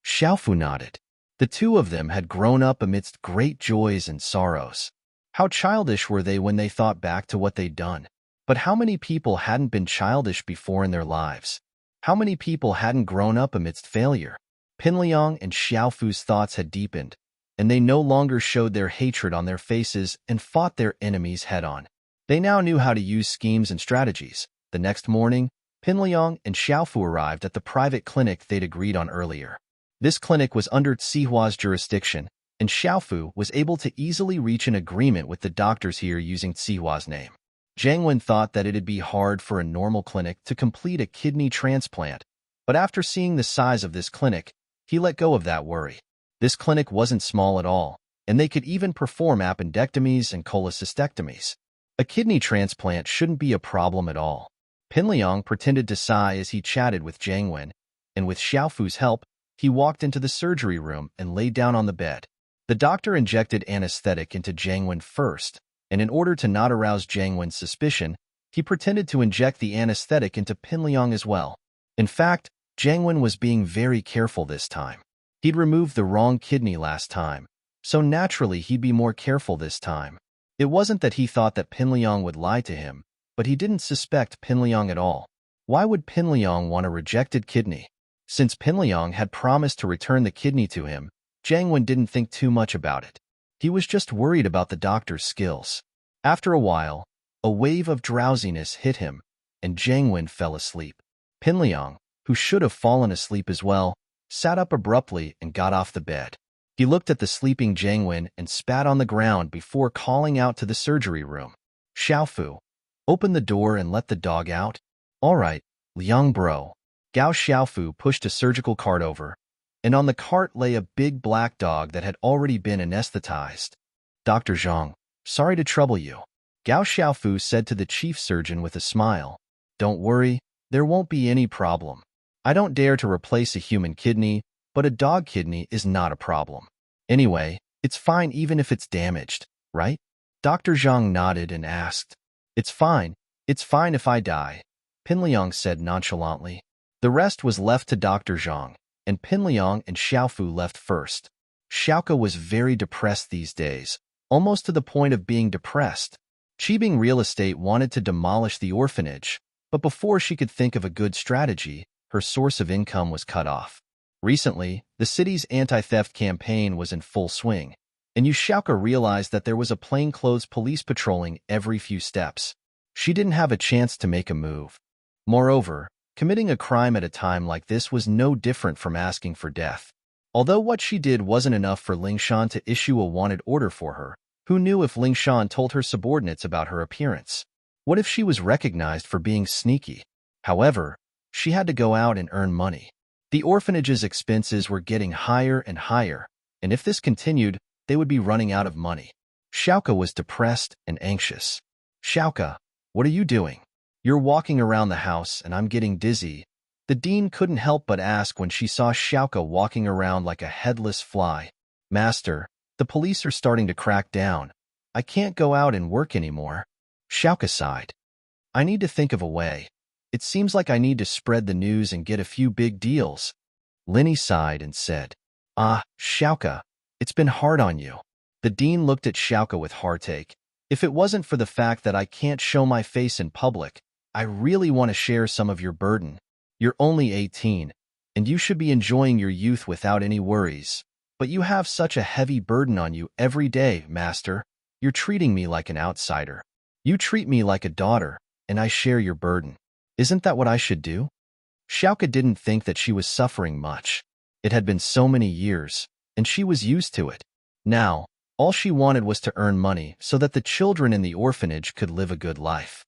Xiaofu nodded. The two of them had grown up amidst great joys and sorrows. How childish were they when they thought back to what they'd done? But how many people hadn't been childish before in their lives? How many people hadn't grown up amidst failure? Pinliang and Xiaofu's thoughts had deepened, and they no longer showed their hatred on their faces and fought their enemies head-on. They now knew how to use schemes and strategies. The next morning, Pinliang and Xiaofu arrived at the private clinic they'd agreed on earlier. This clinic was under Tsihua's jurisdiction, and Xiaofu was able to easily reach an agreement with the doctors here using Tsihua's name. Jiangwen thought that it'd be hard for a normal clinic to complete a kidney transplant, but after seeing the size of this clinic, he let go of that worry. This clinic wasn't small at all, and they could even perform appendectomies and cholecystectomies. A kidney transplant shouldn't be a problem at all. Pinliang pretended to sigh as he chatted with Jiangwen, and with Xiaofu's help, he walked into the surgery room and lay down on the bed. The doctor injected anesthetic into Jiangwen first, and in order to not arouse Jiangwen's suspicion, he pretended to inject the anesthetic into Pinliang as well. In fact, Jiangwen was being very careful this time. He'd removed the wrong kidney last time, so naturally he'd be more careful this time. It wasn't that he thought that Pinliang would lie to him, but he didn't suspect Pinliang at all. Why would Pinliang want a rejected kidney? Since Pinliang had promised to return the kidney to him, Jiangwen didn't think too much about it. He was just worried about the doctor's skills. After a while, a wave of drowsiness hit him, and Jiangwen fell asleep. Pinliang, who should have fallen asleep as well, sat up abruptly and got off the bed. He looked at the sleeping Jiangwen and spat on the ground before calling out to the surgery room. Xiaofu, open the door and let the dog out. All right, Liang bro. Gao Xiaofu pushed a surgical cart over, and on the cart lay a big black dog that had already been anesthetized. Dr. Zhang, sorry to trouble you. Gao Xiaofu said to the chief surgeon with a smile. Don't worry, there won't be any problem. I don't dare to replace a human kidney, but a dog kidney is not a problem. Anyway, it's fine even if it's damaged, right? Dr. Zhang nodded and asked. It's fine if I die, Pinliang said nonchalantly. The rest was left to Dr. Zhang, and Pinliang and Xiaofu left first. Xiaoka was very depressed these days, almost to the point of being depressed. Qibing Real Estate wanted to demolish the orphanage, but before she could think of a good strategy, her source of income was cut off. Recently, the city's anti-theft campaign was in full swing, and Xiaoka realized that there was a plainclothes police patrolling every few steps. She didn't have a chance to make a move. Moreover, committing a crime at a time like this was no different from asking for death. Although what she did wasn't enough for Lingshan to issue a wanted order for her, who knew if Lingshan told her subordinates about her appearance? What if she was recognized for being sneaky? However, she had to go out and earn money. The orphanage's expenses were getting higher and higher, and if this continued, they would be running out of money. Xiaoka was depressed and anxious. Xiaoka, what are you doing? You're walking around the house and I'm getting dizzy. The dean couldn't help but ask when she saw Xiaoka walking around like a headless fly. Master, the police are starting to crack down. I can't go out and work anymore. Xiaoka sighed. I need to think of a way. It seems like I need to spread the news and get a few big deals. Linny sighed and said, Xiaoka, it's been hard on you. The dean looked at Xiaoka with heartache. If it wasn't for the fact that I can't show my face in public, I really want to share some of your burden. You're only 18, and you should be enjoying your youth without any worries. But you have such a heavy burden on you every day, master. You're treating me like an outsider. You treat me like a daughter, and I share your burden. Isn't that what I should do? Xiaoka didn't think that she was suffering much. It had been so many years, and she was used to it. Now, all she wanted was to earn money so that the children in the orphanage could live a good life.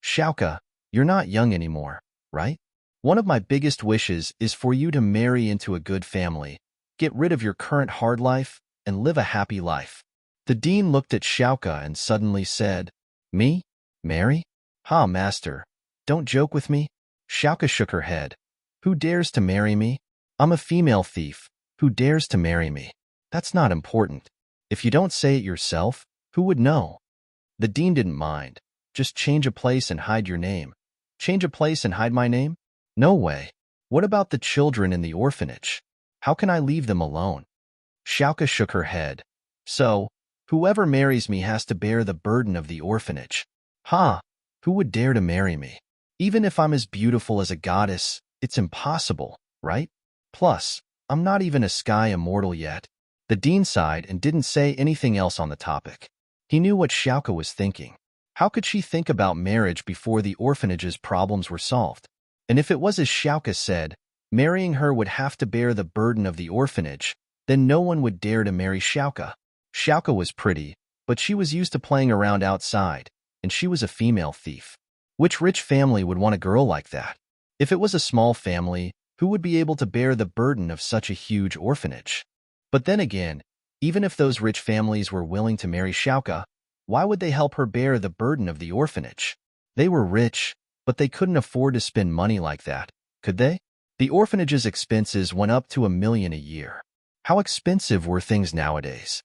Xiaoka, you're not young anymore, right? One of my biggest wishes is for you to marry into a good family, get rid of your current hard life, and live a happy life. The dean looked at Xiaoka and suddenly said, Me? Marry? Ha, master. Don't joke with me. Xiaoka shook her head. Who dares to marry me? I'm a female thief. Who dares to marry me? That's not important. If you don't say it yourself, who would know? The dean didn't mind. Just change a place and hide your name. Change a place and hide my name? No way. What about the children in the orphanage? How can I leave them alone? Xiaoka shook her head. So, whoever marries me has to bear the burden of the orphanage. Ha! Who would dare to marry me? Even if I'm as beautiful as a goddess, it's impossible, right? Plus, I'm not even a sky immortal yet. The dean sighed and didn't say anything else on the topic. He knew what Xiaoka was thinking. How could she think about marriage before the orphanage's problems were solved? And if it was as Xiaoka said, marrying her would have to bear the burden of the orphanage, then no one would dare to marry Xiaoka. Xiaoka was pretty, but she was used to playing around outside, and she was a female thief. Which rich family would want a girl like that? If it was a small family, who would be able to bear the burden of such a huge orphanage? But then again, even if those rich families were willing to marry Xiaoka, why would they help her bear the burden of the orphanage? They were rich, but they couldn't afford to spend money like that, could they? The orphanage's expenses went up to $1 million a year. How expensive were things nowadays?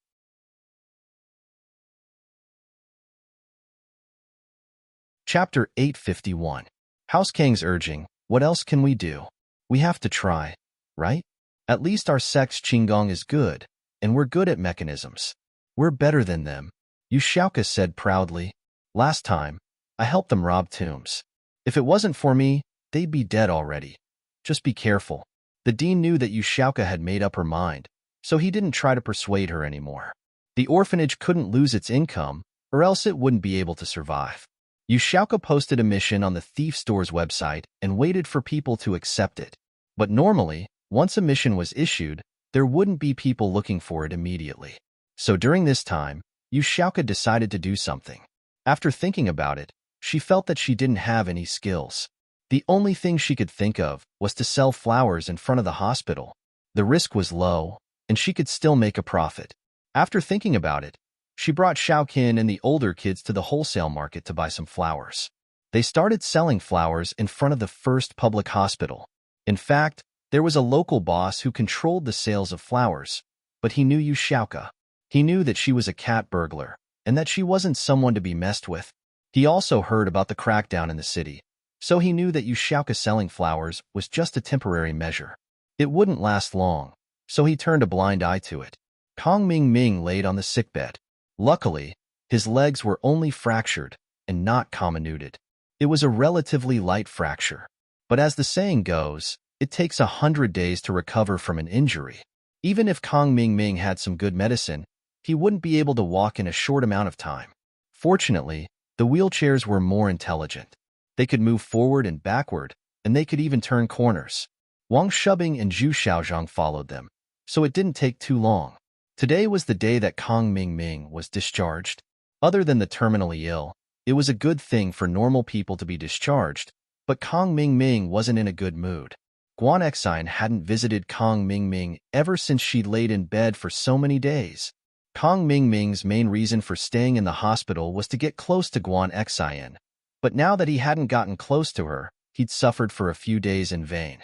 Chapter 851. House Kang's urging, what else can we do? We have to try, right? At least our sex Qinggong is good, and we're good at mechanisms. We're better than them. Xiaoka said proudly. Last time, I helped them rob tombs. If it wasn't for me, they'd be dead already. Just be careful. The dean knew that Xiaoka had made up her mind, so he didn't try to persuade her anymore. The orphanage couldn't lose its income, or else it wouldn't be able to survive. Xiaoka posted a mission on the thief store's website and waited for people to accept it. But normally, once a mission was issued, there wouldn't be people looking for it immediately. So during this time, Xiaoka decided to do something. After thinking about it, she felt that she didn't have any skills. The only thing she could think of was to sell flowers in front of the hospital. The risk was low, and she could still make a profit. After thinking about it, she brought Xiaoqin and the older kids to the wholesale market to buy some flowers. They started selling flowers in front of the first public hospital. In fact, there was a local boss who controlled the sales of flowers, but he knew Xiaoka. He knew that she was a cat burglar, and that she wasn't someone to be messed with. He also heard about the crackdown in the city, so he knew that Xiaoka selling flowers was just a temporary measure. It wouldn't last long, so he turned a blind eye to it. Kong Ming laid on the sickbed. Luckily, his legs were only fractured and not comminuted. It was a relatively light fracture, but as the saying goes, it takes 100 days to recover from an injury. Even if Kong Ming had some good medicine, he wouldn't be able to walk in a short amount of time. Fortunately, the wheelchairs were more intelligent. They could move forward and backward, and they could even turn corners. Wang Shubing and Zhu Xiaozhang followed them, so it didn't take too long. Today was the day that Kong Ming was discharged. Other than the terminally ill, it was a good thing for normal people to be discharged, but Kong Ming wasn't in a good mood. Guan Exine hadn't visited Kong Ming ever since she'd laid in bed for so many days. Kong Ming's main reason for staying in the hospital was to get close to Guan Exine, but now that he hadn't gotten close to her, he'd suffered for a few days in vain.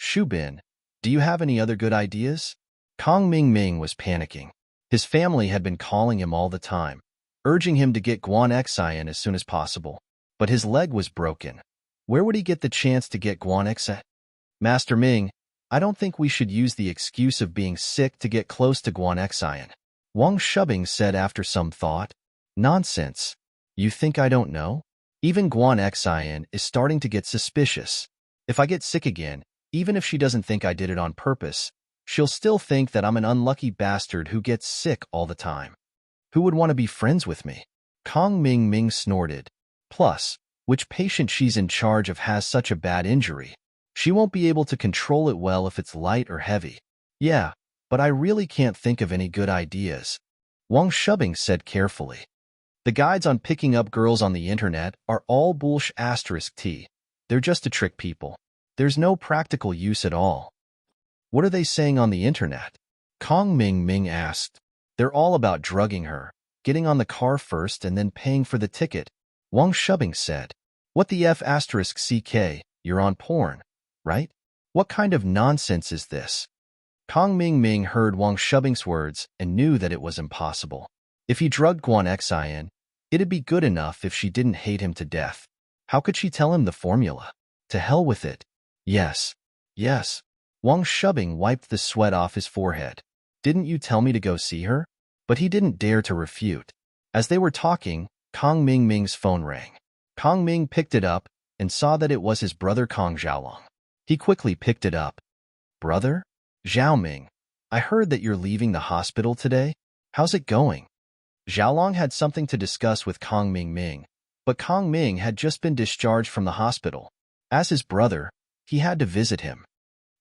Shubin, do you have any other good ideas? Kong Ming was panicking. His family had been calling him all the time, urging him to get Guan Exine as soon as possible. But his leg was broken. Where would he get the chance to get Guan Exine? Master Ming, I don't think we should use the excuse of being sick to get close to Guan Exine. Wang Shubing said after some thought. Nonsense. You think I don't know? Even Guan Exine is starting to get suspicious. If I get sick again, even if she doesn't think I did it on purpose, she'll still think that I'm an unlucky bastard who gets sick all the time. Who would want to be friends with me? Kong Ming snorted. Plus, Which patient she's in charge of has such a bad injury. She won't be able to control it well if it's light or heavy. Yeah, but I really can't think of any good ideas, Wang Shubing said carefully. The guides on picking up girls on the internet are all bullsh*t. They're just to trick people. There's no practical use at all. What are they saying on the internet? Kong Ming Ming asked. They're all about drugging her, getting on the car first and then paying for the ticket, Wang Shubing said. What the F***ck, you're on porn, right? What kind of nonsense is this? Kong Ming Ming heard Wang Shubing's words and knew that it was impossible. If he drugged Guan Xian, it'd be good enough if she didn't hate him to death. How could she tell him the formula? To hell with it. Yes. Yes. Wang Shubing wiped the sweat off his forehead. Didn't you tell me to go see her? But he didn't dare to refute. As they were talking, Kong Ming Ming's phone rang. Kong Ming picked it up and saw that it was his brother Kong Xiaolong. He quickly picked it up. Brother? Zhao Ming, I heard that you're leaving the hospital today. How's it going? Xiaolong had something to discuss with Kong Ming Ming, but Kong Ming had just been discharged from the hospital. As his brother, he had to visit him.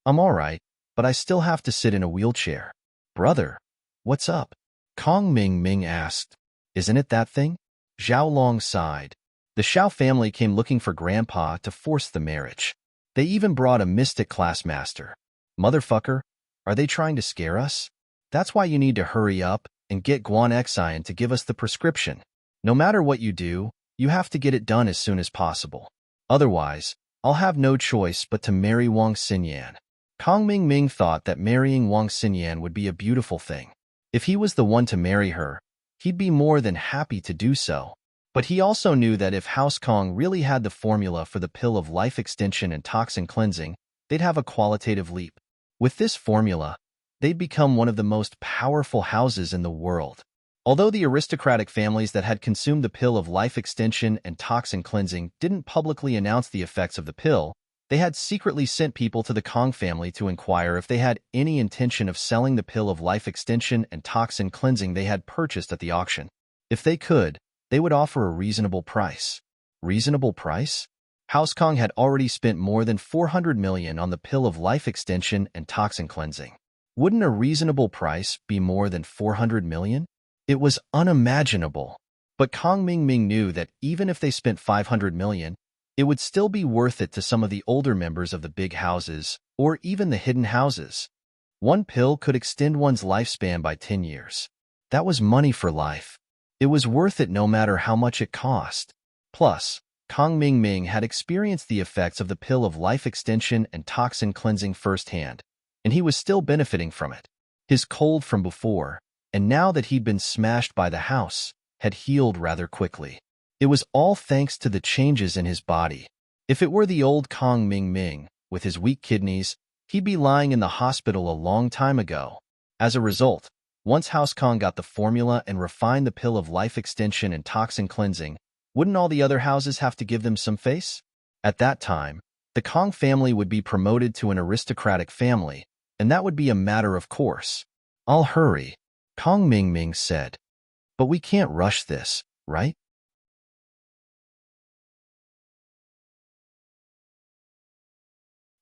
I'm all right, but I still have to sit in a wheelchair. Brother, what's up? Kong Ming Ming asked. Isn't it that thing? Xiaolong sighed. The Xiao family came looking for Grandpa to force the marriage. They even brought a mystic class master. Motherfucker, are they trying to scare us? That's why you need to hurry up and get Guan Xian to give us the prescription. No matter what you do, you have to get it done as soon as possible. Otherwise, I'll have no choice but to marry Wang Xinyan. Kong Ming Ming thought that marrying Wang Xinyan would be a beautiful thing. If he was the one to marry her, he'd be more than happy to do so. But he also knew that if House Kong really had the formula for the pill of life extension and toxin cleansing, they'd have a qualitative leap. With this formula, they'd become one of the most powerful houses in the world. Although the aristocratic families that had consumed the pill of life extension and toxin cleansing didn't publicly announce the effects of the pill, they had secretly sent people to the Kong family to inquire if they had any intention of selling the pill of life extension and toxin cleansing they had purchased at the auction. If they could, they would offer a reasonable price. Reasonable price? House Kong had already spent more than 400 million on the pill of life extension and toxin cleansing. Wouldn't a reasonable price be more than 400 million? It was unimaginable. But Kong Ming Ming knew that even if they spent 500 million, it would still be worth it to some of the older members of the big houses, or even the hidden houses. One pill could extend one's lifespan by 10 years. That was money for life. It was worth it no matter how much it cost. Plus, Kong Ming Ming had experienced the effects of the pill of life extension and toxin cleansing firsthand, and he was still benefiting from it. His cold from before, and now that he'd been smashed by the house, had healed rather quickly. It was all thanks to the changes in his body. If it were the old Kong Ming Ming, with his weak kidneys, he'd be lying in the hospital a long time ago. As a result, once House Kong got the formula and refined the pill of life extension and toxin cleansing, wouldn't all the other houses have to give them some face? At that time, the Kong family would be promoted to an aristocratic family, and that would be a matter of course. I'll hurry, Kong Ming Ming said. But we can't rush this, right?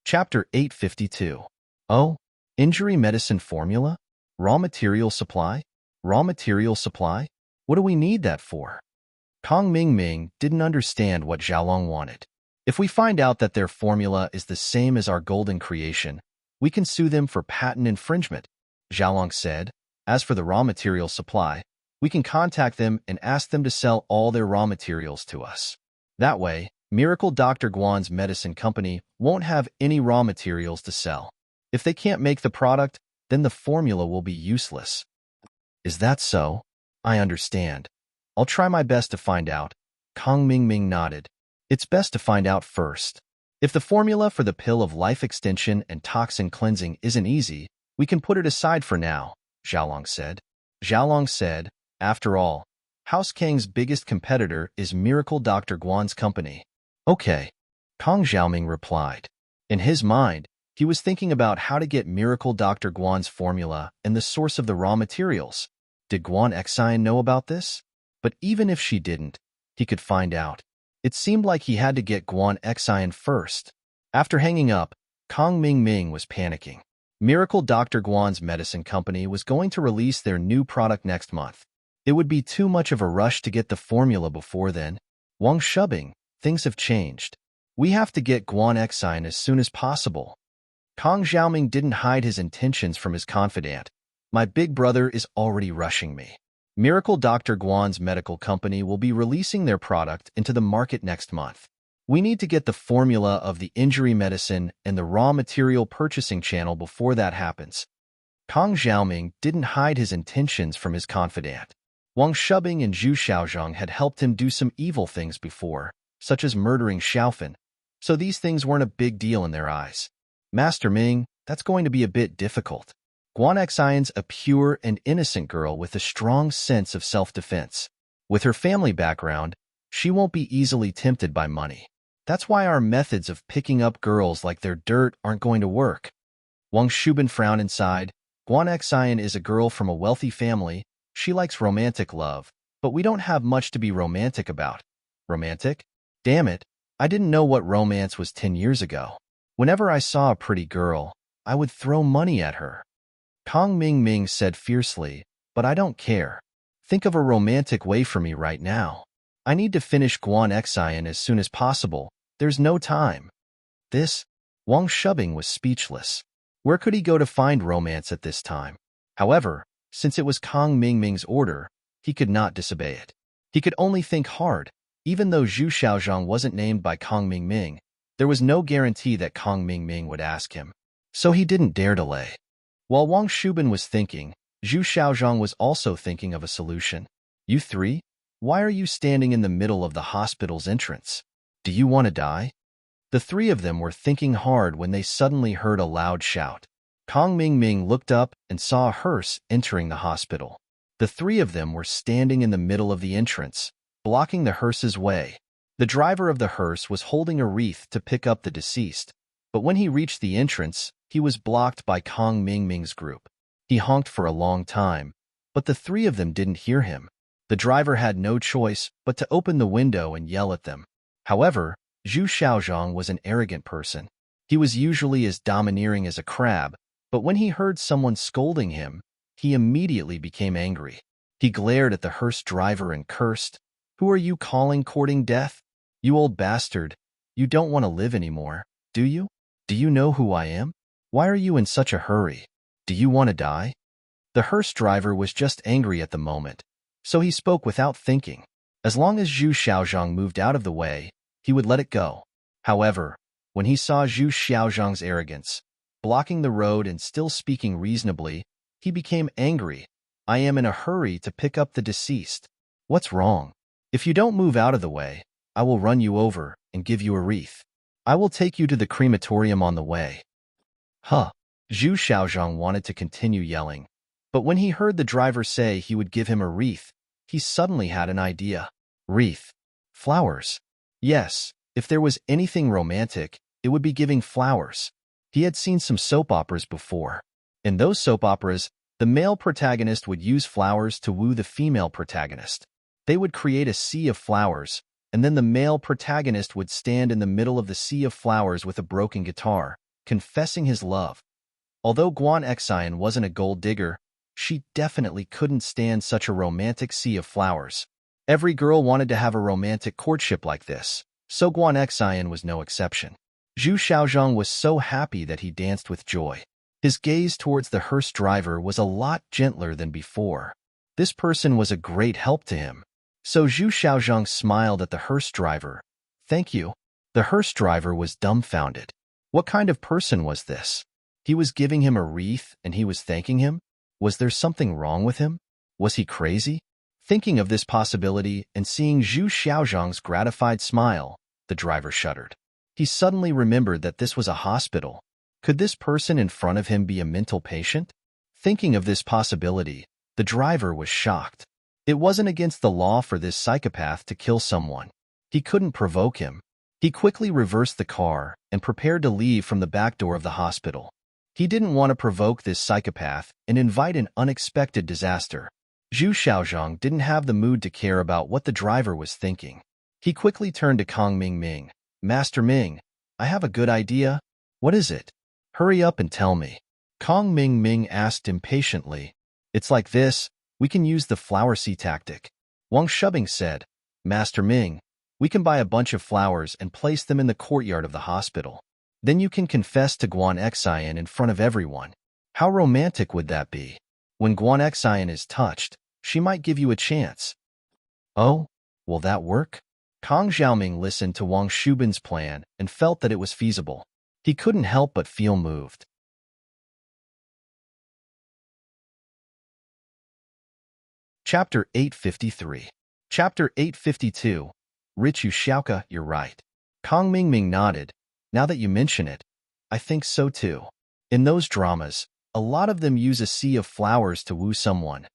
Chapter 852. Oh, injury medicine formula? Raw material supply? Raw material supply? What do we need that for? Kong Ming Ming didn't understand what Xiaolong wanted. If we find out that their formula is the same as our golden creation, we can sue them for patent infringement, Xiaolong said. As for the raw material supply, we can contact them and ask them to sell all their raw materials to us. That way, Miracle Dr. Guan's medicine company won't have any raw materials to sell. If they can't make the product, then the formula will be useless. Is that so? I understand. I'll try my best to find out. Kong Ming Ming nodded. It's best to find out first. If the formula for the pill of life extension and toxin cleansing isn't easy, we can put it aside for now, Xiaolong said. Xiaolong said, after all, House Kang's biggest competitor is Miracle Dr. Guan's company. Okay, Kong Xiaoming replied. In his mind, he was thinking about how to get Miracle Dr. Guan's formula and the source of the raw materials. Did Guan Xian know about this? But even if she didn't, he could find out. It seemed like he had to get Guan Xian first. After hanging up, Kong Ming Ming was panicking. Miracle Dr. Guan's medicine company was going to release their new product next month. It would be too much of a rush to get the formula before then. Wang Shubing, things have changed. We have to get Guan Xian as soon as possible. Kong Xiaoming didn't hide his intentions from his confidant. My big brother is already rushing me. Miracle Dr. Guan's medical company will be releasing their product into the market next month. We need to get the formula of the injury medicine and the raw material purchasing channel before that happens. Kong Xiaoming didn't hide his intentions from his confidant. Wang Shubing and Zhu Xiaozhang had helped him do some evil things before, such as murdering Xiaofan, so these things weren't a big deal in their eyes. Master Ming, that's going to be a bit difficult. Guan Xian's a pure and innocent girl with a strong sense of self-defense. With her family background, she won't be easily tempted by money. That's why our methods of picking up girls like they're dirt aren't going to work. Wang Shubin frowned inside. Guan Xian is a girl from a wealthy family. She likes romantic love, but we don't have much to be romantic about. Romantic? Damn it, I didn't know what romance was 10 years ago. Whenever I saw a pretty girl, I would throw money at her. Kong Ming Ming said fiercely, but I don't care. Think of a romantic way for me right now. I need to finish Guan Xian as soon as possible. There's no time. Wang Shubing was speechless. Where could he go to find romance at this time? However, since it was Kong Ming Ming's order, he could not disobey it. He could only think hard. Even though Zhu Xiaozhang wasn't named by Kong Ming Ming, there was no guarantee that Kong Ming Ming would ask him. So he didn't dare delay. While Wang Shubin was thinking, Zhu Xiaozhang was also thinking of a solution. You three? Why are you standing in the middle of the hospital's entrance? Do you want to die? The three of them were thinking hard when they suddenly heard a loud shout. Kong Ming Ming looked up and saw a hearse entering the hospital. The three of them were standing in the middle of the entrance, blocking the hearse's way. The driver of the hearse was holding a wreath to pick up the deceased, but when he reached the entrance, he was blocked by Kong Ming Ming's group. He honked for a long time, but the three of them didn't hear him. The driver had no choice but to open the window and yell at them. However, Zhu Xiaozhang was an arrogant person. He was usually as domineering as a crab, but when he heard someone scolding him, he immediately became angry. He glared at the hearse driver and cursed, "Who are you calling courting death? You old bastard. You don't want to live anymore, do you? Do you know who I am? Why are you in such a hurry? Do you want to die?" The hearse driver was just angry at the moment, so he spoke without thinking. As long as Zhu Xiaozhang moved out of the way, he would let it go. However, when he saw Zhu Xiaozhang's arrogance, blocking the road and still speaking reasonably, he became angry. "I am in a hurry to pick up the deceased. What's wrong? If you don't move out of the way, I will run you over and give you a wreath. I will take you to the crematorium on the way." Huh. Zhu Xiaozhang wanted to continue yelling, but when he heard the driver say he would give him a wreath, he suddenly had an idea. Wreath. Flowers. Yes, if there was anything romantic, it would be giving flowers. He had seen some soap operas before. In those soap operas, the male protagonist would use flowers to woo the female protagonist. They would create a sea of flowers, and then the male protagonist would stand in the middle of the sea of flowers with a broken guitar, confessing his love. Although Guan Xian wasn't a gold digger, she definitely couldn't stand such a romantic sea of flowers. Every girl wanted to have a romantic courtship like this, so Guan Xian was no exception. Zhu Xiaozhang was so happy that he danced with joy. His gaze towards the hearse driver was a lot gentler than before. This person was a great help to him. So Zhu Xiaozhang smiled at the hearse driver. "Thank you." The hearse driver was dumbfounded. What kind of person was this? He was giving him a wreath and he was thanking him? Was there something wrong with him? Was he crazy? Thinking of this possibility and seeing Zhu Xiaozhang's gratified smile, the driver shuddered. He suddenly remembered that this was a hospital. Could this person in front of him be a mental patient? Thinking of this possibility, the driver was shocked. It wasn't against the law for this psychopath to kill someone. He couldn't provoke him. He quickly reversed the car and prepared to leave from the back door of the hospital. He didn't want to provoke this psychopath and invite an unexpected disaster. Zhu Xiaozhang didn't have the mood to care about what the driver was thinking. He quickly turned to Kong Ming Ming. Master Ming, I have a good idea. What is it? Hurry up and tell me. Kong Ming Ming asked impatiently. It's like this. We can use the flower seed tactic. Wang Shubing said. Master Ming, we can buy a bunch of flowers and place them in the courtyard of the hospital. Then you can confess to Guan Xian in front of everyone. How romantic would that be? When Guan Xian is touched, she might give you a chance. Oh, will that work? Kong Xiaoming listened to Wang Shubin's plan and felt that it was feasible. He couldn't help but feel moved. Chapter 853. Chapter 852. Rich Xiaoka, you're right. Kong Mingming nodded. Now that you mention it, I think so too. In those dramas, a lot of them use a sea of flowers to woo someone.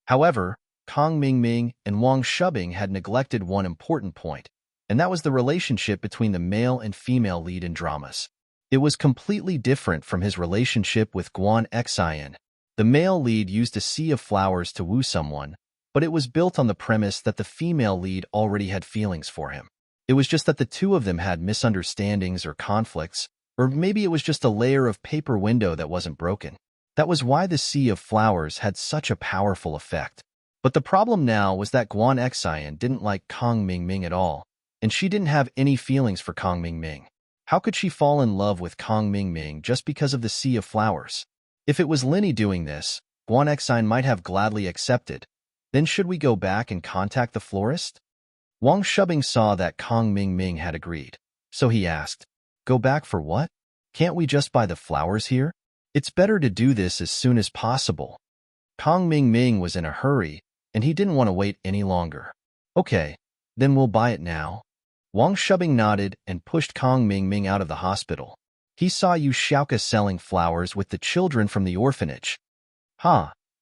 However, Kong Mingming and Wang Shubing had neglected one important point, and that was the relationship between the male and female lead in dramas. It was completely different from his relationship with Guan Xian. The male lead used a sea of flowers to woo someone, but it was built on the premise that the female lead already had feelings for him. It was just that the two of them had misunderstandings or conflicts, or maybe it was just a layer of paper window that wasn't broken. That was why the sea of flowers had such a powerful effect. But the problem now was that Guan Xian didn't like Kong Mingming at all, and she didn't have any feelings for Kong Mingming. How could she fall in love with Kong Mingming just because of the sea of flowers? If it was Linny doing this, Guan Xian might have gladly accepted. Then should we go back and contact the florist? Wang Shubing saw that Kong Mingming had agreed, so he asked, Go back for what? Can't we just buy the flowers here? It's better to do this as soon as possible. Kong Mingming was in a hurry, and he didn't want to wait any longer. Okay, then we'll buy it now. Wang Shubing nodded and pushed Kong Mingming out of the hospital. He saw Yu Xiaoka selling flowers with the children from the orphanage.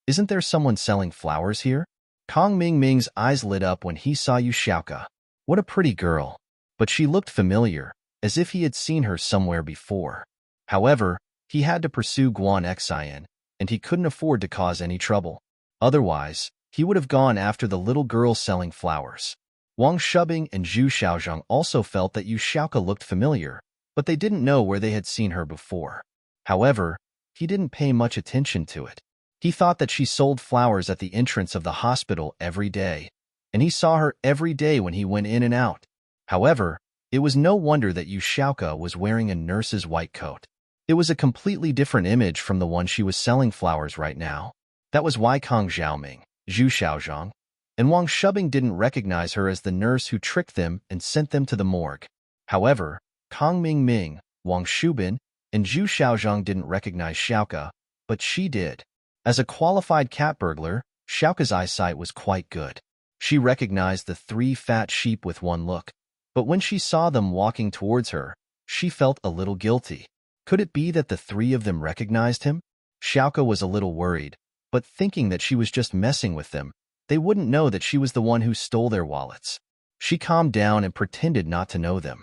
Isn't there someone selling flowers here? Kong Mingming's eyes lit up when he saw Yu Xiaoka. What a pretty girl. But she looked familiar, as if he had seen her somewhere before. However, he had to pursue Guan Xian, and he couldn't afford to cause any trouble. Otherwise, he would have gone after the little girl selling flowers. Wang Shubing and Zhu Xiaozhang also felt that Yu Xiaoka looked familiar, but they didn't know where they had seen her before. However, he didn't pay much attention to it. He thought that she sold flowers at the entrance of the hospital every day, and he saw her every day when he went in and out. However, it was no wonder that Yu Xiaoka was wearing a nurse's white coat. It was a completely different image from the one she was selling flowers right now. That was why Kong Xiaoming, Zhu Xiaozhang, and Wang Shubing didn't recognize her as the nurse who tricked them and sent them to the morgue. However, Kong Mingming, Wang Shubin, and Zhu Xiaozhang didn't recognize Xiaoka, but she did. As a qualified cat burglar, Xiaoka's eyesight was quite good. She recognized the 3 fat sheep with one look, but when she saw them walking towards her, she felt a little guilty. Could it be that the 3 of them recognized him? Xiaoka was a little worried, but thinking that she was just messing with them, they wouldn't know that she was the one who stole their wallets. She calmed down and pretended not to know them.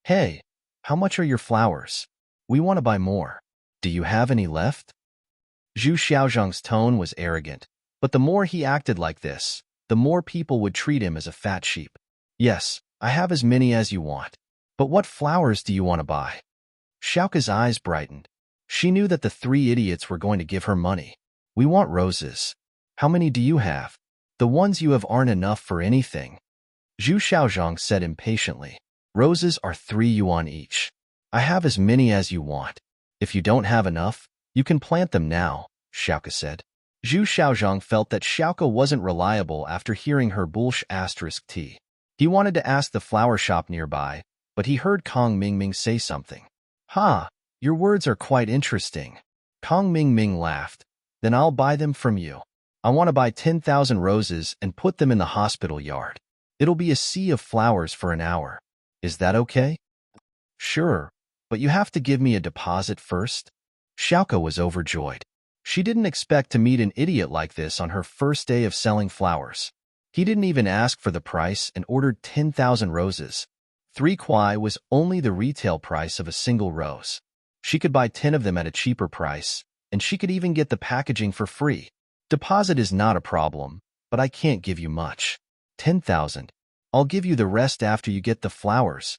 Hey, how much are your flowers? We want to buy more. Do you have any left? Zhu Xiaozhang's tone was arrogant, but the more he acted like this, the more people would treat him as a fat sheep. Yes, I have as many as you want. But what flowers do you want to buy? Xiaoka's eyes brightened. She knew that the 3 idiots were going to give her money. We want roses. How many do you have? The ones you have aren't enough for anything. Zhu Xiaozhang said impatiently. Roses are 3 yuan each. I have as many as you want. If you don't have enough, you can plant them now, Xiaoka said. Zhu Xiaozhang felt that Xiaoka wasn't reliable after hearing her **T. He wanted to ask the flower shop nearby, but he heard Kong Mingming say something. Your words are quite interesting. Kong Mingming laughed. Then I'll buy them from you. I want to buy 10,000 roses and put them in the hospital yard. It'll be a sea of flowers for an hour. Is that okay? Sure, but you have to give me a deposit first. Xiaoka was overjoyed. She didn't expect to meet an idiot like this on her first day of selling flowers. He didn't even ask for the price and ordered 10,000 roses. 3 kuai was only the retail price of a single rose. She could buy 10 of them at a cheaper price, and she could even get the packaging for free. Deposit is not a problem, but I can't give you much. 10,000. I'll give you the rest after you get the flowers,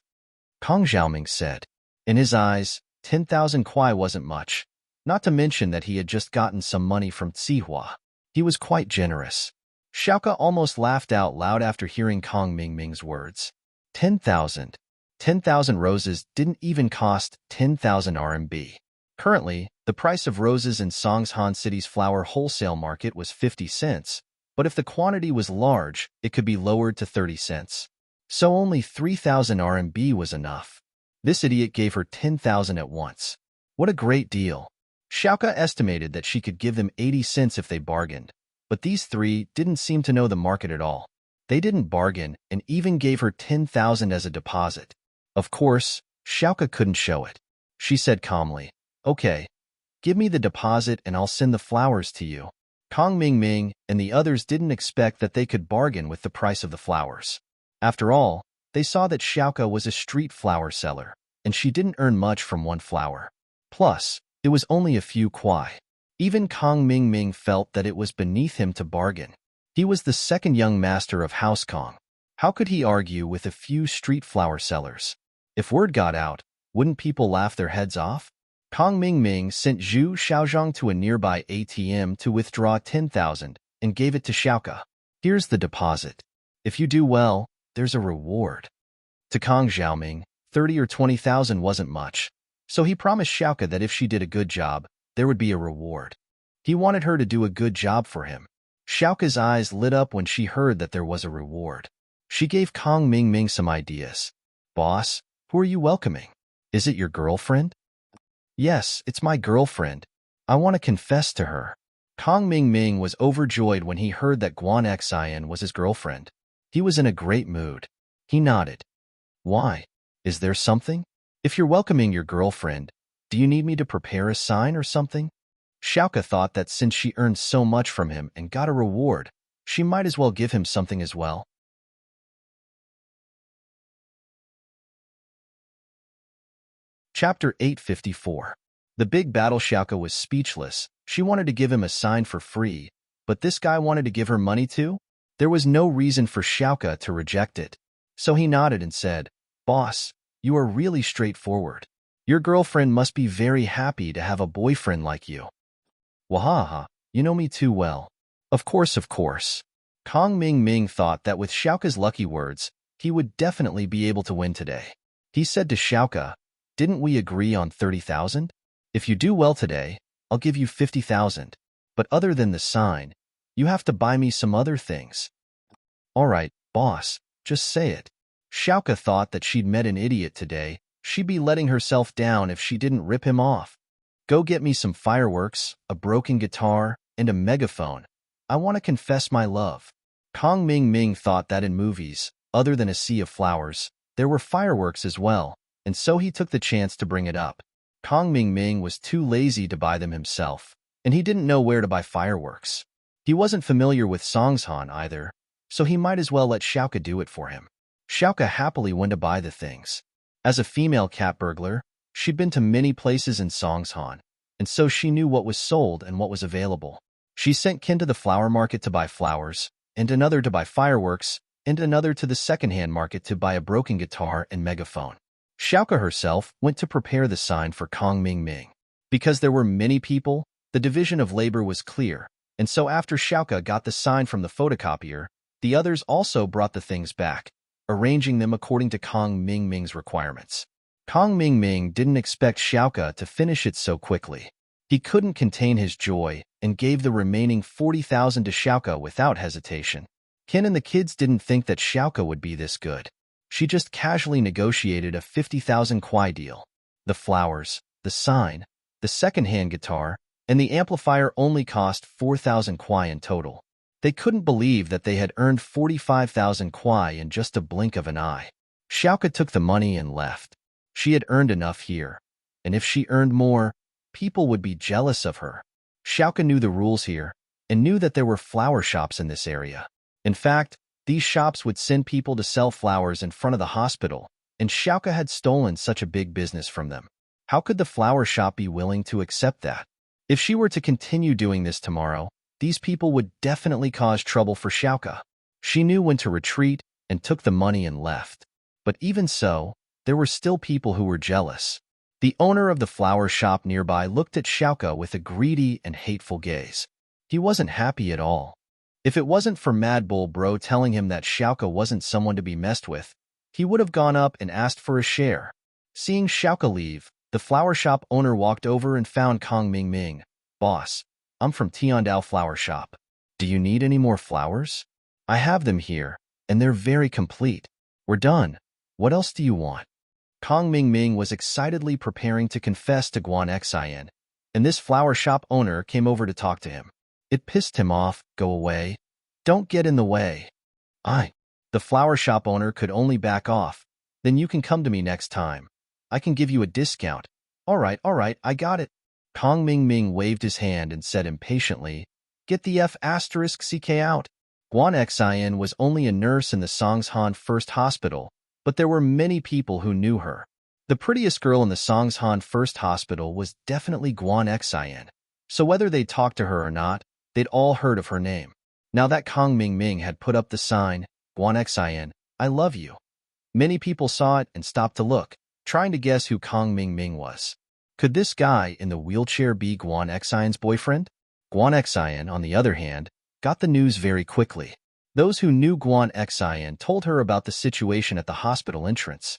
Kang Xiaoming said. In his eyes, 10,000 kuai wasn't much, not to mention that he had just gotten some money from Zihua. He was quite generous. Xiaoke almost laughed out loud after hearing Kang Mingming's words. 10,000. 10,000 roses didn't even cost 10,000 RMB. Currently, the price of roses in Songshan City's flower wholesale market was 50 cents, but if the quantity was large, it could be lowered to 30 cents. So only 3,000 RMB was enough. This idiot gave her 10,000 at once. What a great deal. Xiaoke estimated that she could give them 80 cents if they bargained, but these three didn't seem to know the market at all. They didn't bargain and even gave her 10,000 as a deposit. Of course, Xiaoke couldn't show it. She said calmly, "Okay, give me the deposit and I'll send the flowers to you." Kang Mingming and the others didn't expect that they could bargain with the price of the flowers. After all, they saw that Xiaoke was a street flower seller, and she didn't earn much from one flower. Plus, it was only a few kuai. Even Kang Mingming felt that it was beneath him to bargain. He was the second young master of House Kong. How could he argue with a few street flower sellers? If word got out, wouldn't people laugh their heads off? Kang Mingming sent Zhu Xiaozhang to a nearby ATM to withdraw 10,000 and gave it to Xiaoke. "Here's the deposit. If you do well, there's a reward." To Kang Xiaoming, 30 or 20,000 wasn't much, so he promised Xiaoke that if she did a good job, there would be a reward. He wanted her to do a good job for him. Xiaoke's eyes lit up when she heard that there was a reward. She gave Kang Mingming some ideas. "Boss, who are you welcoming? Is it your girlfriend?" "Yes, it's my girlfriend. I want to confess to her." Kang Mingming was overjoyed when he heard that Guan Xian was his girlfriend. He was in a great mood. He nodded. "Why? Is there something? If you're welcoming your girlfriend, do you need me to prepare a sign or something?" Xiaoke thought that since she earned so much from him and got a reward, she might as well give him something as well. Chapter 854. The big battle. Xiaoke was speechless. She wanted to give him a sign for free, but this guy wanted to give her money too? There was no reason for Xiaoke to reject it. So he nodded and said, "Boss, you are really straightforward. Your girlfriend must be very happy to have a boyfriend like you." "Wahaha, you know me too well." Of course, of course." Kang Mingming thought that with Xiaoke's lucky words, he would definitely be able to win today. He said to Xiaoke, "Didn't we agree on 30,000? If you do well today, I'll give you 50,000. But other than the sign, you have to buy me some other things." "All right, boss, just say it." Xiaoke thought that she'd met an idiot today. She'd be letting herself down if she didn't rip him off. "Go get me some fireworks, a broken guitar, and a megaphone. I want to confess my love." Kang Mingming thought that in movies, other than a sea of flowers, there were fireworks as well, and so he took the chance to bring it up. Kang Mingming was too lazy to buy them himself, and he didn't know where to buy fireworks. He wasn't familiar with Songshan either, so he might as well let Xiaoke do it for him. Xiaoke happily went to buy the things. As a female cat burglar, she'd been to many places in Songshan, and so she knew what was sold and what was available. She sent Kin to the flower market to buy flowers, and another to buy fireworks, and another to the second-hand market to buy a broken guitar and megaphone. Xiaoke herself went to prepare the sign for Kang Mingming. Because there were many people, the division of labor was clear, and so after Xiaoke got the sign from the photocopier, the others also brought the things back, arranging them according to Kang Mingming's requirements. Kang Mingming didn't expect Xiaoke to finish it so quickly. He couldn't contain his joy and gave the remaining 40,000 to Xiaoke without hesitation. Ken and the kids didn't think that Xiaoke would be this good. She just casually negotiated a 50,000 kuai deal. The flowers, the sign, the second-hand guitar, and the amplifier only cost 4,000 kuai in total. They couldn't believe that they had earned 45,000 kuai in just a blink of an eye. Xiaoke took the money and left. She had earned enough here, and if she earned more, people would be jealous of her. Xiaoke knew the rules here, and knew that there were flower shops in this area. In fact, these shops would send people to sell flowers in front of the hospital, and Xiaoke had stolen such a big business from them. How could the flower shop be willing to accept that? If she were to continue doing this tomorrow, these people would definitely cause trouble for Xiaoke. She knew when to retreat and took the money and left. But even so, there were still people who were jealous. The owner of the flower shop nearby looked at Xiaoke with a greedy and hateful gaze. He wasn't happy at all. If it wasn't for Mad Bull Bro telling him that Xiaoke wasn't someone to be messed with, he would have gone up and asked for a share. Seeing Xiaoke leave, the flower shop owner walked over and found Kong Ming. "Boss, I'm from Tiandao Flower Shop. Do you need any more flowers? I have them here, and they're very complete. We're done. What else do you want?" Kong Ming was excitedly preparing to confess to Guan Xian, and this flower shop owner came over to talk to him. It pissed him off. "Go away. Don't get in the way." The flower shop owner could only back off. "Then you can come to me next time. I can give you a discount." All right, I got it." Kong Ming waved his hand and said impatiently, "Get the F***ck out." Guan Xian was only a nurse in the Songshan First Hospital, but there were many people who knew her. The prettiest girl in the Songshan First Hospital was definitely Guan Xian, so whether they talked to her or not, they'd all heard of her name. Now that Kong Ming had put up the sign, "Guan Xian, I love you," many people saw it and stopped to look, trying to guess who Kong Ming was. Could this guy in the wheelchair be Guan Xian's boyfriend? Guan Xian, on the other hand, got the news very quickly. Those who knew Guan Xian told her about the situation at the hospital entrance.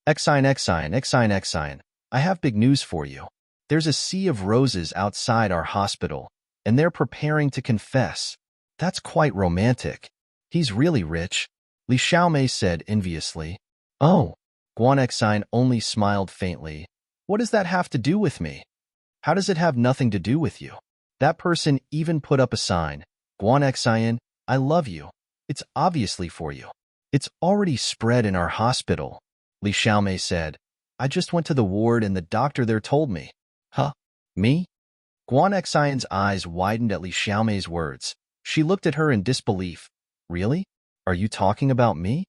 Xian, I have big news for you. There's a sea of roses outside our hospital, and they're preparing to confess. That's quite romantic. He's really rich," Li Xiaomei said enviously. "Oh." Guan Xian only smiled faintly. "What does that have to do with me?" "How does it have nothing to do with you? That person even put up a sign, 'Guan Xian, I love you.' It's obviously for you. It's already spread in our hospital," Li Xiaomei said. "I just went to the ward and the doctor there told me." "Huh? Me?" Guan Xian's eyes widened at Li Xiaomei's words. She looked at her in disbelief. "Really? Are you talking about me?"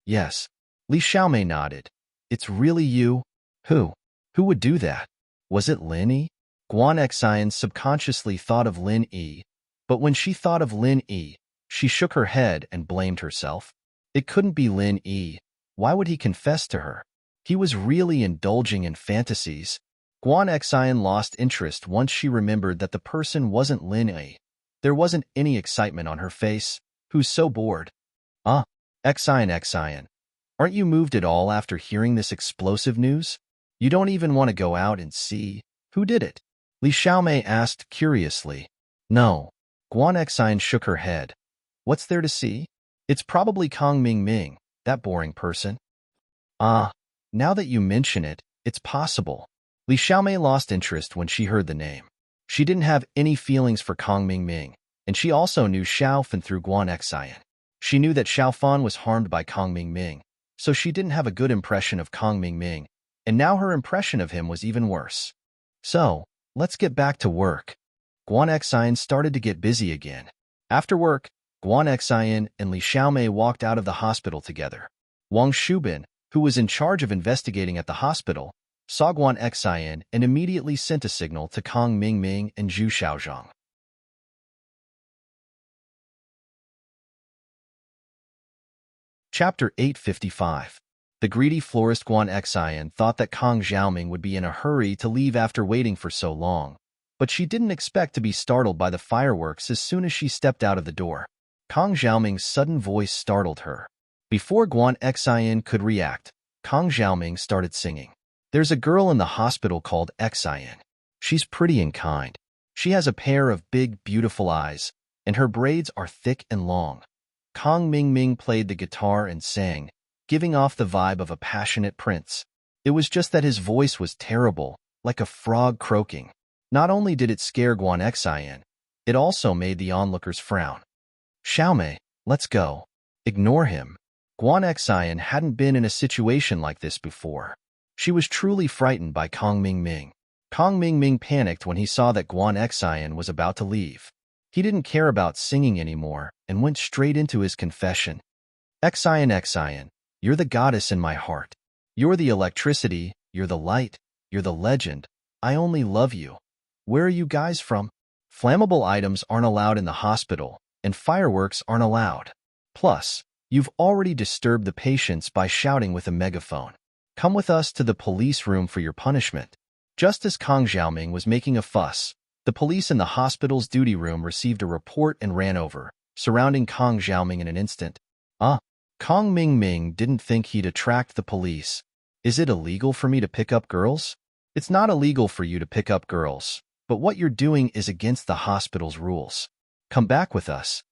"Yes." Li Xiaomei nodded. "It's really you? Who? Who would do that? Was it Lin Yi?" Guan Xian subconsciously thought of Lin Yi, but when she thought of Lin Yi, she shook her head and blamed herself. It couldn't be Lin Yi. Why would he confess to her? He was really indulging in fantasies. Guan Xian lost interest once she remembered that the person wasn't Lin Yi. There wasn't any excitement on her face. Who's so bored? Xian, aren't you moved at all after hearing this explosive news? You don't even want to go out and see who did it? Li Xiaomei asked curiously. "No." Guan Xian shook her head. "What's there to see? It's probably Kong Ming, that boring person." Now that you mention it, it's possible." Li Xiaomei lost interest when she heard the name. She didn't have any feelings for Kong Ming, and she also knew Xiao Fan through Guan Xian. She knew that Xiao Fan was harmed by Kong Ming, so she didn't have a good impression of Kong Ming, and now her impression of him was even worse. "So, let's get back to work." Guan Xian started to get busy again. After work, Guan Xian and Li Xiaomei walked out of the hospital together. Wang Shubin, who was in charge of investigating at the hospital, saw Guan Xian and immediately sent a signal to Kong Ming and Zhu Xiaozhang. Chapter 855. The greedy florist Guan Xian thought that Kong Xiaoming would be in a hurry to leave after waiting for so long, but she didn't expect to be startled by the fireworks as soon as she stepped out of the door. Kong Xiaoming's sudden voice startled her. Before Guan Xian could react, Kong Xiaoming started singing. "There's a girl in the hospital called Xian. She's pretty and kind. She has a pair of big, beautiful eyes, and her braids are thick and long." Kong Ming played the guitar and sang, giving off the vibe of a passionate prince. It was just that his voice was terrible, like a frog croaking. Not only did it scare Guan Xian, it also made the onlookers frown. "Xiaomei, let's go. Ignore him." Guan Xian hadn't been in a situation like this before. She was truly frightened by Kong Ming. Kong Ming panicked when he saw that Guan Xian was about to leave. He didn't care about singing anymore and went straight into his confession. Xian, you're the goddess in my heart. You're the electricity, you're the light, you're the legend. I only love you. Where are you guys from? Flammable items aren't allowed in the hospital, and fireworks aren't allowed. Plus, You've already disturbed the patients by shouting with a megaphone. Come with us to the police room for your punishment. Just as Kang Xiaoming was making a fuss, the police in the hospital's duty room received a report and ran over, surrounding Kang Xiaoming in an instant. Kang Mingming didn't think he'd attract the police. Is it illegal for me to pick up girls? It's not illegal for you to pick up girls, but what you're doing is against the hospital's rules. Come back with us.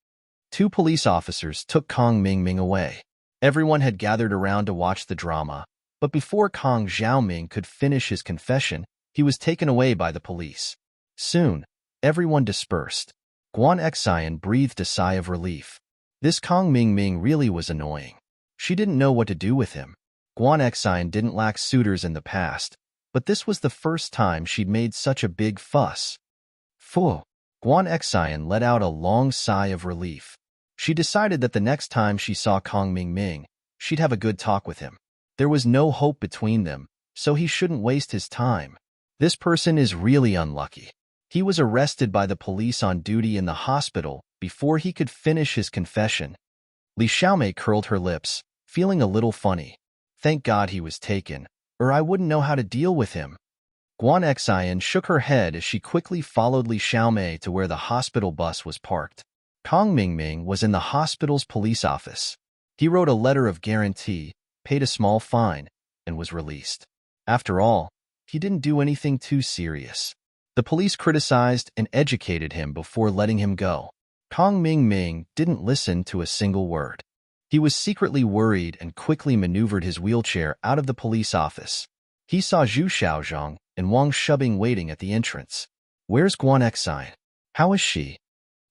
2 police officers took Kang Mingming away. Everyone had gathered around to watch the drama, but before Kang Xiaoming could finish his confession, he was taken away by the police. Soon, everyone dispersed. Guan Xian breathed a sigh of relief. This Kang Mingming really was annoying. She didn't know what to do with him. Guan Xian didn't lack suitors in the past, but this was the first time she'd made such a big fuss. Phew! Guan Xian let out a long sigh of relief. She decided that the next time she saw Kang Mingming, she'd have a good talk with him. There was no hope between them, so he shouldn't waste his time. This person is really unlucky. He was arrested by the police on duty in the hospital before he could finish his confession. Li Xiaomei curled her lips, feeling a little funny. Thank God he was taken, or I wouldn't know how to deal with him. Guan Xian shook her head as she quickly followed Li Xiaomei to where the hospital bus was parked. Kang Mingming was in the hospital's police office. He wrote a letter of guarantee, paid a small fine, and was released. After all, he didn't do anything too serious. The police criticized and educated him before letting him go. Kang Mingming didn't listen to a single word. He was secretly worried and quickly maneuvered his wheelchair out of the police office. He saw Zhu Xiaozhong and Wang Shubing waiting at the entrance. Where's Guan Xian? How is she?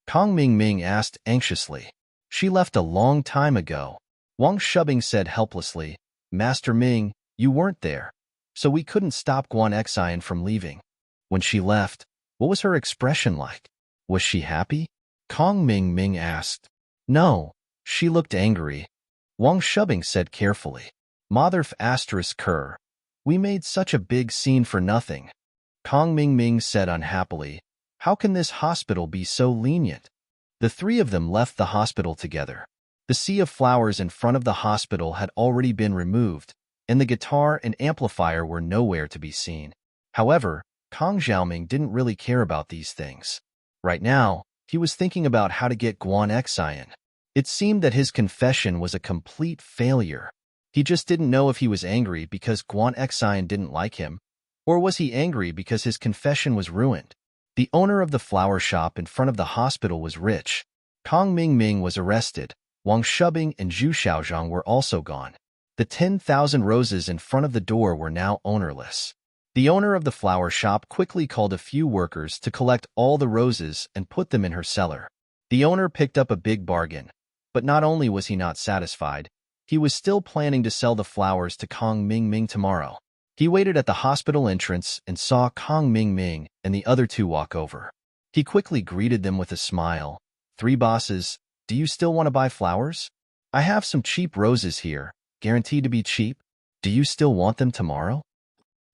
Kang Mingming asked anxiously. She left a long time ago. Wang Shubing said helplessly, Master Ming, you weren't there, so we couldn't stop Guan Xian from leaving. When she left, what was her expression like? Was she happy? Kang Mingming asked. No, she looked angry. Wang Shubing said carefully. Motherf **Ker. We made such a big scene for nothing. Kang Mingming said unhappily, how can this hospital be so lenient? The 3 of them left the hospital together. The sea of flowers in front of the hospital had already been removed, and the guitar and amplifier were nowhere to be seen. However, Kang Xiaoming didn't really care about these things. Right now, he was thinking about how to get Guan Xian. It seemed that his confession was a complete failure. He just didn't know if he was angry because Guan Xian didn't like him, or was he angry because his confession was ruined. The owner of the flower shop in front of the hospital was rich. Kang Mingming was arrested. Wang Shubing and Zhu Xiaozhong were also gone. The 10,000 roses in front of the door were now ownerless. The owner of the flower shop quickly called a few workers to collect all the roses and put them in her cellar. The owner picked up a big bargain, but not only was he not satisfied, he was still planning to sell the flowers to Kang Mingming tomorrow. He waited at the hospital entrance and saw Kang Mingming and the other 2 walk over. He quickly greeted them with a smile. 3 bosses, do you still want to buy flowers? I have some cheap roses here, guaranteed to be cheap. Do you still want them tomorrow?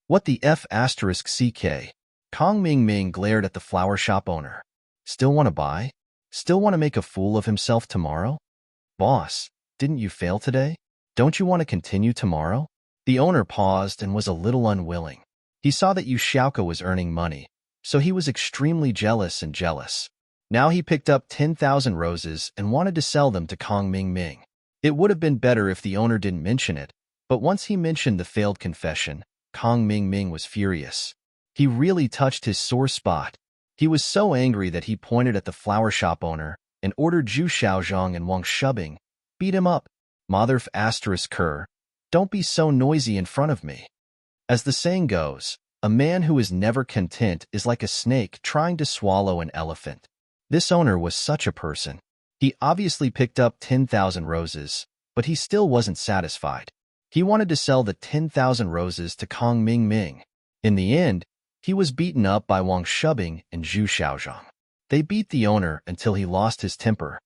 What the **CK? Kang Mingming glared at the flower shop owner. Still want to buy? Still want to make a fool of himself tomorrow? Boss, didn't you fail today? Don't you want to continue tomorrow? The owner paused and was a little unwilling. He saw that Yu Xiaoka was earning money, so he was extremely jealous. Now he picked up 10,000 roses and wanted to sell them to Kang Mingming. It would have been better if the owner didn't mention it, but once he mentioned the failed confession, Kang Mingming was furious. He really touched his sore spot. He was so angry that he pointed at the flower shop owner and ordered Zhu Xiaozhong and Wang Shubing, beat him up. Motherf **Ker. Don't be so noisy in front of me. As the saying goes, a man who is never content is like a snake trying to swallow an elephant. This owner was such a person. He obviously picked up 10,000 roses, but he still wasn't satisfied. He wanted to sell the 10,000 roses to Kang Mingming. In the end, he was beaten up by Wang Shubing and Zhu Xiaozhong. They beat the owner until he lost his temper.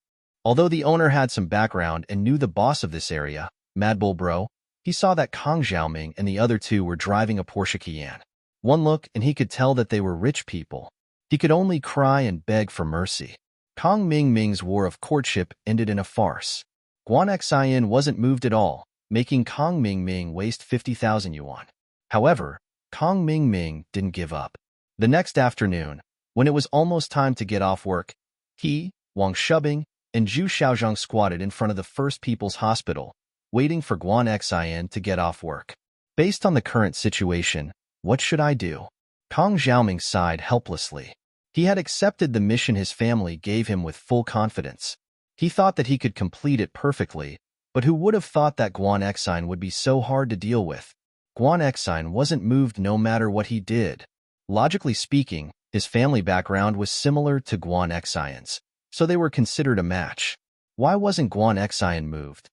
Although the owner had some background and knew the boss of this area, Mad Bull Bro, he saw that Kang Xiaoming and the other 2 were driving a Porsche Cayenne. One look and he could tell that they were rich people. He could only cry and beg for mercy. Kang Mingming's war of courtship ended in a farce. Guan Xian wasn't moved at all, making Kong Ming waste 50,000 yuan. However, Kong Ming didn't give up. The next afternoon, when it was almost time to get off work, he, Wang Shubing, and Zhu Xiaozhang squatted in front of the First People's Hospital, waiting for Guan Xian to get off work. Based on the current situation, what should I do? Kong Xiaoming sighed helplessly. He had accepted the mission his family gave him with full confidence. He thought that he could complete it perfectly, but who would have thought that Guan Xian would be so hard to deal with? Guan Xian wasn't moved no matter what he did. Logically speaking, his family background was similar to Guan Xian's, so they were considered a match. Why wasn't Guan Xian moved?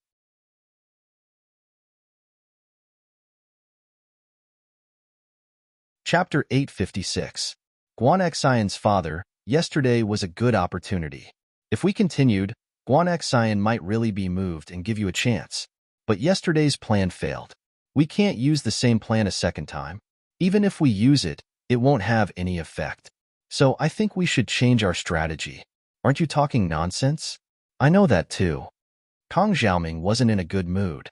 Chapter 856. Guan Xian's father, yesterday was a good opportunity. If we continued, Guan Xian might really be moved and give you a chance. But yesterday's plan failed. We can't use the same plan a second time. Even if we use it, it won't have any effect. So I think we should change our strategy. Aren't you talking nonsense? I know that too. Kong Xiaoming wasn't in a good mood.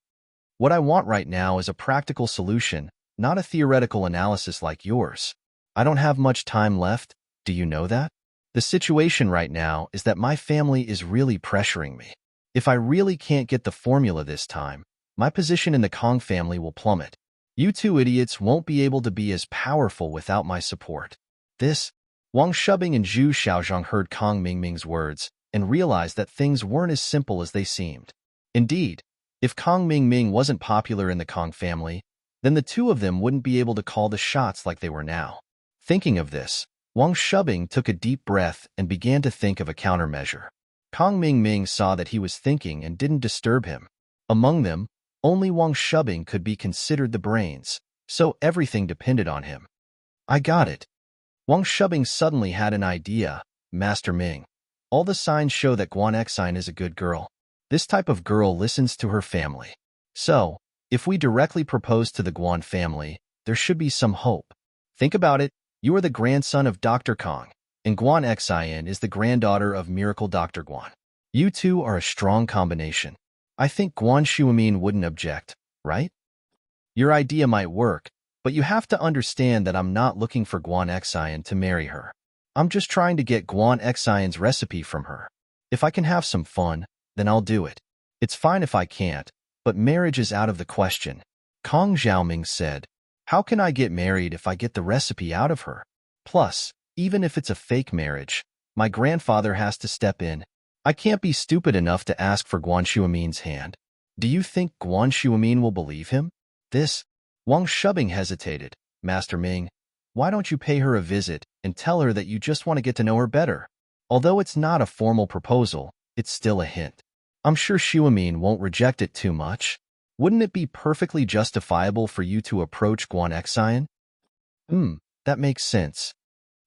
What I want right now is a practical solution, not a theoretical analysis like yours. I don't have much time left, do you know that? The situation right now is that my family is really pressuring me. If I really can't get the formula this time, my position in the Kong family will plummet. You two idiots won't be able to be as powerful without my support. Wang Shubing and Zhu Xiaozhang heard Kong Ming's words and realized that things weren't as simple as they seemed. Indeed, if Kong Ming wasn't popular in the Kong family, then the two of them wouldn't be able to call the shots like they were now. Thinking of this, Wang Shubing took a deep breath and began to think of a countermeasure. Kong Ming saw that he was thinking and didn't disturb him. Among them, only Wang Shubing could be considered the brains, so everything depended on him. I got it. Wang Shubing suddenly had an idea. Master Ming, all the signs show that Guan Xian is a good girl. This type of girl listens to her family. So, if we directly propose to the Guan family, there should be some hope. Think about it, you are the grandson of Dr. Kong, and Guan Xian is the granddaughter of Miracle Dr. Guan. You two are a strong combination. I think Guan Shuamin wouldn't object, right? Your idea might work, but you have to understand that I'm not looking for Guan Xian to marry her. I'm just trying to get Guan Xian's recipe from her. If I can have some fun, then I'll do it. It's fine if I can't, but marriage is out of the question. Kong Xiaoming said, how can I get married if I get the recipe out of her? Plus, even if it's a fake marriage, my grandfather has to step in. I can't be stupid enough to ask for Guan Shuamin's hand. Do you think Guan Shuamin will believe him? Wang Shubing hesitated. Master Ming, why don't you pay her a visit and tell her that you just want to get to know her better? Although it's not a formal proposal, it's still a hint. I'm sure Shuamin won't reject it too much. Wouldn't it be perfectly justifiable for you to approach Guan Xian? That makes sense.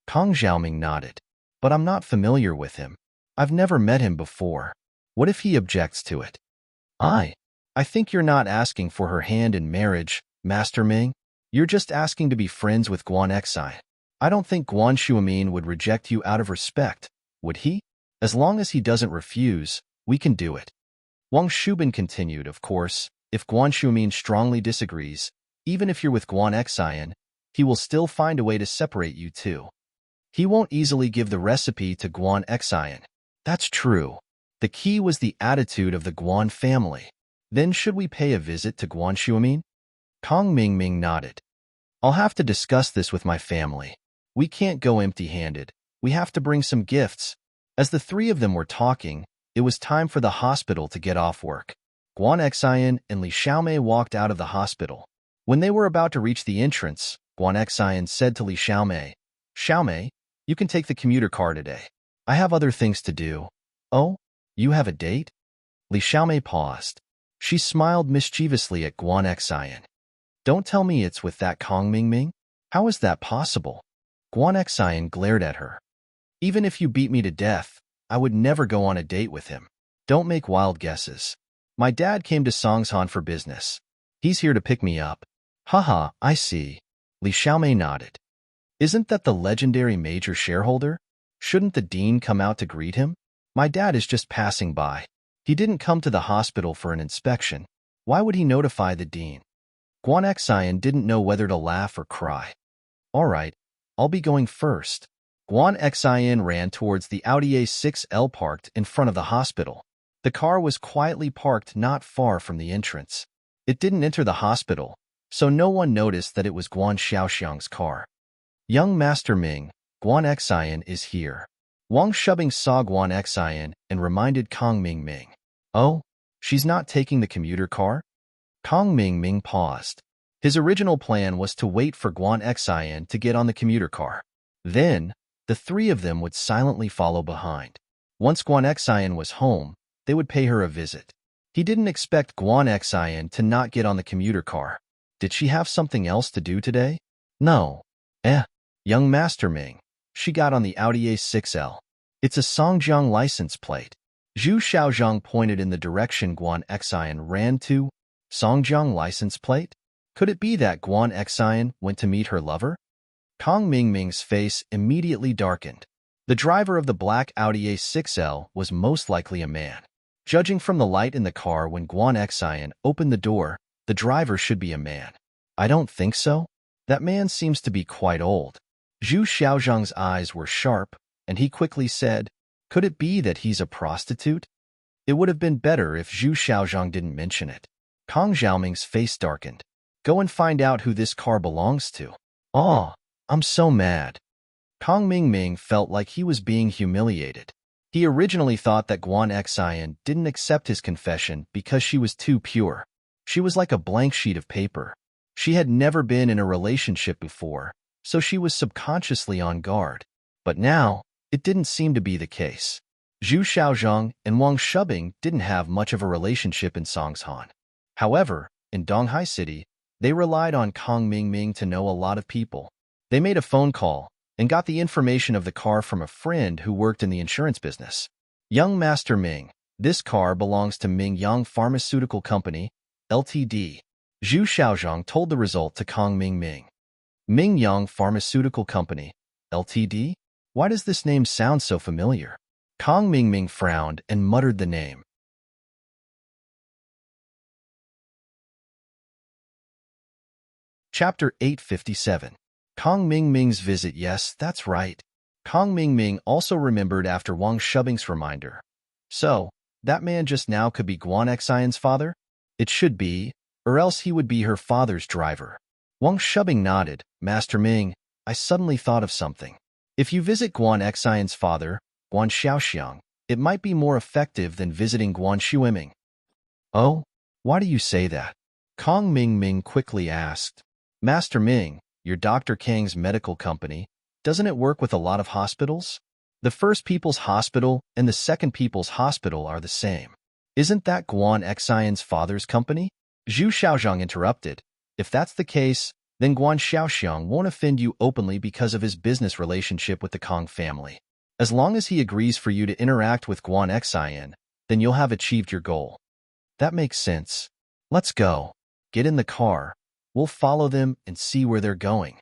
Kong Xiaoming nodded. But I'm not familiar with him. I've never met him before. What if he objects to it? I think you're not asking for her hand in marriage, Master Ming. You're just asking to be friends with Guan Xian. I don't think Guan Shuamin would reject you out of respect, would he? As long as he doesn't refuse, we can do it. Wang Shubin continued, of course, if Guan Shuamin strongly disagrees, even if you're with Guan Xian, he will still find a way to separate you two. He won't easily give the recipe to Guan Xian. That's true. The key was the attitude of the Guan family. Then should we pay a visit to Guan Shuamin? Kong Ming nodded. I'll have to discuss this with my family. We can't go empty-handed. We have to bring some gifts. As the three of them were talking, it was time for the hospital to get off work. Guan Xian and Li Xiaomei walked out of the hospital. When they were about to reach the entrance, Guan Xian said to Li Xiaomei, Xiaomei, you can take the commuter car today. I have other things to do. Oh, you have a date? Li Xiaomei paused. She smiled mischievously at Guan Xian. Don't tell me it's with that Kong Ming? How is that possible? Guan Xian glared at her. Even if you beat me to death, I would never go on a date with him. Don't make wild guesses. My dad came to Songshan for business. He's here to pick me up. Haha, I see. Li Xiaomei nodded. Isn't that the legendary major shareholder? Shouldn't the dean come out to greet him? My dad is just passing by. He didn't come to the hospital for an inspection. Why would he notify the dean? Guan Xian didn't know whether to laugh or cry. All right, I'll be going first. Guan Xian ran towards the Audi A6L parked in front of the hospital. The car was quietly parked not far from the entrance. It didn't enter the hospital, so no one noticed that it was Guan Xiaoxiang's car. Young Master Ming, Guan Xian is here. Wang Shubing saw Guan Xian and reminded Kong Ming Ming. Oh, she's not taking the commuter car? Kong Ming Ming paused. His original plan was to wait for Guan Xian to get on the commuter car. Then, the three of them would silently follow behind. Once Guan Xian was home, they would pay her a visit. He didn't expect Guan Xian to not get on the commuter car. Did she have something else to do today? No. Young Master Ming. She got on the Audi A6L. It's a Songjiang license plate. Zhu Xiaozhang pointed in the direction Guan Xian ran to. Songjiang license plate? Could it be that Guan Xian went to meet her lover? Kong Mingming's face immediately darkened. The driver of the black Audi A6L was most likely a man. Judging from the light in the car when Guan Xian opened the door, the driver should be a man. I don't think so. That man seems to be quite old. Zhu Xiaozhang's eyes were sharp, and he quickly said, could it be that he's a prostitute? It would have been better if Zhu Xiaozhang didn't mention it. Kong Xiaoming's face darkened. Go and find out who this car belongs to. Oh, I'm so mad. Kong Mingming felt like he was being humiliated. He originally thought that Guan Xian didn't accept his confession because she was too pure. She was like a blank sheet of paper. She had never been in a relationship before, so she was subconsciously on guard. But now, it didn't seem to be the case. Zhu Xiaozhang and Wang Shubing didn't have much of a relationship in Songshan. However, in Donghai City, they relied on Kong Mingming to know a lot of people. They made a phone call and got the information of the car from a friend who worked in the insurance business. Young Master Ming, this car belongs to Mingyang Pharmaceutical Company, Ltd. Zhu Xiaozhang told the result to Kong Mingming. Mingyang Pharmaceutical Company, Ltd? Why does this name sound so familiar? Kong Mingming frowned and muttered the name. Chapter 857. Kong Mingming's visit. Yes, that's right. Kong Mingming also remembered after Wang Shubing's reminder. So, that man just now could be Guan Xian's father? It should be, or else he would be her father's driver. Wang Shubing nodded. Master Ming, I suddenly thought of something. If you visit Guan Xian's father, Guan Xiaoxiang, it might be more effective than visiting Guan Xueming. Oh? Why do you say that? Kong Mingming quickly asked. Master Ming, your Dr. Kang's medical company, doesn't it work with a lot of hospitals? The first People's Hospital and the second People's Hospital are the same. Isn't that Guan Xian's father's company? Zhu Xiaozhang interrupted. If that's the case, then Guan Xiaoxiang won't offend you openly because of his business relationship with the Kong family. As long as he agrees for you to interact with Guan Xian, then you'll have achieved your goal. That makes sense. Let's go. Get in the car. We'll follow them and see where they're going.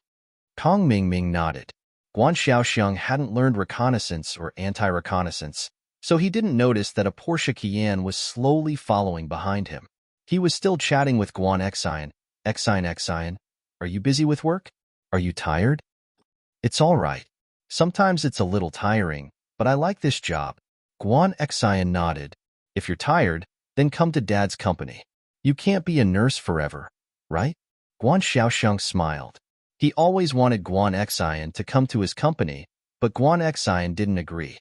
Kong Mingming nodded. Guan Xiaoxiang hadn't learned reconnaissance or anti-reconnaissance, so he didn't notice that a Porsche Cayenne was slowly following behind him. He was still chatting with Guan Xian. Xian, are you busy with work? Are you tired? It's all right. Sometimes it's a little tiring, but I like this job. Guan Xian nodded. If you're tired, then come to Dad's company. You can't be a nurse forever, right? Guan Xiaoxiang smiled. He always wanted Guan Xian to come to his company, but Guan Xian didn't agree.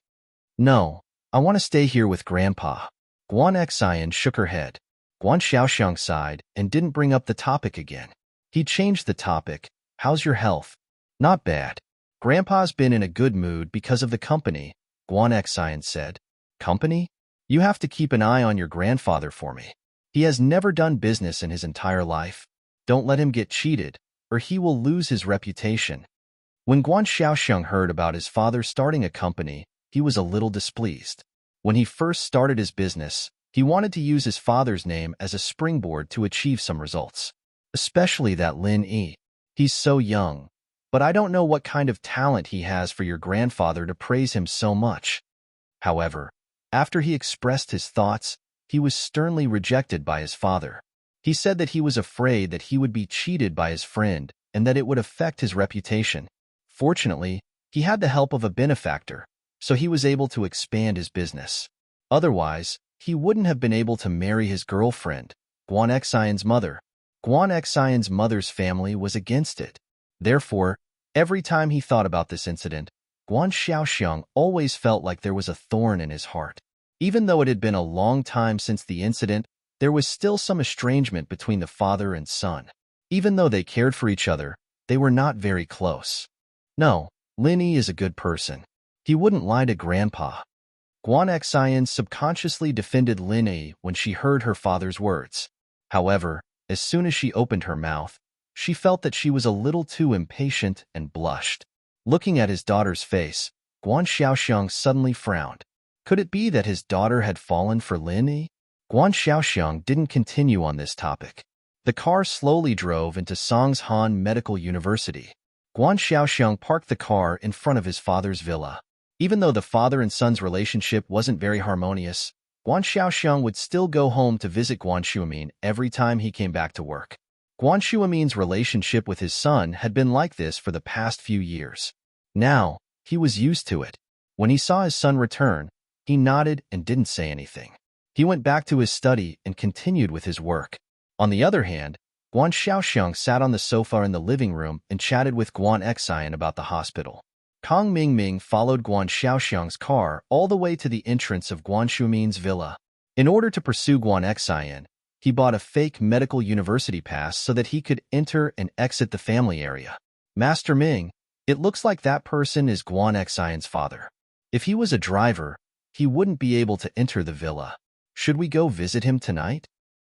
No, I want to stay here with Grandpa. Guan Xian shook her head. Guan Xiaoxiang sighed and didn't bring up the topic again. He changed the topic. How's your health? Not bad. Grandpa's been in a good mood because of the company, Guan Xian said. Company? You have to keep an eye on your grandfather for me. He has never done business in his entire life. Don't let him get cheated, or he will lose his reputation. When Guan Xiaoxiang heard about his father starting a company, he was a little displeased. When he first started his business, he wanted to use his father's name as a springboard to achieve some results. Especially that Lin Yi. He's so young, but I don't know what kind of talent he has for your grandfather to praise him so much. However, after he expressed his thoughts, he was sternly rejected by his father. He said that he was afraid that he would be cheated by his friend and that it would affect his reputation. Fortunately, he had the help of a benefactor, so he was able to expand his business. Otherwise, he wouldn't have been able to marry his girlfriend, Guan Xian's mother. Guan Xian's mother's family was against it. Therefore, every time he thought about this incident, Guan Xiaoxiang always felt like there was a thorn in his heart. Even though it had been a long time since the incident, there was still some estrangement between the father and son. Even though they cared for each other, they were not very close. No, Lin Yi is a good person. He wouldn't lie to Grandpa. Guan Xian subconsciously defended Lin Yi when she heard her father's words. However, as soon as she opened her mouth, she felt that she was a little too impatient and blushed. Looking at his daughter's face, Guan Xiaoxiang suddenly frowned. Could it be that his daughter had fallen for Lin Yi? Guan Xiaoxiang didn't continue on this topic. The car slowly drove into Songshan Medical University. Guan Xiaoxiang parked the car in front of his father's villa. Even though the father and son's relationship wasn't very harmonious, Guan Xiaoxiang would still go home to visit Guan Shuamin every time he came back to work. Guan Shuamin's relationship with his son had been like this for the past few years. Now, he was used to it. When he saw his son return, he nodded and didn't say anything. He went back to his study and continued with his work. On the other hand, Guan Xiaoxiang sat on the sofa in the living room and chatted with Guan Xian about the hospital. Kong Mingming followed Guan Xiaoxiang's car all the way to the entrance of Guan Shumin's villa. In order to pursue Guan Xian, he bought a fake medical university pass so that he could enter and exit the family area. Master Ming, it looks like that person is Guan Xian's father. If he was a driver, he wouldn't be able to enter the villa. Should we go visit him tonight?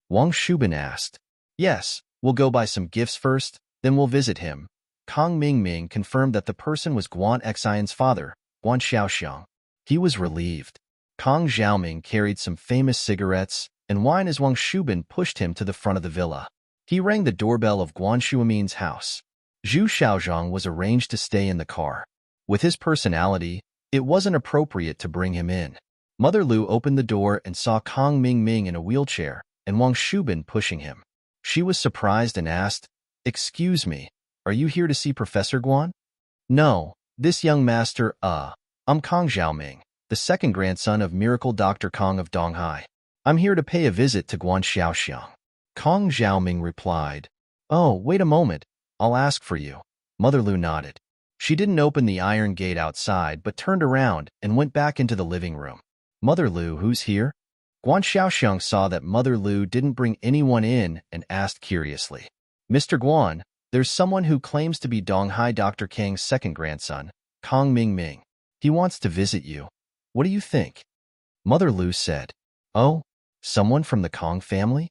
Wang Shubin asked. Yes, we'll go buy some gifts first, then we'll visit him. Kong Mingming confirmed that the person was Guan Xian's father, Guan Xiaoxiang. He was relieved. Kong Xiaoming carried some famous cigarettes and wine as Wang Shubin pushed him to the front of the villa. He rang the doorbell of Guan Shuamin's house. Zhu Xiaozhang was arranged to stay in the car. With his personality, it wasn't appropriate to bring him in. Mother Lu opened the door and saw Kong Mingming in a wheelchair and Wang Shubin pushing him. She was surprised and asked, "Excuse me, are you here to see Professor Guan?" "No, this young master, I'm Kong Xiaoming, the second grandson of Miracle Dr. Kong of Donghai. I'm here to pay a visit to Guan Xiaoxiang." Kong Xiaoming replied, "Oh, wait a moment, I'll ask for you." Mother Lu nodded. She didn't open the iron gate outside but turned around and went back into the living room. "Mother Lu, who's here?" Guan Xiaoxiang saw that Mother Lu didn't bring anyone in and asked curiously, "Mr. Guan, there's someone who claims to be Donghai Dr. Kang's second grandson, Kong Mingming. He wants to visit you. What do you think?" Mother Lu said, "Oh, someone from the Kong family?"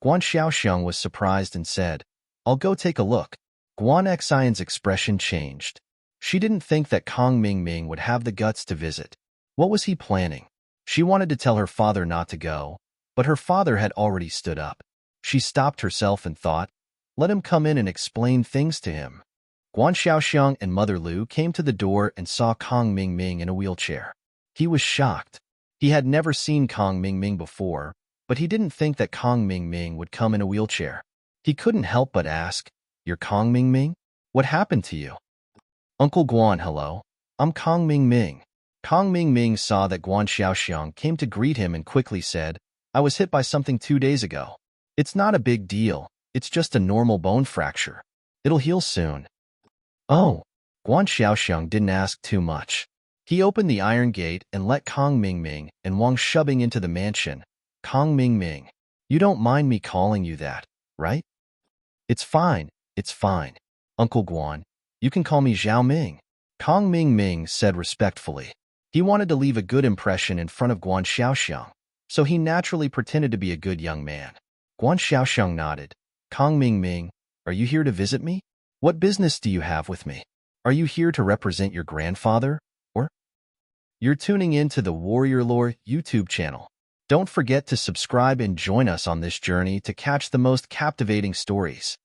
Guan Xiaoxiang was surprised and said, "I'll go take a look." Guan Xian's expression changed. She didn't think that Kong Mingming would have the guts to visit. What was he planning? She wanted to tell her father not to go, but her father had already stood up. She stopped herself and thought, let him come in and explain things to him. Guan Xiaoxiang and Mother Lu came to the door and saw Kong Mingming in a wheelchair. He was shocked. He had never seen Kong Mingming before, but he didn't think that Kong Mingming would come in a wheelchair. He couldn't help but ask, "You're Kong Mingming? What happened to you?" "Uncle Guan, hello. I'm Kong Mingming." Kong Mingming saw that Guan Xiaoxiang came to greet him and quickly said, "I was hit by something 2 days ago. It's not a big deal. It's just a normal bone fracture. It'll heal soon." "Oh." Guan Xiaoxiang didn't ask too much. He opened the iron gate and let Kong Mingming and Wang Shubing into the mansion. "Kong Mingming, you don't mind me calling you that, right?" It's fine. Uncle Guan, you can call me Zhao Ming." Kong Mingming said respectfully. He wanted to leave a good impression in front of Guan Xiaoxiang, so he naturally pretended to be a good young man. Guan Xiaoxiang nodded. "Kong Mingming, are you here to visit me? What business do you have with me? Are you here to represent your grandfather, or?" You're tuning in to the Warrior Lore YouTube channel. Don't forget to subscribe and join us on this journey to catch the most captivating stories.